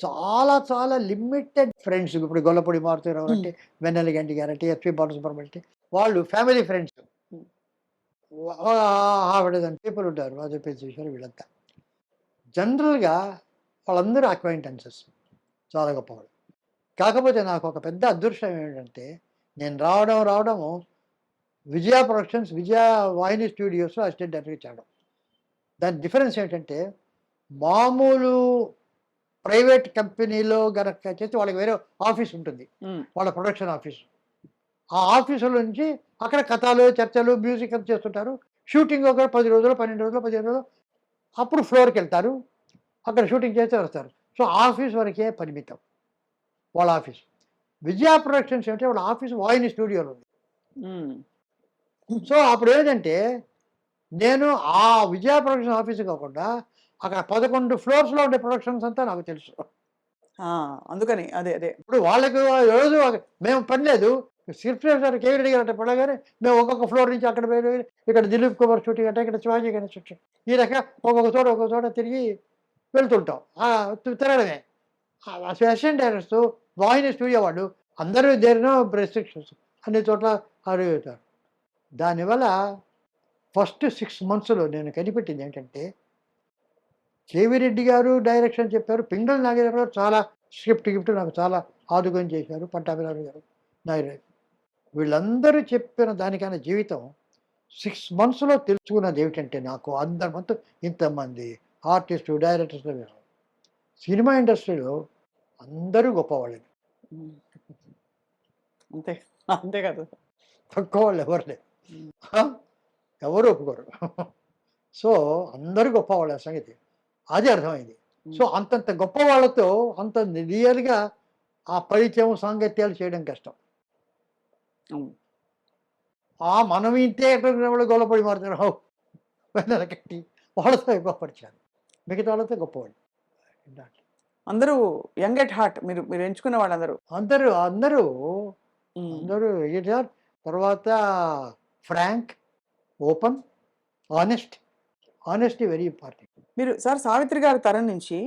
S4: చాలా చాలా లిమిటెడ్ ఫ్రెండ్స్. ఇప్పుడు గొల్లపూడి మారుతారావు అంటే, వెన్నెల గంటి గారు అంటే, ఎస్పి బాలసుబ్రహ్మణ్యం అంటే వాళ్ళు ఫ్యామిలీ ఫ్రెండ్స్. ఆవిడదని పీపుల్ ఉంటారు, రాజపేశ్వర వీళ్ళంతా జనరల్గా వాళ్ళందరూ అక్వైంటెన్సెస్, చాలా గొప్పవాళ్ళు. కాకపోతే నాకు ఒక పెద్ద అదృష్టం ఏంటంటే నేను రావడము విజయ ప్రొడక్షన్స్, విజయ వాహిని స్టూడియోస్లో అసిస్టెంట్ డైరెక్టర్ చేయడం. దాని డిఫరెన్స్ ఏంటంటే మామూలు ప్రైవేట్ కంపెనీలో గనక చేస్తే వాళ్ళకి వేరే ఆఫీస్ ఉంటుంది, వాళ్ళ ప్రొడక్షన్ ఆఫీస్. ఆ ఆఫీసుల నుంచి అక్కడ కథలు, చర్చలు, మ్యూజిక్ అంతా చేస్తుంటారు. షూటింగ్ ఒక 10 రోజులు, 12 రోజులు, 15 రోజులు, అప్పుడు ఫ్లోర్కి వెళ్తారు, అక్కడ షూటింగ్ చేస్తే వస్తారు. సో ఆఫీస్ వరకే పరిమితం వాళ్ళ ఆఫీస్. విజయ ప్రొడక్షన్స్ అంటే వాళ్ళ ఆఫీస్ వాహిని స్టూడియోలో ఉంది. సో అప్పుడు ఏంటంటే నేను ఆ విజయ ప్రొడక్షన్ ఆఫీస్ కాకుండా అక్కడ 11 ఫ్లోర్స్లో ఉండే ప్రొడక్షన్స్ అంతా నాకు తెలుసు.
S1: అందుకని అదే అదే
S4: ఇప్పుడు వాళ్ళకి రోజు మేము పని లేదు. స్క్రిప్ట్ సార్ కేవీ రెడ్డి గారు అంటే పడగానే మేము ఒక్కొక్క ఫ్లోర్ నుంచి అక్కడ పోయి ఇక్కడ దిలీప్ కుమార్ షూటింగ్ అంటే ఇక్కడ శివాజీ గారి షూటింగ్, ఈ రకంగా ఒక్కొక్క చోట తిరిగి వెళ్తుంటాం. తిరగడమే. అసిస్టెంట్ డైరెక్టర్స్, వాహిని స్టూడియో వాళ్ళు అందరూ దేరిన రెస్ట్రిక్షన్స్ అన్ని చోట్ల అడుగుతారు. దానివల్ల ఫస్ట్ 6 monthsలో నేను కనిపెట్టింది ఏంటంటే కేవీ రెడ్డి గారు డైరెక్షన్ చెప్పారు, పింగళి నాగేశ్వర గారు చాలా స్క్రిప్ట్ నాకు చాలా ఆదుకొని చేశారు, పట్టాభిరావు గారు, నాయుడు, వీళ్ళందరూ చెప్పిన దానికన్నా జీవితం 6 monthsలో తెలుసుకున్నది ఏమిటంటే నాకు అందరి మొత్తం ఇంతమంది ఆర్టిస్టు, డైరెక్టర్స్, సినిమా ఇండస్ట్రీలో అందరూ గొప్పవాళ్ళే,
S1: అంతే అంతే కదా,
S4: తక్కువ వాళ్ళు ఎవరు లేరు, ఎవరు ఒప్పుకోరు. సో అందరూ గొప్పవాళ్ళ సంగతి అది అర్థమైంది. సో అంతంత గొప్ప వాళ్ళతో అంత రియల్గా ఆ పరిచయం, సాంగత్యాలు చేయడం కష్టం. మనం ఇంతే వాళ్ళు గొల్లపడి మారుతారు కట్టి వాళ్ళతో ఎక్కువ పరిచయాలు, మిగతా వాళ్ళతో గొప్పవాళ్ళు.
S1: అందరూ యంగ్ ఎట్ హార్ట్. మీరు మీరు ఎంచుకున్న వాళ్ళందరూ
S4: అందరూ అందరూ అందరూ ఎడిటర్, తర్వాత frank, open, honesty very important.
S1: మీరు సార్ సావిత్రి గారి తరం నుంచి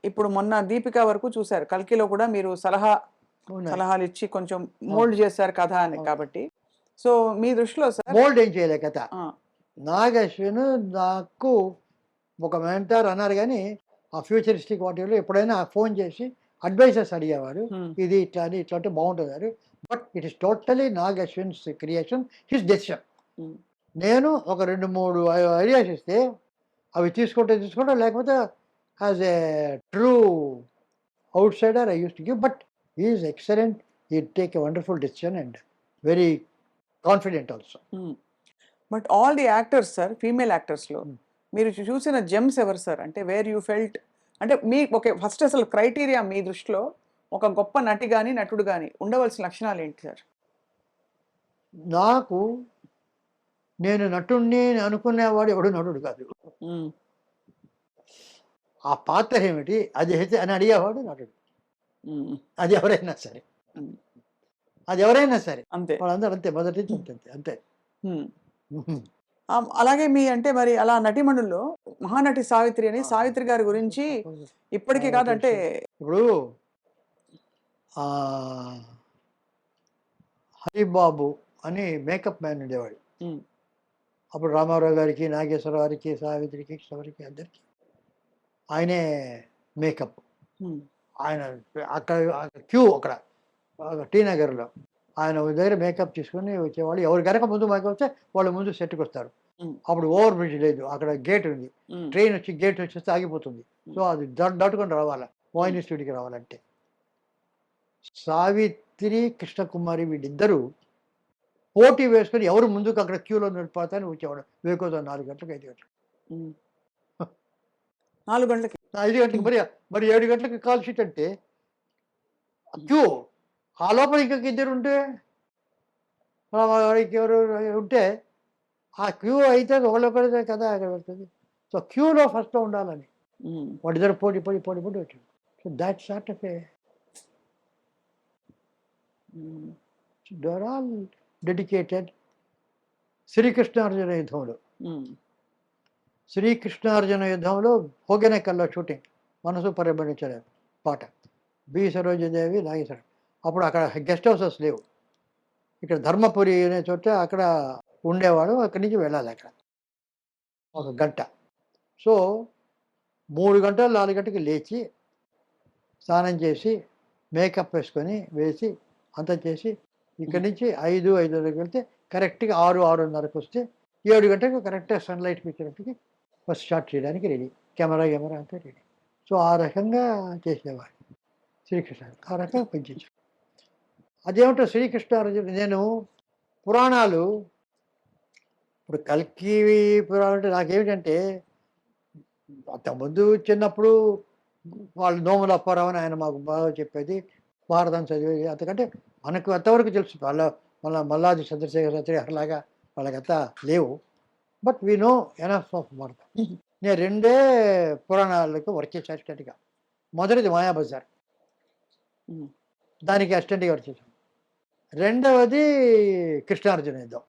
S1: ఇప్పుడు మొన్న దీపిక వరకు చూశారు. కల్కిలో కూడా మీరు సలహాలు ఇచ్చి కొంచెం మోల్డ్ చేశారు కథ అని. కాబట్టి సో మీ దృష్టిలో సార్
S4: మోల్డ్ ఏం చేయలే కథ. నాగశ్విన్ నాకు ఒక మెంటర్ అన్నారు, కానీ ఆ ఫ్యూచరిస్టిక్ వాటిలో ఎప్పుడైనా ఫోన్ చేసి అడ్వైజర్స్ అడిగేవారు, ఇది ఇట్లా అని ఇట్లా అంటే బాగుంటుంది. But it is totally Nagashwin's creation, his decision. నేను ఒక 2-3 ఐడియాస్ ఇస్తే అవి తీసుకుంటే లేకపోతే as a true outsider I use to give. But he's excellent, he take a wonderful decision and very confident also.
S1: But all the actors sir, female యాక్టర్స్లో మీరు చూసిన Gems ఎవరు సార్? అంటే వేర్ యూ ఫెల్ట్ అంటే మీ okay first అసలు criteria మీ దృష్టిలో ఒక గొప్ప నటి కానీ నటుడు కానీ ఉండవలసిన లక్షణాలు ఏంటి సార్?
S4: నాకు నేను నటుడిని అనుకునేవాడు ఎవడు నటుడు కాదు. ఆ పాత్ర ఏమిటి అది అయితే అని అడిగేవాడు నటుడు. అది ఎవరైనా సరే,
S1: అంతే,
S4: వాళ్ళందరూ అంతే, మొదటి నుంచి అంతే.
S1: అలాగే మీ అంటే మరి అలా నటిమణుల్లో మహానటి సావిత్రి అని, సావిత్రి గారి గురించి ఇప్పటికీ కాదంటే
S4: ఇప్పుడు హరిబాబు అని మేకప్ మ్యాన్ ఉండేవాడు. అప్పుడు రామారావు గారికి, నాగేశ్వరరావు గారికి, సావిత్రికి, కృష్ణవారికి అందరికీ ఆయనే మేకప్. ఆయన అక్కడ క్యూ అక్కడ టీ నగర్లో ఆయన దగ్గర మేకప్ తీసుకొని వచ్చేవాళ్ళు. ఎవరు కనుక ముందు మేకప్ వస్తే వాళ్ళు ముందు సెట్కి వస్తారు. అప్పుడు ఓవర్ బ్రిడ్జ్ లేదు, అక్కడ గేట్ ఉంది, ట్రైన్ వచ్చి గేట్ వచ్చేస్తే ఆగిపోతుంది. సో అది దాటుకొని రావాలి వాహిని స్టూడియోకి రావాలంటే. సావిత్రి, కృష్ణకుమారి వీళ్ళిద్దరూ పోటీ వేసుకొని ఎవరు ముందుకు అక్కడ క్యూలో నిలిపోతారని వచ్చేవాడు. వేకోదా 4 గంటలకు, 5 గంటలకు,
S1: 4 గంటలకి,
S4: 5 గంటలకు, మరి 7 గంటలకి కాల్ షీట్ అంటే క్యూ. ఆ లోపల ఇంకొక ఇద్దరు ఉంటే ఎవరు ఉంటే ఆ క్యూ అయితే ఒకళ్ళొకరిదే కదా అక్కడ పెడుతుంది. సో క్యూలో ఫస్ట్లో ఉండాలని వాడిద్దరు పోటీ వచ్చాడు. So that sort of a they're all dedicated. శ్రీకృష్ణార్జున యుద్ధంలో హోగెనెకల్లో షూటింగ్, మనసు పరిగణించలేదు పాట, బి సరోజదేవి, నాగేశ్వరం. అప్పుడు అక్కడ గెస్ట్ హౌసెస్ లేవు, ఇక్కడ ధర్మపురి అనే చోట అక్కడ ఉండేవాడు. అక్కడి నుంచి వెళ్ళాలి అక్కడ 1 గంట. సో 3 గంటలు 4 గంటకి లేచి స్నానం చేసి మేకప్ వేసుకొని వేసి అంతా చేసి ఇక్కడి నుంచి 5-5:30కి వెళ్తే కరెక్ట్గా 6:30కు వస్తే 7 గంటలకు కరెక్ట్గా సన్లైట్ పిక్చర్కి ఫస్ట్ షాట్ చేయడానికి రెడీ, కెమెరా అంతా రెడీ. సో ఆ రకంగా చేసేవాడు శ్రీకృష్ణ, ఆ రకంగా పనిచేశాడు. అదేమిటో శ్రీకృష్ణార్జున నేను పురాణాలు ఇప్పుడు కల్కి పురాణం అంటే నాకేమిటంటే అంతకుముందు చిన్నప్పుడు వాళ్ళు నోముల అప్పారావు అని ఆయన మాకు బాగా చెప్పేది, భారతం చదివేది. అంతకంటే మనకు అంతవరకు తెలుసు. మల్లాది చంద్రశేఖర లాగా వాళ్ళకంతా లేవు. But we know enough of Bharatam. నేను 2 పురాణాలకు వర్క్ చేశాను అసిస్టెంట్గా. మొదటిది మాయాబజార్, దానికి అసిస్టెంట్గా వర్క్ చేశాను. రెండవది కృష్ణార్జున యుద్ధం.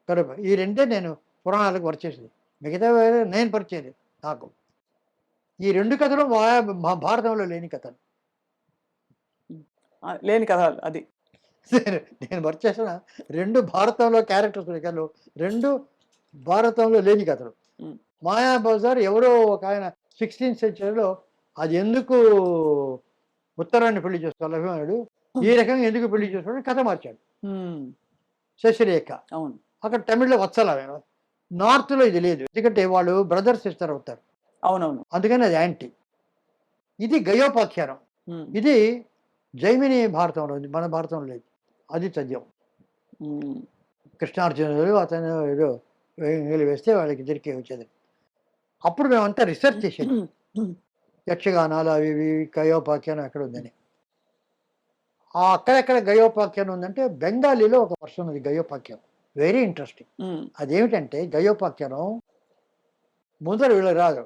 S4: కడుపు ఈ 2 నేను పురాణాలకు వర్క్ చేసేది. మిగతా నేను పరిచయం నాకు. ఈ 2 కథలు భారతంలో లేని కథలు.
S1: లేని కథ అది.
S4: నేను వర్క్ చేసిన 2 భారతంలో క్యారెక్టర్స్ కథలు, 2 భారతంలో లేని కథలు. మాయాబజార్ ఎవరో ఒక ఆయన 16th సెంచరీలో అది ఎందుకు ఉత్తరాన్ని పెళ్లి చేసుకోవాలి అభిమానుడు, ఈ రకంగా ఎందుకు పెళ్లి చేసుకోవాలని కథ మార్చాడు. శశిరేఖ
S1: అవును,
S4: అక్కడ తమిళ్లో వత్సల, నార్త్లో ఇది లేదు, ఎందుకంటే వాళ్ళు బ్రదర్ సిస్టర్ అవుతారు.
S1: అవునవును,
S4: అందుకని అది యాంటీ. ఇది గయోపాఖ్యానం. ఇది జైమిని భారతంలో ఉంది, మన భారతంలో లేదు. అది చద్యం. కృష్ణార్జునులు అతను ఏదో వేస్తే వాళ్ళకి ఇద్దరికి వచ్చేది. అప్పుడు మేమంతా రీసెర్చ్ చేసాం, యక్షగానాలు అవి ఇవి గయోపాఖ్యానం ఎక్కడ ఉందని. అక్కడెక్కడ గయోపాఖ్యానం ఉందంటే బెంగాలీలో ఒక వర్షన్ ఉంది గయోపాఖ్యానం, వెరీ ఇంట్రెస్టింగ్. అదేమిటంటే గయోపాఖ్యానం ముందర వీళ్ళు రాదు,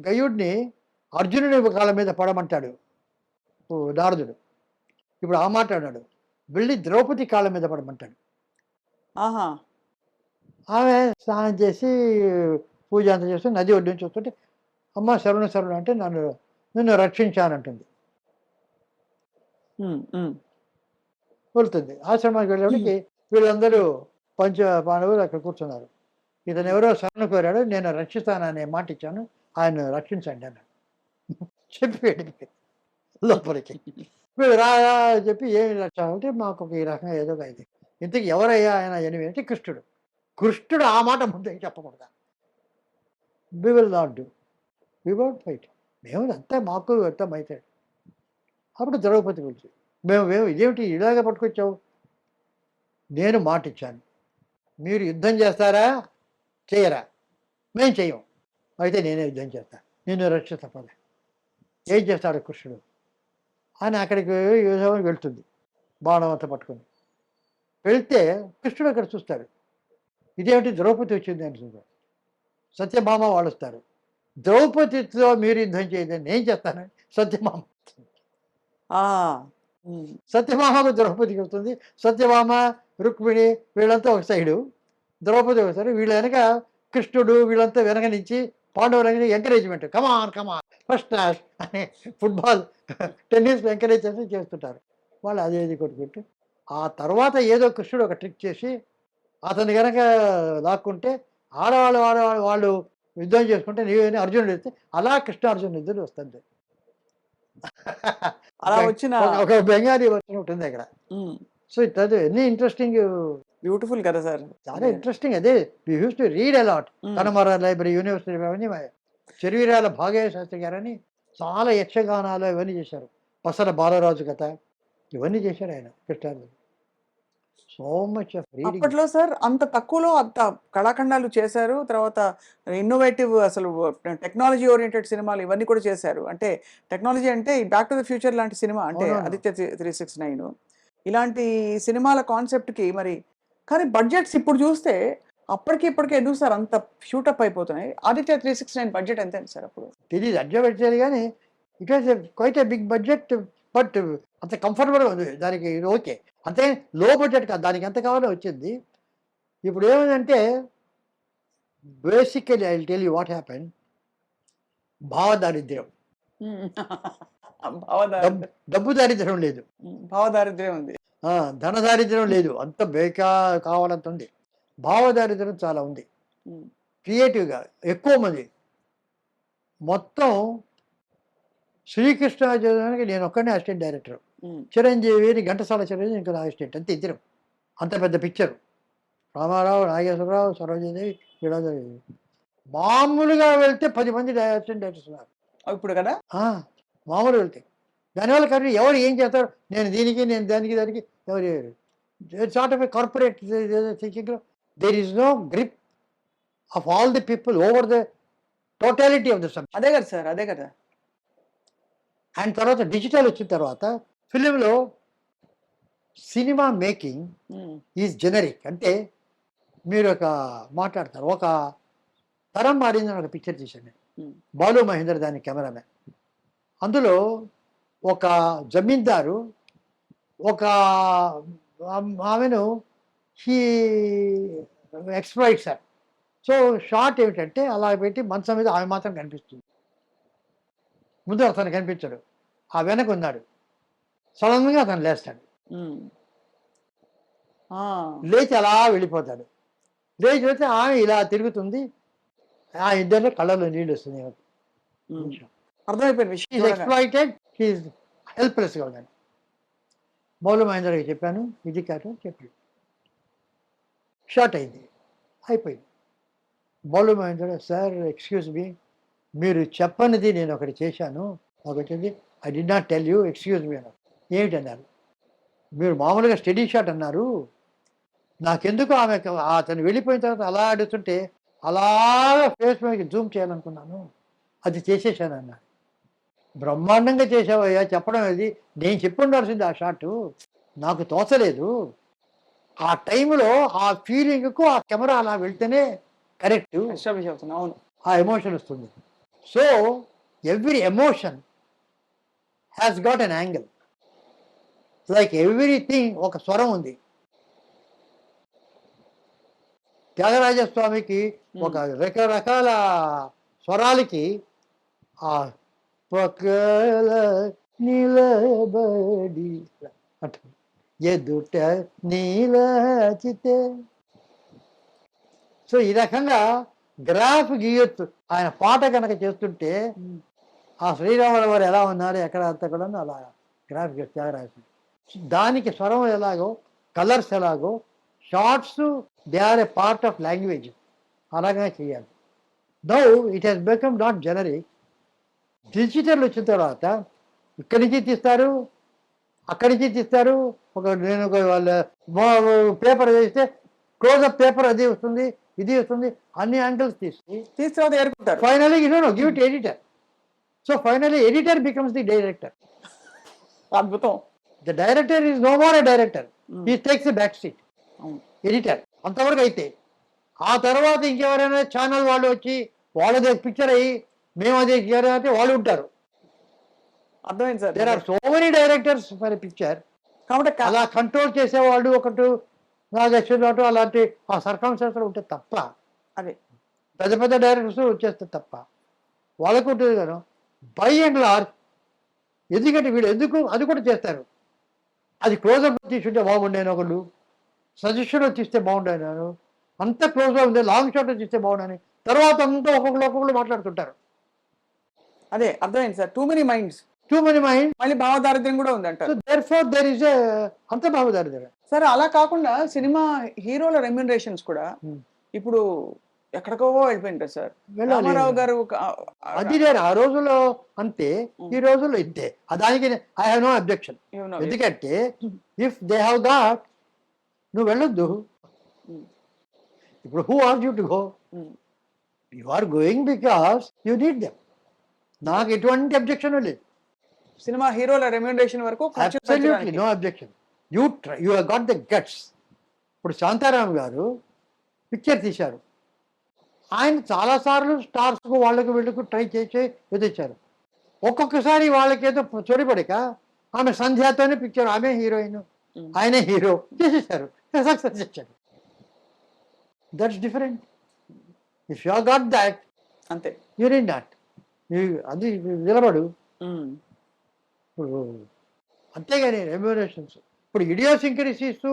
S4: గయుడిని అర్జునుడి కాళ్ళ మీద పడమంటాడు నారదుడు. ఇప్పుడు ఆ మాట అన్నాడు, వెళ్ళి ద్రౌపది కాళ్ళ మీద పడమంటాడు. ఆమె స్నానం చేసి పూజ అంతా చేస్తే నది ఒడ్డు నుంచి వస్తుంటే, అమ్మ శరణ అంటే నిన్ను రక్షించానంటుంది. వెళ్తుంది. ఆశ్రమానికి వెళ్ళేప్పటికి వీళ్ళందరూ పంచ పాండవులు అక్కడ కూర్చున్నారు. ఇతను ఎవరో శరణు కోరాడు, నేను రక్షిస్తాననే మాట ఇచ్చాను, ఆయన రక్షించండి అన్నాడు. చెప్పి వెళ్ళిపోయింది లోపలికి. వీళ్ళు రాగా చెప్పి ఏమి రక్ష అంటే మాకు ఈ రకంగా ఏదో అయింది. ఇంతకు ఎవరయ్యా ఆయన ఎనిమిది అంటే కృష్ణుడు ఆ మాట ముందు చెప్పకూడదా, we will not do, we won't fight, మేము అంతా మాకు అర్థం అవుతాడు. అప్పుడు ద్రౌపది పిలిచి మేము ఇదేమిటి ఇలాగే పట్టుకొచ్చావు, నేను మాట ఇచ్చాను, మీరు యుద్ధం చేస్తారా చేయరా, మేము చెయ్యం, అయితే నేనే యుద్ధం చేస్తాను, నేను రక్ష తప్పలే. ఏం చేస్తాడు కృష్ణుడు అని అక్కడికి యుద్ధం వెళ్తుంది బాణం అంతా పట్టుకొని. వెళ్తే కృష్ణుడు అక్కడ చూస్తాడు, ఇదేమిటి ద్రౌపది వచ్చింది అని చూస్తాడు. సత్యభామ వాళ్ళు వస్తారు, ద్రౌపదితో మీరు యుద్ధం చేయదని నేను చేస్తాను, సత్యభామ సత్యభామకు ద్రౌపదికి వస్తుంది. సత్యభామ రుక్మిణి వీళ్ళంతా ఒక సైడు, ద్రౌపది ఒక సైడు, వీళ్ళ వెనక కృష్ణుడు వీళ్ళంతా వెనక నుంచి పాండవులకి ఎంకరేజ్మెంట్, కమాన్ ఫస్ట్ క్లాస్ అని ఫుట్బాల్ టెన్నిస్ ఎంకరేజ్ చేస్తుంటారు వాళ్ళు. అదేది కొట్టుకుంటూ ఆ తర్వాత ఏదో కృష్ణుడు ఒక ట్రిక్ చేసి అతను కనుక లాక్కుంటే వాళ్ళు యుద్ధం చేసుకుంటే నీవేని అర్జునుడు వస్తే అలా కృష్ణార్జునుడు ఇద్దరు వస్తుంది.
S1: అలా వచ్చిన
S4: ఒక బెంగాలీ వర్షన్ ఉంటుంది అక్కడ. సో ఇట్ ఎన్ని ఇంట్రెస్టింగ్,
S1: బ్యూటిఫుల్ కదా సార్,
S4: చాలా ఇంట్రెస్టింగ్. అదే we use to read a lot. Connemara library, university అవన్నీ. చెరువిరాల భాగయ్య శాస్త్రి గారని చాలా యక్షగానాలు ఇవన్నీ చేశారు. పసల బాలరాజు కథ ఇవన్నీ చేశారు ఆయన కృష్ణార్జునుడు. So much of reading.
S1: అప్పట్లో సార్ అంత తక్కువలో అంత కళాఖండాలు చేశారు. తర్వాత ఇన్నోవేటివ్ అసలు టెక్నాలజీ ఓరియంటెడ్ సినిమాలు ఇవన్నీ కూడా చేశారు. అంటే టెక్నాలజీ అంటే బ్యాక్ టు ద ఫ్యూచర్ లాంటి సినిమా, అంటే ఆదిత్య 369 ఇలాంటి సినిమాల కాన్సెప్ట్కి మరి. కానీ బడ్జెట్స్ ఇప్పుడు చూస్తే అప్పటికి ఇప్పటికే ఎందుకు సార్ అంత షూటప్ అయిపోతున్నాయి? ఆదిత్య 369 బడ్జెట్ ఎంత సార్ అప్పుడు?
S4: తెలియదు, అడ్జస్ట్ పెట్టారు కానీ it was quite a big budget. But అంత కంఫర్టబుల్గా ఉంది దానికి, ఓకే. అంతే లో బడ్జెట్ కాదు, దానికి ఎంత కావాలో వచ్చింది. ఇప్పుడు ఏమైందంటే basically I will tell you what happen. భావదారిద్ర్యం, డబ్బు దారిద్ర్యం లేదు,
S1: భావదారిద్ర్యం ఉంది,
S4: ధన దారిద్ర్యం లేదు, అంత కావాలంత ఉంది. భావదారిద్ర్యం చాలా ఉంది. క్రియేటివ్గా ఎక్కువ మంది. మొత్తం శ్రీకృష్ణార్జునానికి నేను ఒక్కనే అసిస్టెంట్ డైరెక్టర్, చిరంజీవిని ఘంటసాల చిరంజీవి ఇంకా అసిస్టెంట్, అంతే ఇద్దరం. అంత పెద్ద పిక్చర్. రామారావు, నాగేశ్వరరావు, సరోజినీ, వీళ్ళందరూ. మామూలుగా వెళ్తే 10 మంది అసిస్టెంట్ డైరెక్టర్స్ ఉన్నారు.
S1: ఇప్పుడు కదా
S4: మామూలు వెళ్తే. దానివల్ల కానీ ఎవరు ఏం చేస్తారు, నేను దీనికి, నేను దానికి, దానికి ఎవరు సార్ట్ ఆఫ్ ఏ కార్పొరేట్ థింకింగ్లో there is no grip of all the people over the totality of the subject.
S1: అదే కదా సార్, అదే కదా.
S4: అండ్ తర్వాత డిజిటల్ వచ్చిన తర్వాత ఫిలింలో సినిమా మేకింగ్ ఈజ్ జెనరిక్. అంటే మీరు ఒక మాట్లాడతారు, ఒక తరం మారిందని ఒక పిక్చర్ తీశాను నేను. బాలు మహేందర్ దాని కెమెరామెన్. అందులో ఒక జమీందారు ఒక ఆమెను he exploit sir. So short ఏమిటంటే అలా పెట్టి మంచం మీద ఆమె మాత్రం కనిపిస్తుంది, ముందు అతను కనిపించాడు, ఆ వెనక ఉన్నాడు. సడన్గా అతను లేస్తాడు, లేచి అలా వెళ్ళిపోతాడు. లేచి వెళ్తే ఆమె ఇలా తిరుగుతుంది, ఆ ఇద్దరిలో కళ్ళలో నీళ్ళు వస్తుంది.
S1: అర్థమైపోయిన విషయం.
S4: ఎక్స్ప్లాయిటెడ్, హీఈస్ హెల్ప్లెస్గా ఉన్నాడు. బాలు మహేందర్కి చెప్పాను, ఇది కాదు చెప్పి షార్ట్ అయింది, అయిపోయింది. Balu Mahender, sir excuse me, మీరు చెప్పనిది నేను ఒకటి చేశాను, ఒకటి I did not tell you, excuse me అన్నారు. ఏమిటన్నారు, మీరు మామూలుగా స్టడీ షాట్ అన్నారు, నాకెందుకు ఆమె అతను వెళ్ళిపోయిన తర్వాత అలా అడుగుతుంటే అలాగా ఫేస్ మీద జూమ్ చేయాలనుకున్నాను, అది చేసేసాను అన్నారు. బ్రహ్మాండంగా చేసావయ్యా, చెప్పడం అది నేను చెప్పి ఉండాల్సింది, ఆ షాటు నాకు తోచలేదు. ఆ టైంలో ఆ ఫీలింగ్కు ఆ కెమెరా అలా వెళ్తేనే కరెక్ట్,
S1: అవును,
S4: ఆ ఎమోషన్ వస్తుంది. So every emotion has got an angle, like everything ఒక స్వరం ఉంది. త్యాగరాజస్వామికి ఒక రకరకాల స్వరాలకి ఆ పక్కల నిలబడి అంట ఎదుట నీలచితే. సో ఈ రకంగా గ్రాఫ్ గీయొచ్చు. ఆయన పాట కనుక చేస్తుంటే ఆ శ్రీరాముల వారు ఎలా ఉన్నారు ఎక్కడ అంతా కూడా అలా గ్రాఫ్ త్యాగరాజ. దానికి స్వరం ఎలాగో, కలర్స్ ఎలాగో, shots they are a part of language, అలాగే చేయాలి. Now it has become not generic. Digital వచ్చిన తర్వాత ఇక్కడి నుంచి తీస్తారు, అక్కడి నుంచి తీస్తారు. నేను వాళ్ళ పేపర్ వేస్తే క్లోజ్అప్ పేపర్ అది వస్తుంది, ఇది వస్తుంది, అన్ని యాంగిల్స్
S1: తీసుకురావద్దు ఏరుకుంటారు.
S4: Finally give it editor. So finally editor becomes the director.
S1: అద్భుతం.
S4: The director is no more a director, he takes a back seat. Editor అంతవరకు అయితే ఆ తర్వాత ఇంకెవరైనా ఛానల్ వాళ్ళు వచ్చి వాళ్ళదే పిక్చర్ అయ్యి మేము అదే అంటే వాళ్ళు ఉంటారు.
S1: అర్థమైంది sir.
S4: There are so many directors for a picture. కాబట్టి అలా కంట్రోల్ చేసేవాళ్ళు ఒకటి నాగేశ్వరరావు అలాంటి ఆ సర్కమ్స్టాన్సెస్ ఉంటే తప్ప,
S1: అదే
S4: పెద్ద పెద్ద డైరెక్టర్స్ వచ్చేస్తే తప్ప వాళ్ళకు ఉంటుంది కదా. బై అండ్ లార్జ్ ఎందుకంటే వీళ్ళు ఎందుకు అది కూడా చేస్తారు. అది క్లోజ్అప్ తీసుకుంటే బాగుండేను, ఒకళ్ళు సజెషన్లో తీస్తే బాగుండేను, అంత క్లోజ్గా ఉంది, లాంగ్ షాట్లో తీస్తే బాగుండని, తర్వాత అంతా ఒక్కొక్కళ్ళు మాట్లాడుతుంటారు.
S1: అదే అర్థమైంది సార్. టూ మెనీ మైండ్స్,
S4: మళ్ళీ
S1: భావదారిద్ర్యం కూడా ఉంది అంటారు.
S4: దేర్ఫోర్ దేర్ ఇస్ అంత భావదారిద్ర్యం.
S1: సరే అలా కాకుండా సినిమా హీరోల రెమ్యూనరేషన్స్ కూడా ఇప్పుడు ఎక్కడికో వెళ్ళిపోయింటారు సార్. రామారావు గారు
S4: అది లేదు ఆ రోజుల్లో అంతే, ఈ రోజుల్లో ఇంతే. దానికి ఐ హావ్ నో అబ్జెక్షన్. ఎందుకంటే ఇఫ్ దే హ్యావ్ గాట్, నువ్వు వెళ్ళొద్దు. ఇప్పుడు who are you to go? You are going because you need them. నాకు ఎటువంటి అబ్జెక్షన్ లేదు.
S1: సినిమా హీరోల రెమ్యూనరేషన్ వరకు
S4: absolutely no objection. You have got the guts. ఇప్పుడు శాంతారాం గారు పిక్చర్ తీశారు, ఆయన చాలాసార్లు స్టార్స్కు వాళ్ళకు వీళ్ళకు ట్రై చేసి ఎదిచ్చారు. ఒక్కొక్కసారి వాళ్ళకేదో చొరిపడిక ఆమె సంధ్యాతోనే పిక్చర్, ఆమె హీరోయిన్ ఆయనే హీరో చేసేసారు, సక్సెస్ ఇచ్చారు. That's different. If you got that
S1: అంతే,
S4: యూ నీడ్ నాట్. అది నిలబడు. ఇప్పుడు అంతేగాని రెమ్యూనరేషన్స్ ఇప్పుడు ఇడియోసింక్రసీస్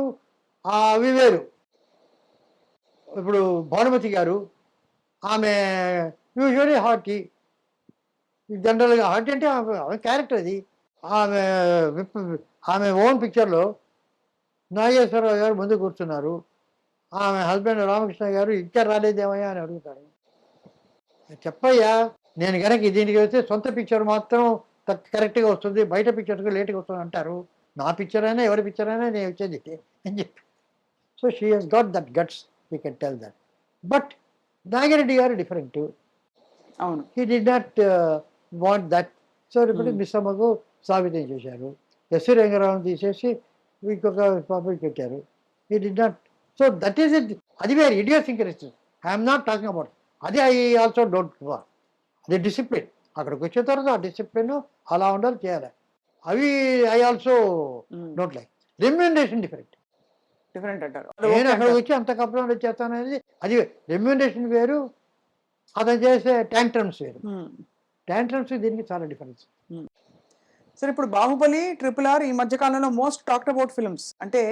S4: అవి వేరు. ఇప్పుడు భానుమతి గారు ఆమె యూజువలీ హార్టీ, జనరల్గా హార్టీ అంటే ఆమె క్యారెక్టర్ అది. ఆమె ఓన్ పిక్చర్లో నాగేశ్వరరావు గారు ముందు కూర్చున్నారు. ఆమె హస్బెండ్ రామకృష్ణ గారు ఇంకా రాలేదేమయ్యా అని అడుగుతారు. చెప్పయ్యా, నేను కనుక దీనికి వస్తే సొంత పిక్చర్ మాత్రం కరెక్ట్గా వస్తుంది, బయట పిక్చర్కి లేట్గా వస్తుంది అంటారు. నా పిక్చర్ అయినా ఎవరి పిక్చర్ అయినా నేను వచ్చేది అని చెప్పి. So she has got that guts, we can tell that. But Nagireddy గారు డిఫరెంట్.
S1: అవును.
S4: He did not want that. So ఇప్పుడు మిస్సమ్మకు సాబితం చేశారు. ఎస్వి రంగారావుని తీసేసి ఇంకొక పాపకి పెట్టారు. He did not. So that is it. అది వేరే idiosyncrasy. I'm not talking about అది. I also don't want. అది డిసిప్లిన్. అక్కడికి వచ్చిన తర్వాత ఆ డిసిప్లిన్ అలా ఉండాలి, చేయాలి. అవి I also don't like. Remuneration different
S1: అంటారు.
S4: నేను అక్కడికి వచ్చి అంత కంప్లైంట్ చేస్తాను అనేది అది రెమ్యూనరేషన్ వేరు, అతను చేసే ట్యాంట్రమ్స్ వేరు. ట్యాంట్రమ్స్ దీనికి చాలా డిఫరెన్స్.
S1: సరే, ఇప్పుడు బాహుబలి, RRR ఈ మధ్య కాలంలో మోస్ట్ టాక్డ్ అబౌట్ ఫిల్మ్స్. అంటే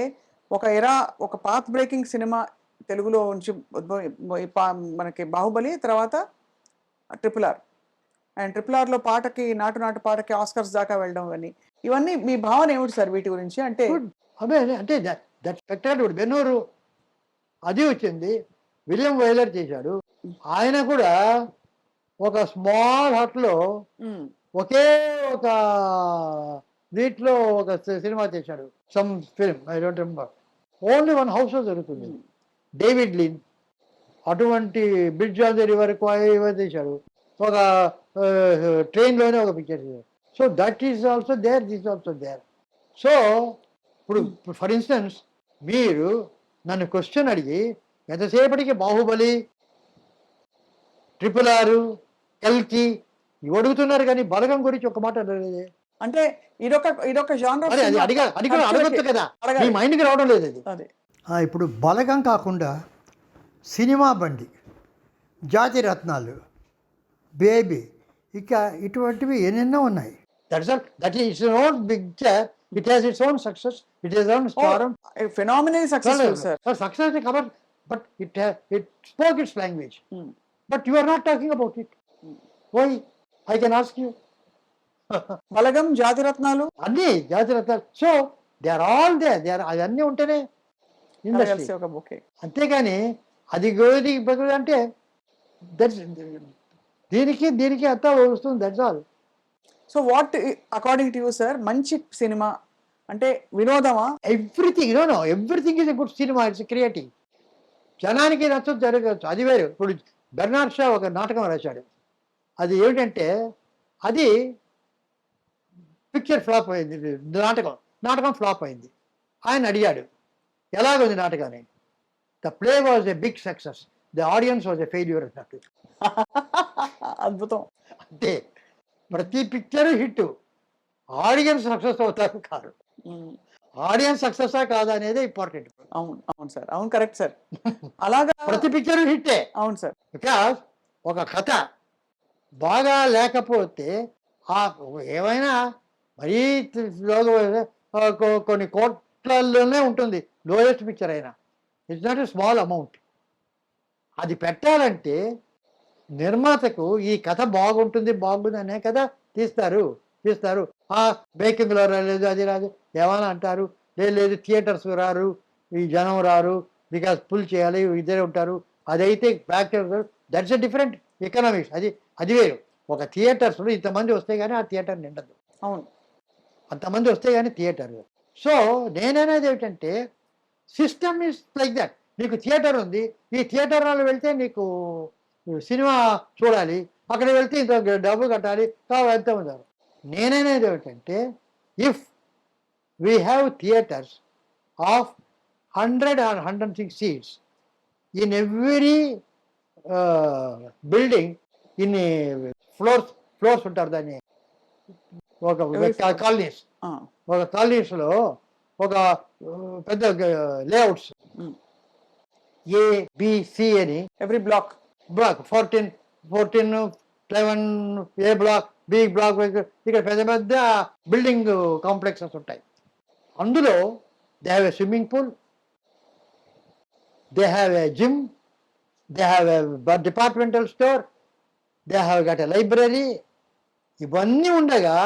S1: ఒక పాత్ బ్రేకింగ్ సినిమా తెలుగులో నుంచి మనకి బాహుబలి, తర్వాత RRR. అండ్ RRRలో పాటకి, నాటు పాటకి ఆస్కర్స్ దాకా వెళ్ళడం ఇవన్నీ మీ భావన ఏమిటి సార్ వీటి గురించి? అంటే
S4: అదే అంటే దట్ స్పెక్టాక్యులర్. బెన్నూరు అది వచ్చింది, విలియం వైలర్ చేశాడు. ఆయన కూడా ఒక స్మాల్ హట్లో ఒకే ఒక వీటిలో ఒక సినిమా చేశాడు. Some film, I don't remember. Only one హౌస్లో జరుగుతుంది. డేవిడ్ లిన్ అటువంటి బ్రిడ్జ్ ఆన్ ది రివర్ చేశాడు. ఒక ట్రైన్లోనే ఒక పిక్చర్ చేశాడు. So that is also there, this also there. So ఇప్పుడు ఫర్ ఇన్స్టెన్స్ మీరు నన్ను క్వశ్చన్ అడిగి ఎంతసేపటికి బాహుబలి, RRR, కల్కి ఇవి అడుగుతున్నారు, కానీ బలగం గురించి ఒక మాట అడగలేదే.
S1: అంటే ఇదొక genre
S4: అది
S1: cinema.
S4: అడగొచ్చు కదా, మీ మైండ్కి రావడం లేదు అది.
S1: అదే.
S5: ఇప్పుడు బలగం కాకుండా సినిమా బండి, జాతి రత్నాలు, బేబీ, ఇక ఇటువంటివి ఎన్నెన్నో ఉన్నాయి.
S4: That's all. That is its own picture. It has its own success. It is own star.
S1: Phenomenal successful sir.
S4: Success cover, but it spoke its language. But you are not talking about it. Why? I can ask you.
S1: Balagam, Jathi Ratnalu
S4: అన్నీ Jathi Ratnalu. So they are all they అవన్నీ ఉంటేనే industry.
S1: ఒక bouquet.
S4: అంతేగాని అది గోది అంటే that's దీనికి అంతా వస్తుంది. That's all.
S1: So what according to you sir మంచి సినిమా అంటే? వినోదమా?
S4: Everything. No everything is a good cinema. It's creative. జనానికి నచ్చదు, జరగచ్చు, అది వేరు. ఇప్పుడు బెర్నార్డ్ షా ఒక నాటకం రాశాడు. అది ఏమిటంటే అది పిక్చర్ ఫ్లాప్ అయింది. నాటకం ఫ్లాప్ అయింది. ఆయన అడిగాడు ఎలాగుంది నాటకాన్ని. The play was a big success, the audience was a failure అన్నట్టు.
S1: అద్భుతం.
S4: అంటే ప్రతి పిక్చర్ హిట్, ఆడియన్స్ సక్సెస్ అవుతారు కాదు. ఆడియన్స్ సక్సెస్ కాదా అనేది ఇంపార్టెంట్.
S1: అవును సార్, అవును, కరెక్ట్ సార్. అలాగా
S4: ప్రతి పిక్చర్ హిట్టే.
S1: అవును సార్.
S4: బికాస్ ఒక కథ బాగా లేకపోతే ఏమైనా మరీ కొన్ని కోట్లలోనే ఉంటుంది లోయెస్ట్ పిక్చర్ అయినా. It's not a small amount. అది పెట్టాలంటే నిర్మాతకు ఈ కథ బాగుంటుంది అనే కదా తీస్తారు. బ్రేకింగ్లో రాలేదు, అది రాదు ఏమైనా అంటారు. లేదు థియేటర్స్ రారు, ఈ జనం రారు, బికాస్ పుల్ చేయాలి, ఇద్దరే ఉంటారు. అదైతే back that's a different economics. అది వేరు. ఒక థియేటర్స్లో ఇంతమంది వస్తే కానీ ఆ థియేటర్ నిండదు.
S1: అవును,
S4: అంతమంది వస్తే కానీ థియేటర్. సో నేననేది ఏమిటంటే సిస్టమ్ ఈస్ లైక్ దట్. నీకు థియేటర్ ఉంది, ఈ థియేటర్ వాళ్ళు వెళ్తే నీకు సినిమా చూడాలి, అక్కడ వెళ్తే ఇంత డబ్బు కట్టాలి, ఎంతమంది. నేననేది ఏమిటంటే if we have theatres of 100 or 106 seats in every building, in floors ఉంటారు దాన్ని, ఒక కాలనీస్. ఒక కాలనీస్లో ఒక పెద్ద లేఅవుట్స్ ABC అని
S1: every block
S4: 14, 11 A block, B block, ఇక్కడ పెద్ద బిల్డింగ్ కాంప్లెక్సెస్ ఉంటాయి. అందులో they have a swimming pool, they have a gym, they have a departmental store, they have got a library. ఇవన్నీ ఉండగా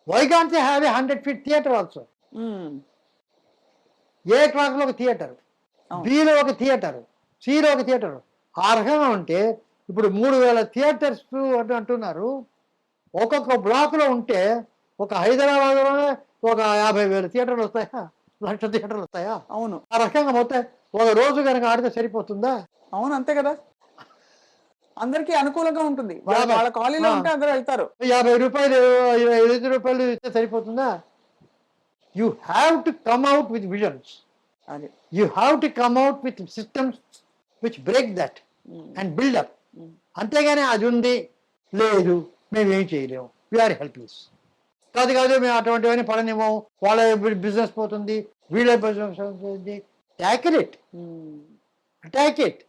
S4: why can't they have a 100 feet theatre also? A క్లాస్లో ఒక theatre,
S1: అవును.
S4: Below ఒక theatre, సిలో ఒక theatre. ఆ రకంగా ఉంటే ఇప్పుడు 3000 థియేటర్స్ అని అంటున్నారు. ఒక్కొక్క బ్లాక్లో ఉంటే ఒక హైదరాబాద్లోనే ఒక 50,000 థియేటర్లు వస్తాయా, 1,00,000 థియేటర్లు వస్తాయా?
S1: అవును,
S4: ఆ రకంగా మొత్తం ఒక రోజు కనుక ఆడితే సరిపోతుందా?
S1: అవును, అంతే కదా. అందరికీ అనుకూలంగా ఉంటుంది. వాళ్ళ
S4: యాభై.
S1: వాళ్ళ కాలనీలో
S4: ఆ.
S1: ఉంటే అందరూ వెళ్తారు.
S4: 50 రూపాయలు, 25 రూపాయలు ఇస్తే సరిపోతుందా? You have to come out with visions.
S1: అది
S4: you have to come out with systems which break that and build up. అంతేగాని అది ఉంది లేదు మేము ఏం చేయలేము, వీఆర్ హెల్ప్లెస్. కాదు కాదు మేము అటువంటివన్నీ పడనివ్వము, వాళ్ళ బిజినెస్ పోతుంది, వీళ్ళ బిజినెస్ పోతుంది. Tackle it, attack it,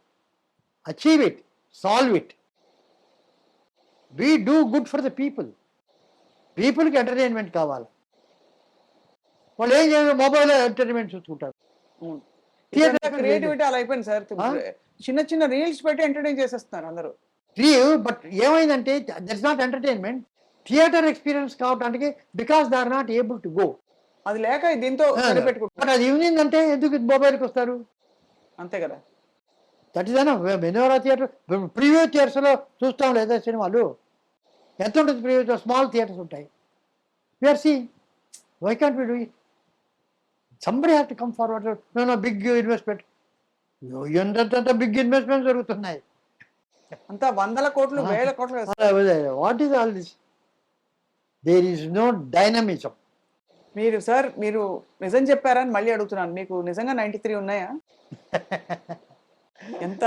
S4: achieve it, solve it. We do good for the people. పీపుల్కి ఎంటర్టైన్మెంట్ కావాలి. వాళ్ళు ఏం చేయాలి, మొబైల్లో ఎంటర్టైన్మెంట్ చూసుకుంటారు.
S1: క్రియేటివిటీ అలా అయిపోయింది సార్.
S4: ఆ?
S1: చిన్న చిన్న రీల్స్ పెట్టి ఎంటర్టైన్ చేసేస్తున్నారు అందరూ.
S4: బట్ ఏమైందంటే that's not entertainment. Theatre experience కావడానికి because they are not able to go.
S1: అది లేక దీంతో సరిపెట్టుకుంటారు.
S4: బట్ అది ఈవినింగ్ అంటే ఎందుకు మొబైల్కి వస్తారు?
S1: అంతే కదా.
S4: దట్ ఇస్ అనా మెనోరా థియేటర్ ప్రీవియస్ థియేటర్స్లో చూస్తాం లేదా సినిమాలు? ఎంత ఉంటుంది ప్రీవియస్? స్మాల్ థియేటర్స్ ఉంటాయి. We are seeing, why can't we do it? Somebody have to come forward. No big investment. ఎంత బిగ్ ఇన్వెస్ట్మెంట్ జరుగుతున్నాయి.
S1: అంతా 100 కోట్లు 1000 కోట్లు
S4: what is all this? There is no dynamism.
S1: మీరు సార్ మీరు నిజం చెప్పారని మళ్ళీ అడుగుతున్నాను. మీకు నిజంగా 93 ఉన్నాయా? ఎంత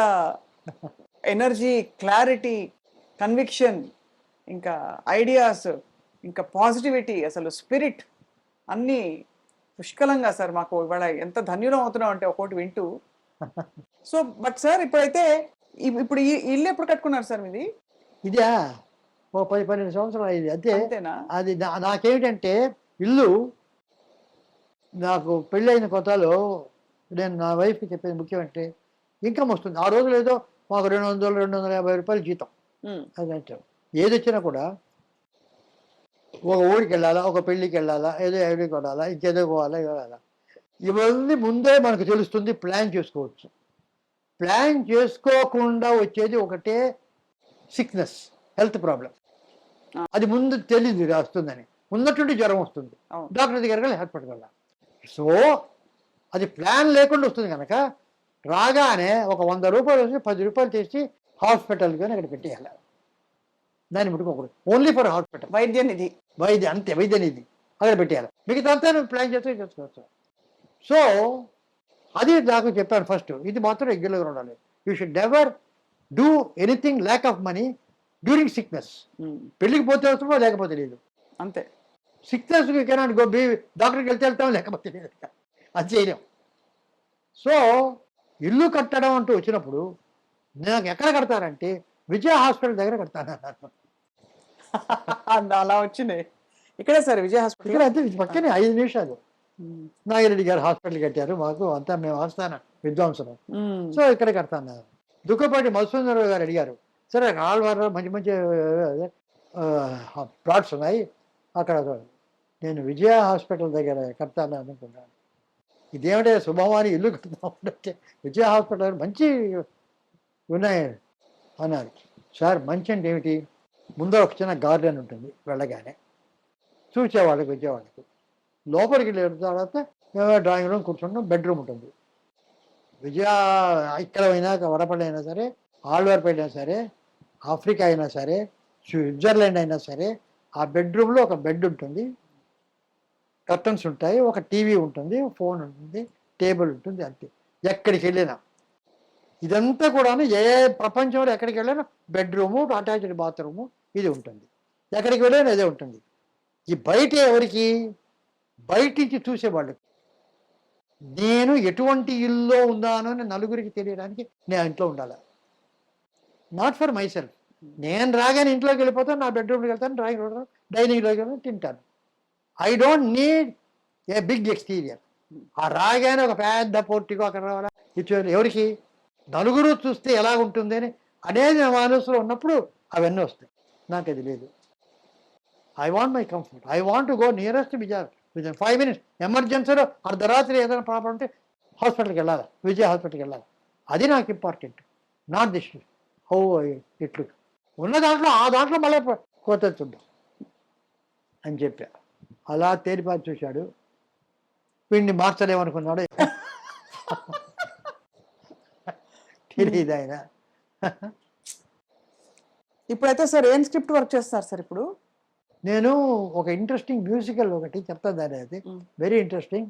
S1: ఎనర్జీ, క్లారిటీ, కన్విక్షన్, ఇంకా ఐడియాస్, ఇంకా పాజిటివిటీ, అసలు స్పిరిట్ అన్నీ పుష్కలంగా సార్. మాకు ఇవాళ ఎంత ధన్యులం అవుతున్నాం అంటే ఒక్కోటి వింటూ. సో బట్ సార్ ఇప్పుడైతే ఇప్పుడు ఈ ఇల్లు ఎప్పుడు కట్టుకున్నారు సార్ మీది?
S4: ఇదా ఓ 10-12 సంవత్సరాలు అయింది అంతే.
S1: అంతేనా?
S4: అది నాకేమిటంటే ఇల్లు, నాకు పెళ్ళైన కొత్తలో నేను నా వైఫ్కి చెప్పేది ముఖ్యం అంటే ఇన్కమ్ వస్తుంది. ఆ రోజులు ఏదో మాకు 200-250 రూపాయలు జీతం. అదంటే ఏది వచ్చినా కూడా ఒక ఊరికి వెళ్ళాలా, ఒక పెళ్ళికి వెళ్ళాలా, ఏదో ఎవరికి కొనాలా, ఇంకేదో పోవాలా, ఇవ్వాలా, ఇవన్నీ ముందే మనకు తెలుస్తుంది. ప్లాన్ చేసుకోవచ్చు. ప్లాన్ చేసుకోకుండా వచ్చేది ఒకటే సిక్నెస్, హెల్త్ ప్రాబ్లం. అది ముందు తెలియదు వస్తుందని. ఉన్నట్టుండి జ్వరం వస్తుంది, డాక్టర్ దగ్గరికి వెళ్ళి హాస్పిటల్కి వెళ్ళాలి. సో అది ప్లాన్ లేకుండా వస్తుంది కనుక రాగానే ఒక 100 రూపాయలు వచ్చి 10 రూపాయలు చేసి హాస్పిటల్కి అక్కడ పెట్టేయాలి. దాన్ని ముట్టుకోకూడదు. ఓన్లీ ఫర్ హాస్పిటల్,
S1: వైద్య నిధి,
S4: అంతే వైద్య నిధి అక్కడ పెట్టేయాలి. మిగతా అంతా ప్లాన్ చేస్తే చేసుకోవచ్చు. సో అది నాకు చెప్పాను ఫస్ట్. ఇది మాత్రం రెగ్యులర్గా ఉండాలి. You should never do anything lack of money during sickness. పెళ్ళికి పోతే వస్తుందో లేకపోతే లేదు,
S1: అంతే.
S4: Sickness cannot go be. డాక్టర్కి వెళ్తాం లేకపోతే లేదు, అది చేయలేం. సో ఇల్లు కట్టడం అంటూ వచ్చినప్పుడు నాకు ఎక్కడ కడతారంటే విజయ హాస్పిటల్ దగ్గర కడతాను.
S1: అలా వచ్చినాయి ఇక్కడే సార్ విజయ హాస్పిటల్.
S4: ఇక్కడ అంతే పక్కనే 5 నిమిషాలు. నాగిరెడ్డి గారు హాస్పిటల్ కట్టారు మాకు, అంతా మేము ఆస్థాన విద్వాంసులు. సో ఇక్కడ కడతాను. దుఃఖపాటి మధుసూదనరావు గారు అడిగారు, సరే ఆళ్వారు మంచి మంచి ప్లాట్స్ ఉన్నాయి అక్కడ, నేను విజయ హాస్పిటల్ దగ్గర కడతాను అనుకున్నాను. ఇదేమిటే శుభమాని ఇల్లు కడతామంటే విజయ హాస్పిటల్ మంచి ఉన్నాయి అన్నారు. సార్ మంచి అంటే ఏమిటి? ముందర ఒక చిన్న గార్డెన్ ఉంటుంది, వెళ్ళగానే చూసేవాళ్ళకి వచ్చేవాళ్ళకి. లోపలికి వెళ్ళిన తర్వాత డ్రాయింగ్ రూమ్ కూర్చుంటాం, బెడ్రూమ్ ఉంటుంది. విజయ ఇక్కడ అయినా వడపల్లి అయినా సరే, ఆళ్వార్పేట అయినా సరే, ఆఫ్రికా అయినా సరే, స్విట్జర్లాండ్ అయినా సరే, ఆ బెడ్రూమ్లో ఒక బెడ్ ఉంటుంది, కర్టన్స్ ఉంటాయి, ఒక టీవీ ఉంటుంది, ఫోన్ ఉంటుంది, టేబుల్ ఉంటుంది, అంతే. ఎక్కడికి వెళ్ళినా ఇదంతా కూడా ఏ ప్రపంచంలో ఎక్కడికి వెళ్ళినా బెడ్రూము, అటాచ్డ్ బాత్రూము ఇది ఉంటుంది. ఎక్కడికి వెళ్ళినా ఇదే ఉంటుంది. ఈ బయట ఎవరికి? బయట నుంచి చూసేవాళ్ళకి. నేను ఎటువంటి ఇల్లు ఉన్నాను అని నలుగురికి తెలియడానికి నేను ఇంట్లో ఉండాలి. Not for my self. నేను రాగానే ఇంట్లోకి వెళ్ళిపోతాను, నా బెడ్రూమ్కి వెళ్తాను, డ్రాయింగ్ రూమ్, డైనింగ్లోకి వెళ్తాను, తింటాను. I don't need a big exterior. ఆ రాగానే ఒక పెద్ద పోర్టికో అక్కడ రావాలా, ఇచ్చేది ఎవరికి? నలుగురు చూస్తే ఎలా ఉంటుంది అని అనేది నా మనసులో ఉన్నప్పుడు అవన్నీ వస్తాయి. నాకు అది లేదు. I want my comfort. I want to go nearest with 5 minutes ఎమర్జెన్సీలో అర్ధరాత్రి ఏదైనా ప్రాబ్లం ఉంటే హాస్పిటల్కి వెళ్ళాలి, విజయ హాస్పిటల్కి వెళ్ళాలి. అది నాకు ఇంపార్టెంట్, నాట్ దిస్ హౌ ఇట్లు ఉన్న దాంట్లో ఆ దాంట్లో మళ్ళీ కోత చూద్దాం అని చెప్పా. అలా తేలిపాటి చూశాడు, వీడిని మార్చలేమనుకున్నాడు. తెలియదు ఆయన.
S1: ఇప్పుడైతే సార్ ఏం స్క్రిప్ట్ వర్క్ చేస్తారు సార్ ఇప్పుడు?
S4: నేను ఒక ఇంట్రెస్టింగ్ మ్యూజికల్ ఒకటి చెప్తాను, దాని అది very interesting.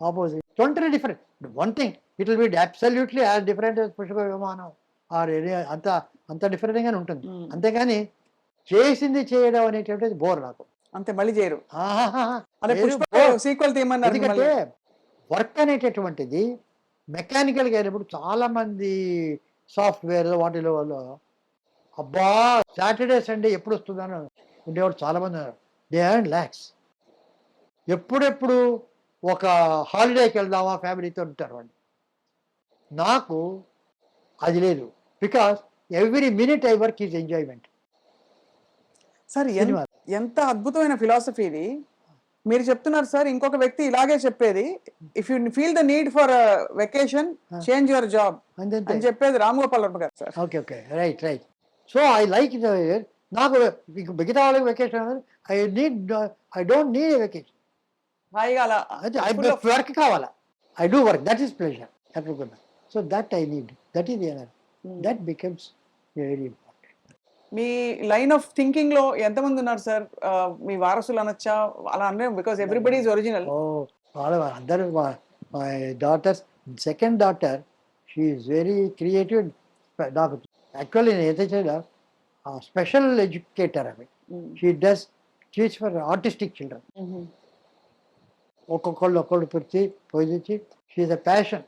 S4: Opposite totally different. One thing it will be absolutely as different Pushpa విమానం ఆర్ అంత అంత డిఫరెంట్గానే ఉంటుంది. అంతేగాని చేసింది చేయడం అనేటువంటిది బోర్ నాకు.
S1: అంతే, మళ్ళీ చేయరు. అదే
S4: లేదు,
S1: పుష్ప
S4: bore.
S1: సీక్వెల్ తీయమన్నారు
S4: ఎందుకంటే
S1: మిమ్మల్ని.
S4: వర్క్ అనేటటువంటిది మెకానికల్గా అయినప్పుడు చాలామంది సాఫ్ట్వేర్ వాటిలో వాళ్ళు అబ్బా సాటర్డే సండే ఎప్పుడు వస్తుందని ఉండేవాడు చాలామంది ఉన్నారు. దే అండ్ ల్యాక్స్ ఎప్పుడెప్పుడు ఒక హాలిడేకి వెళ్దామా ఫ్యామిలీతో ఉంటారు వాళ్ళు. నాకు అది లేదు, because every minute I work is enjoyment.
S1: Sir
S4: cinema.
S1: ఎంత అద్భుతమైన ఫిలాసఫీ ఇది. మీరు చెప్తున్నారు సార్, ఇంకొక వ్యక్తి ఇలాగే చెప్పేది, if you feel the need for vacation change your job
S4: అంతే
S1: అని చెప్పేది Ram Gopal Varma garu sir.
S4: Okay okay right right. So I like నాకు మిగతా వాళ్ళకి vacation I don't need a vacation.
S1: హాయిగా అలా
S4: ఐ వర్క్ కావాలా, I do work, that is pleasure ఎక్కడికన్నా. So that I need, that is honour, that becomes very important.
S1: మీ line of thinking లో ఎంతమంది ఉన్నారు సార్? మీ వారసులు అనొచ్చా అలా అనే? Because everybody is original.
S4: ఓ వాళ్ళ అందరూ my daughters, second daughter she is very creative. నాకు యాక్చువల్లీ నేను ఏదైతే చేయడా స్పెషల్ ఎడ్యుకేటర్ అవి. She does teach for artistic children. ఒక్కొక్కళ్ళు పోయించి షీఈ్ అ ప్యాషన్.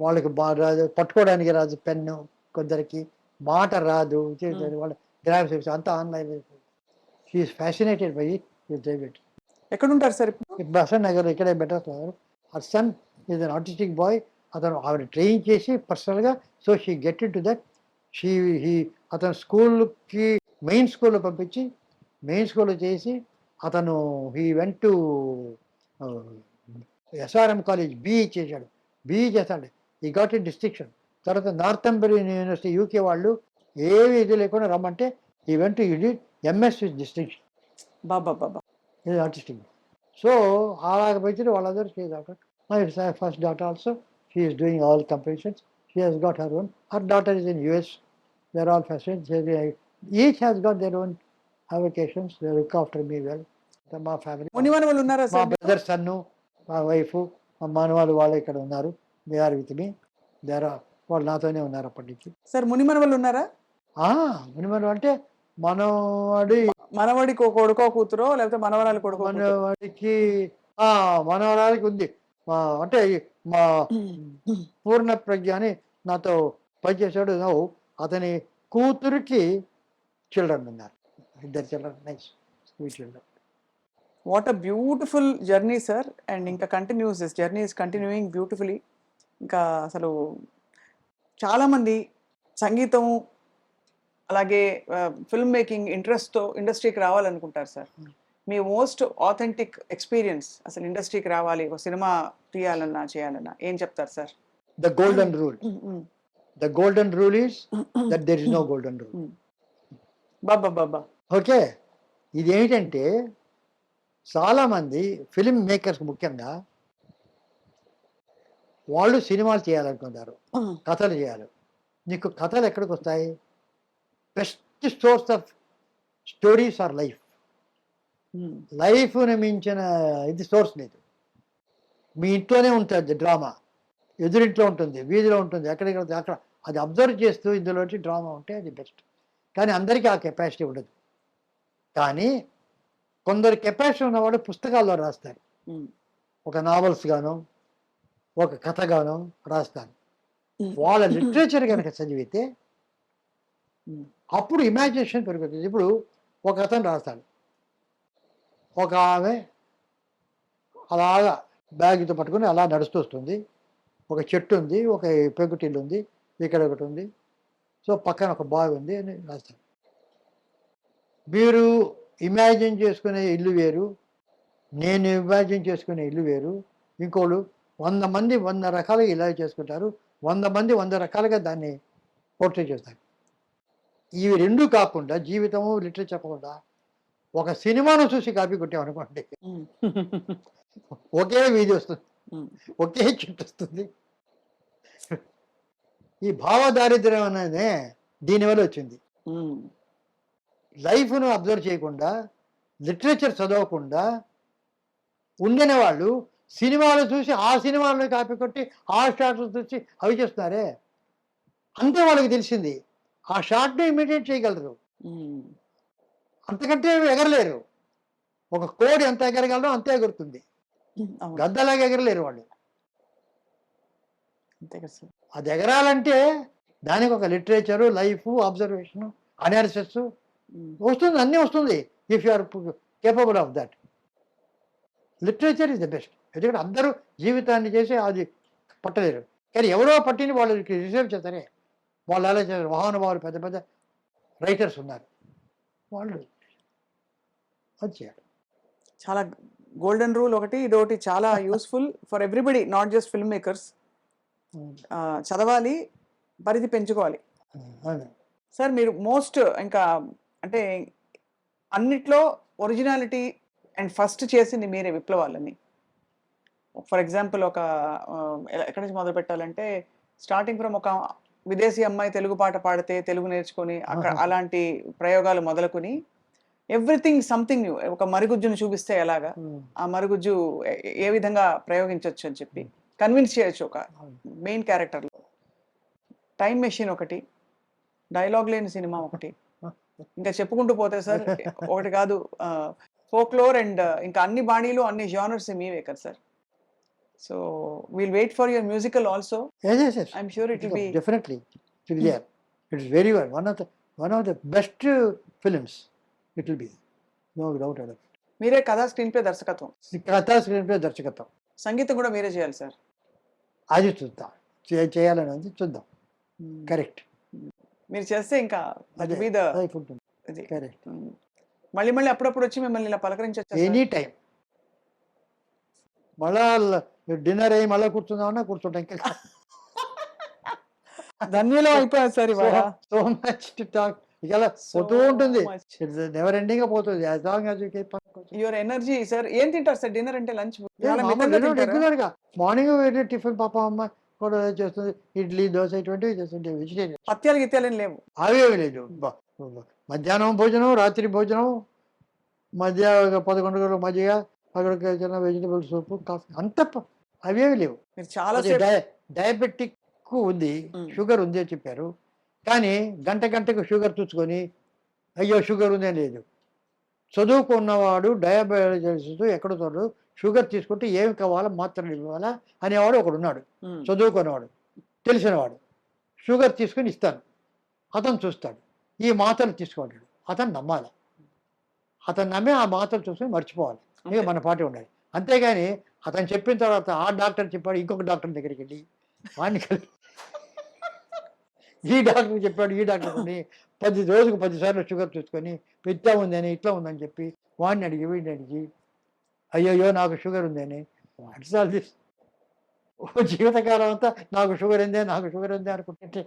S4: వాళ్ళకి బాగా రాదు, పట్టుకోవడానికి రాదు పెన్ను, కొందరికి మాట రాదు, వాళ్ళ గ్రాఫిక్స్ అంతా online. She fascinated by it.
S1: ఎక్కడ ఉంటారు సార్ ఇప్పుడు?
S4: బసన్ నగర్ ఇక్కడే బెటర్. ఆ son is an artistic boy. అతను ఆవిడ ట్రైన్ చేసి పర్సనల్గా, so she get in to that. అతను స్కూల్కి మెయిన్ స్కూల్లో పంపించి మెయిన్ స్కూల్లో చేసి అతను he went to SRM college BE చేశాడు. బీఈ చేస్తాడు, ఈ గాట్ ఇన్ డిస్టింక్షన్. తర్వాత నార్థంబరియన్ యూనివర్సిటీ యూకే వాళ్ళు ఏవి ఇది లేకుండా రమ్మంటే ఈ went you did MS with distinction.
S1: బాబా బాబా,
S4: ఇది ఆర్టిస్టిక్. సో అలాగ పెంచిన వాళ్ళందరూ చేశారు. My first daughter also she is doing all compositions. She has got her own. Her daughter is in US. They are all fashion. Each has got their own avocations. They look after me well. మా family,
S1: మునిమనవలు ఉన్నారా
S4: మా
S1: sir?
S4: Brother సన్ను, మా wife, మా మనవాళ్ళు వాళ్ళు ఇక్కడ ఉన్నారు. They are with me. వాళ్ళు నాతోనే ఉన్నారు అప్పటి నుంచి.
S1: సార్ మునిమనవలు ఉన్నారా?
S4: మునిమను అంటే మనవాడి
S1: మనవడికి కొడుకో కూతురో లేకపోతే మనవరాలు కొడుకో కూతురో?
S4: మనవాడికి మనవరాలికి ఉంది. అంటే మా పూర్ణ ప్రజ్ఞ అని నాతో పనిచేసాడు. అతని కూతురికి చిల్డ్రన్ ఉన్నారు, 2 children. Nice sweet children.
S1: What a beautiful journey sir. And ఇంకా continues, this journey is continuing beautifully. ఇంకా అసలు చాలామంది సంగీతం అలాగే ఫిల్మ్ మేకింగ్ ఇంట్రెస్ట్తో ఇండస్ట్రీకి రావాలనుకుంటారు సార్. మీ మోస్ట్ ఆథెంటిక్ ఎక్స్పీరియన్స్, అసలు ఇండస్ట్రీకి రావాలి, ఒక సినిమా తీయాలన్నా చేయాలన్నా ఏం చెప్తారు sir?
S4: The golden rule. The golden rule is that there is no golden rule.
S1: బాబా బాబా.
S4: ఓకే, ఇది ఏంటంటే చాలామంది ఫిల్మ్ మేకర్స్ ముఖ్యంగా వాళ్ళు సినిమాలు చేయాలనుకుంటారు, కథలు చేయాలి. నీకు కథలు ఎక్కడికి వస్తాయి? Best source of stories are life. లైఫ్ని మించిన ఇది సోర్స్ లేదు. మీ ఇంట్లోనే ఉంటుంది డ్రామా, ఎదురింట్లో ఉంటుంది, వీధిలో ఉంటుంది, ఎక్కడెక్కడ అక్కడ. అది అబ్జర్వ్ చేస్తూ ఇందులో డ్రామా ఉంటే అది బెస్ట్. కానీ అందరికీ ఆ కెపాసిటీ ఉండదు. కానీ కొందరు కెపాసిటీ ఉన్నవాడు పుస్తకాల్లో రాస్తారు, ఒక నావల్స్ గాను ఒక కథగాను రాస్తారు. వాళ్ళ లిటరేచర్ కనుక చదివితే అప్పుడు ఇమాజినేషన్ పెరుగుతుంది. ఇప్పుడు ఒక అతను రాస్తాడు, ఒక ఆమె అలాగా బ్యాగ్తో పట్టుకుని అలా నడుస్తూ వస్తుంది, ఒక చెట్టు ఉంది, ఒక పెంకుటిల్లు ఉంది, ఇక్కడ ఒకటి ఉంది, సో పక్కన ఒక బావి ఉంది అని రాస్తాడు. మీరు ఇమాజిన్ చేసుకునే ఇల్లు వేరు, నేను విభాజన చేసుకునే ఇల్లు వేరు, ఇంకోళ్ళు 100 మంది 100 రకాలుగా ఇలా చేసుకుంటారు, 100 మంది 100 రకాలుగా దాన్ని పోర్ట్రే చేస్తారు. ఇవి రెండు కాకుండా జీవితము లిటరేచర్ చెప్పకుండా ఒక సినిమాను చూసి కాపీ కొట్టామనుకోండి, ఒకే వీధి వస్తుంది, ఒకే చుట్టు వస్తుంది. ఈ భావ దారిద్ర్యం అనేది దీనివల్ల వచ్చింది. లైఫ్ను అబ్జర్వ్ చేయకుండా, లిటరేచర్ చదవకుండా ఉండిన వాళ్ళు సినిమాలు చూసి ఆ సినిమాలను కాపీ కొట్టి ఆ షార్ట్లు చూసి అవి చేస్తున్నారే, అంతే వాళ్ళకి తెలిసింది. ఆ షార్ట్ని ఇమిడియేట్ చేయగలరు, అంతకంటే ఎగరలేరు. ఒక కోడి ఎంత ఎగరగలరో అంతే ఎగురుతుంది, గద్దలాగా ఎగరలేరు వాళ్ళు.
S1: అంతే కదా సార్.
S4: అది ఎగరాలంటే దానికి ఒక లిటరేచరు, లైఫ్, అబ్జర్వేషను, అనాలిసిస్ వస్తుంది, అన్నీ వస్తుంది. If you are capable of that, literature is the best. ఎందుకంటే అందరూ జీవితాన్ని చేసి అది పట్టలేరు, కానీ ఎవరో పట్టిని వాళ్ళకి రిసర్వ్ చేస్తారే, వాళ్ళు అలా చేస్తారు. మహానుభావులు పెద్ద పెద్ద రైటర్స్ ఉన్నారు, వాళ్ళు అది చేయాలి.
S1: చాలా గోల్డెన్ రూల్ ఒకటి, ఇదొకటి చాలా useful for everybody, not just film makers. చదవాలి, పరిధి పెంచుకోవాలి.
S4: అవును.
S1: సార్ మీరు మోస్ట్ ఇంకా అంటే అన్నిట్లో ఒరిజినాలిటీ అండ్ ఫస్ట్ చేసింది మీరే విప్లవాలని. ఫర్ ఎగ్జాంపుల్ ఒక ఎక్కడి నుంచి మొదలు పెట్టాలంటే స్టార్టింగ్ ఫ్రమ్ ఒక విదేశీ అమ్మాయి తెలుగు పాట పాడితే తెలుగు నేర్చుకొని అక్కడ అలాంటి ప్రయోగాలు మొదలుకొని ఎవ్రీథింగ్ సంథింగ్ న్యూ. ఒక మరుగుజ్జును చూపిస్తే ఎలాగా ఆ మరుగుజ్జు ఏ విధంగా ప్రయోగించవచ్చు అని చెప్పి కన్విన్స్ చేయొచ్చు ఒక మెయిన్ క్యారెక్టర్లో. టైం మెషిన్ ఒకటి, డైలాగ్ లేని సినిమా ఒకటి, ఇంకా చెప్పుకుంటూ పోతే సార్ ఒకటి కాదు, ఫోక్లోర్ అండ్ ఇంకా అన్ని బాణీలు అన్ని జానర్స్ మీవే కదా sir. So we'll wait for your musical also.
S4: Yes, yes, yes.
S1: I'm sure it will be
S4: Definitely, it will be there. It is very well. One of the best films. It will be. No doubt about it.
S1: మీరే కథా screen play దర్శకత్వం,
S4: కథా screen play దర్శకత్వం
S1: సంగీతం కూడా మీరే చేయాలి sir.
S4: అది చూద్దాం, చేయాలనేది చూద్దాం. కరెక్ట్,
S1: మీరు చేస్తే ఇంకా
S4: అదే
S1: మీద
S4: లైఫ్ ఉంటుంది. కరెక్ట్,
S1: మళ్ళీ మళ్ళీ అప్పుడప్పుడు వచ్చి మిమ్మల్ని ఇలా పలకరించవచ్చు.
S4: Any time. మళ్ళా డిన్నర్ అయ్యి మళ్ళీ కూర్చుందామన్నా కూర్చుంటాం. ఇంకా
S1: ధన్యులు అయిపోయారు సార్ ఇవాళ.
S4: So much to talk. ఇలా పోతూ ఉంటుంది, నెవర్ ఎండింగ్ గా పోతుంది. As long as you keep
S1: your energy sir. ఏం తింటారు సార్ డిన్నర్ అంటే? లంచ్
S4: రెగ్యులర్ గా మార్నింగ్ వేరే టిఫిన్ పాప అమ్మ కూడా చేస్తుంది, ఇడ్లీ దోశ ఇటువంటివి చేస్తుంది. వెజిటేరియన్
S1: పత్యాలు గిత్యాలు ఏం లేవు,
S4: అవేమి లేదు. మధ్యాహ్నం భోజనం, రాత్రి భోజనం, మధ్య 11 గంటల మధ్య అక్కడికి చిన్న వెజిటబుల్ సూప్, కాఫీ, అంత అవేమి లేవు.
S1: మీరు చాలా
S4: డయాబెటిక్ ఉంది, షుగర్ ఉంది అని చెప్పారు, కానీ గంటకు షుగర్ చూసుకొని అయ్యో షుగర్ ఉంది అని లేదు. చదువుకున్నవాడు డయాబెటిస్ ఎక్కడ చూడడు, షుగర్ తీసుకుంటే ఏమి కావాలా, మాత్రలు ఇవ్వాలా అనేవాడు ఒకడు ఉన్నాడు. చదువుకున్నవాడు, తెలిసినవాడు, షుగర్ తీసుకొని ఇస్తాను, అతను చూస్తాడు, ఈ మాత్రలు తీసుకుంటాడు, అతను నమ్మాలి. అతను నమ్మి ఆ మాత్రలు చూసుకొని మర్చిపోవాలి, ఇక మన పాటే ఉండాలి. అంతేగాని అతను చెప్పిన తర్వాత ఆ డాక్టర్ చెప్పాడు ఇంకొక డాక్టర్ దగ్గరికి వెళ్ళి వాడిని ఈ డాక్టర్ చెప్పాడు ఈ డాక్టర్ అని 10 రోజుకు 10 సార్లు షుగర్ చూసుకొని ఇట్లా ఉందని ఇట్లా ఉందని చెప్పి వాడిని అడిగి వీడిని అడిగి అయ్యయ్యో నాకు షుగర్ ఉందని వాట్సాల్ దిస్. జీవితకాలం అంతా నాకు షుగర్ ఉందే అనుకుంటుంటే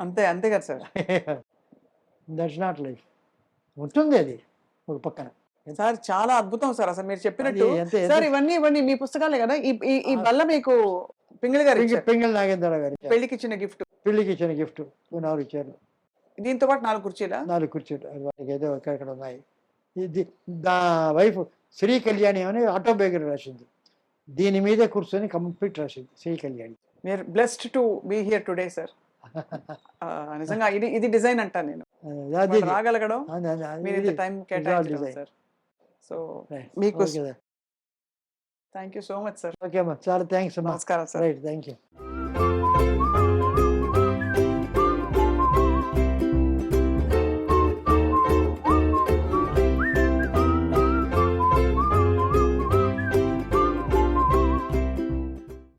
S1: అంతే అంతే కదా సార్.
S4: That's not life. ఉంటుంది అది ఒక పక్కన.
S1: సార్ చాలా అద్భుతం సార్ అసలు మీరు చెప్పినట్టు.
S4: అది
S1: సార్ ఇవన్నీ మీ పుస్తకాలే కదా. ఈ బల్ల మీకు పింగిల్ గారు ఇచ్చారు.
S4: పింగళి నాగేంద్ర గారు
S1: పెళ్లికి ఇచ్చిన గిఫ్ట్.
S4: పెళ్లికి ఇచ్చిన గిఫ్ట్ 4 ఇచ్చారు.
S1: దీంతో పాటు 4 కుర్చీలా?
S4: 4 కుర్చీలు వాటికి ఏదో ఇక్కడ ఉన్నాయి. ఇది నా వైఫ్ శ్రీ కళ్యాణి అని ఆటోబయోగ్రఫీ రాసింది, దీని మీద కూర్చొని కంప్లీట్ రాసింది శ్రీ కళ్యాణి.
S1: మీరు blessed to be here today sir. నిజంగా ఇది డిజైన్ అంటాను నేను, రాగలగడం, మీరు ఇంత టైం కేటాయించడం సార్. సో మీకు thank you so much sir.
S4: Okay అమ్మా, చాలా థ్యాంక్స్.
S1: నమస్కారం సార్.
S4: Right, thank you.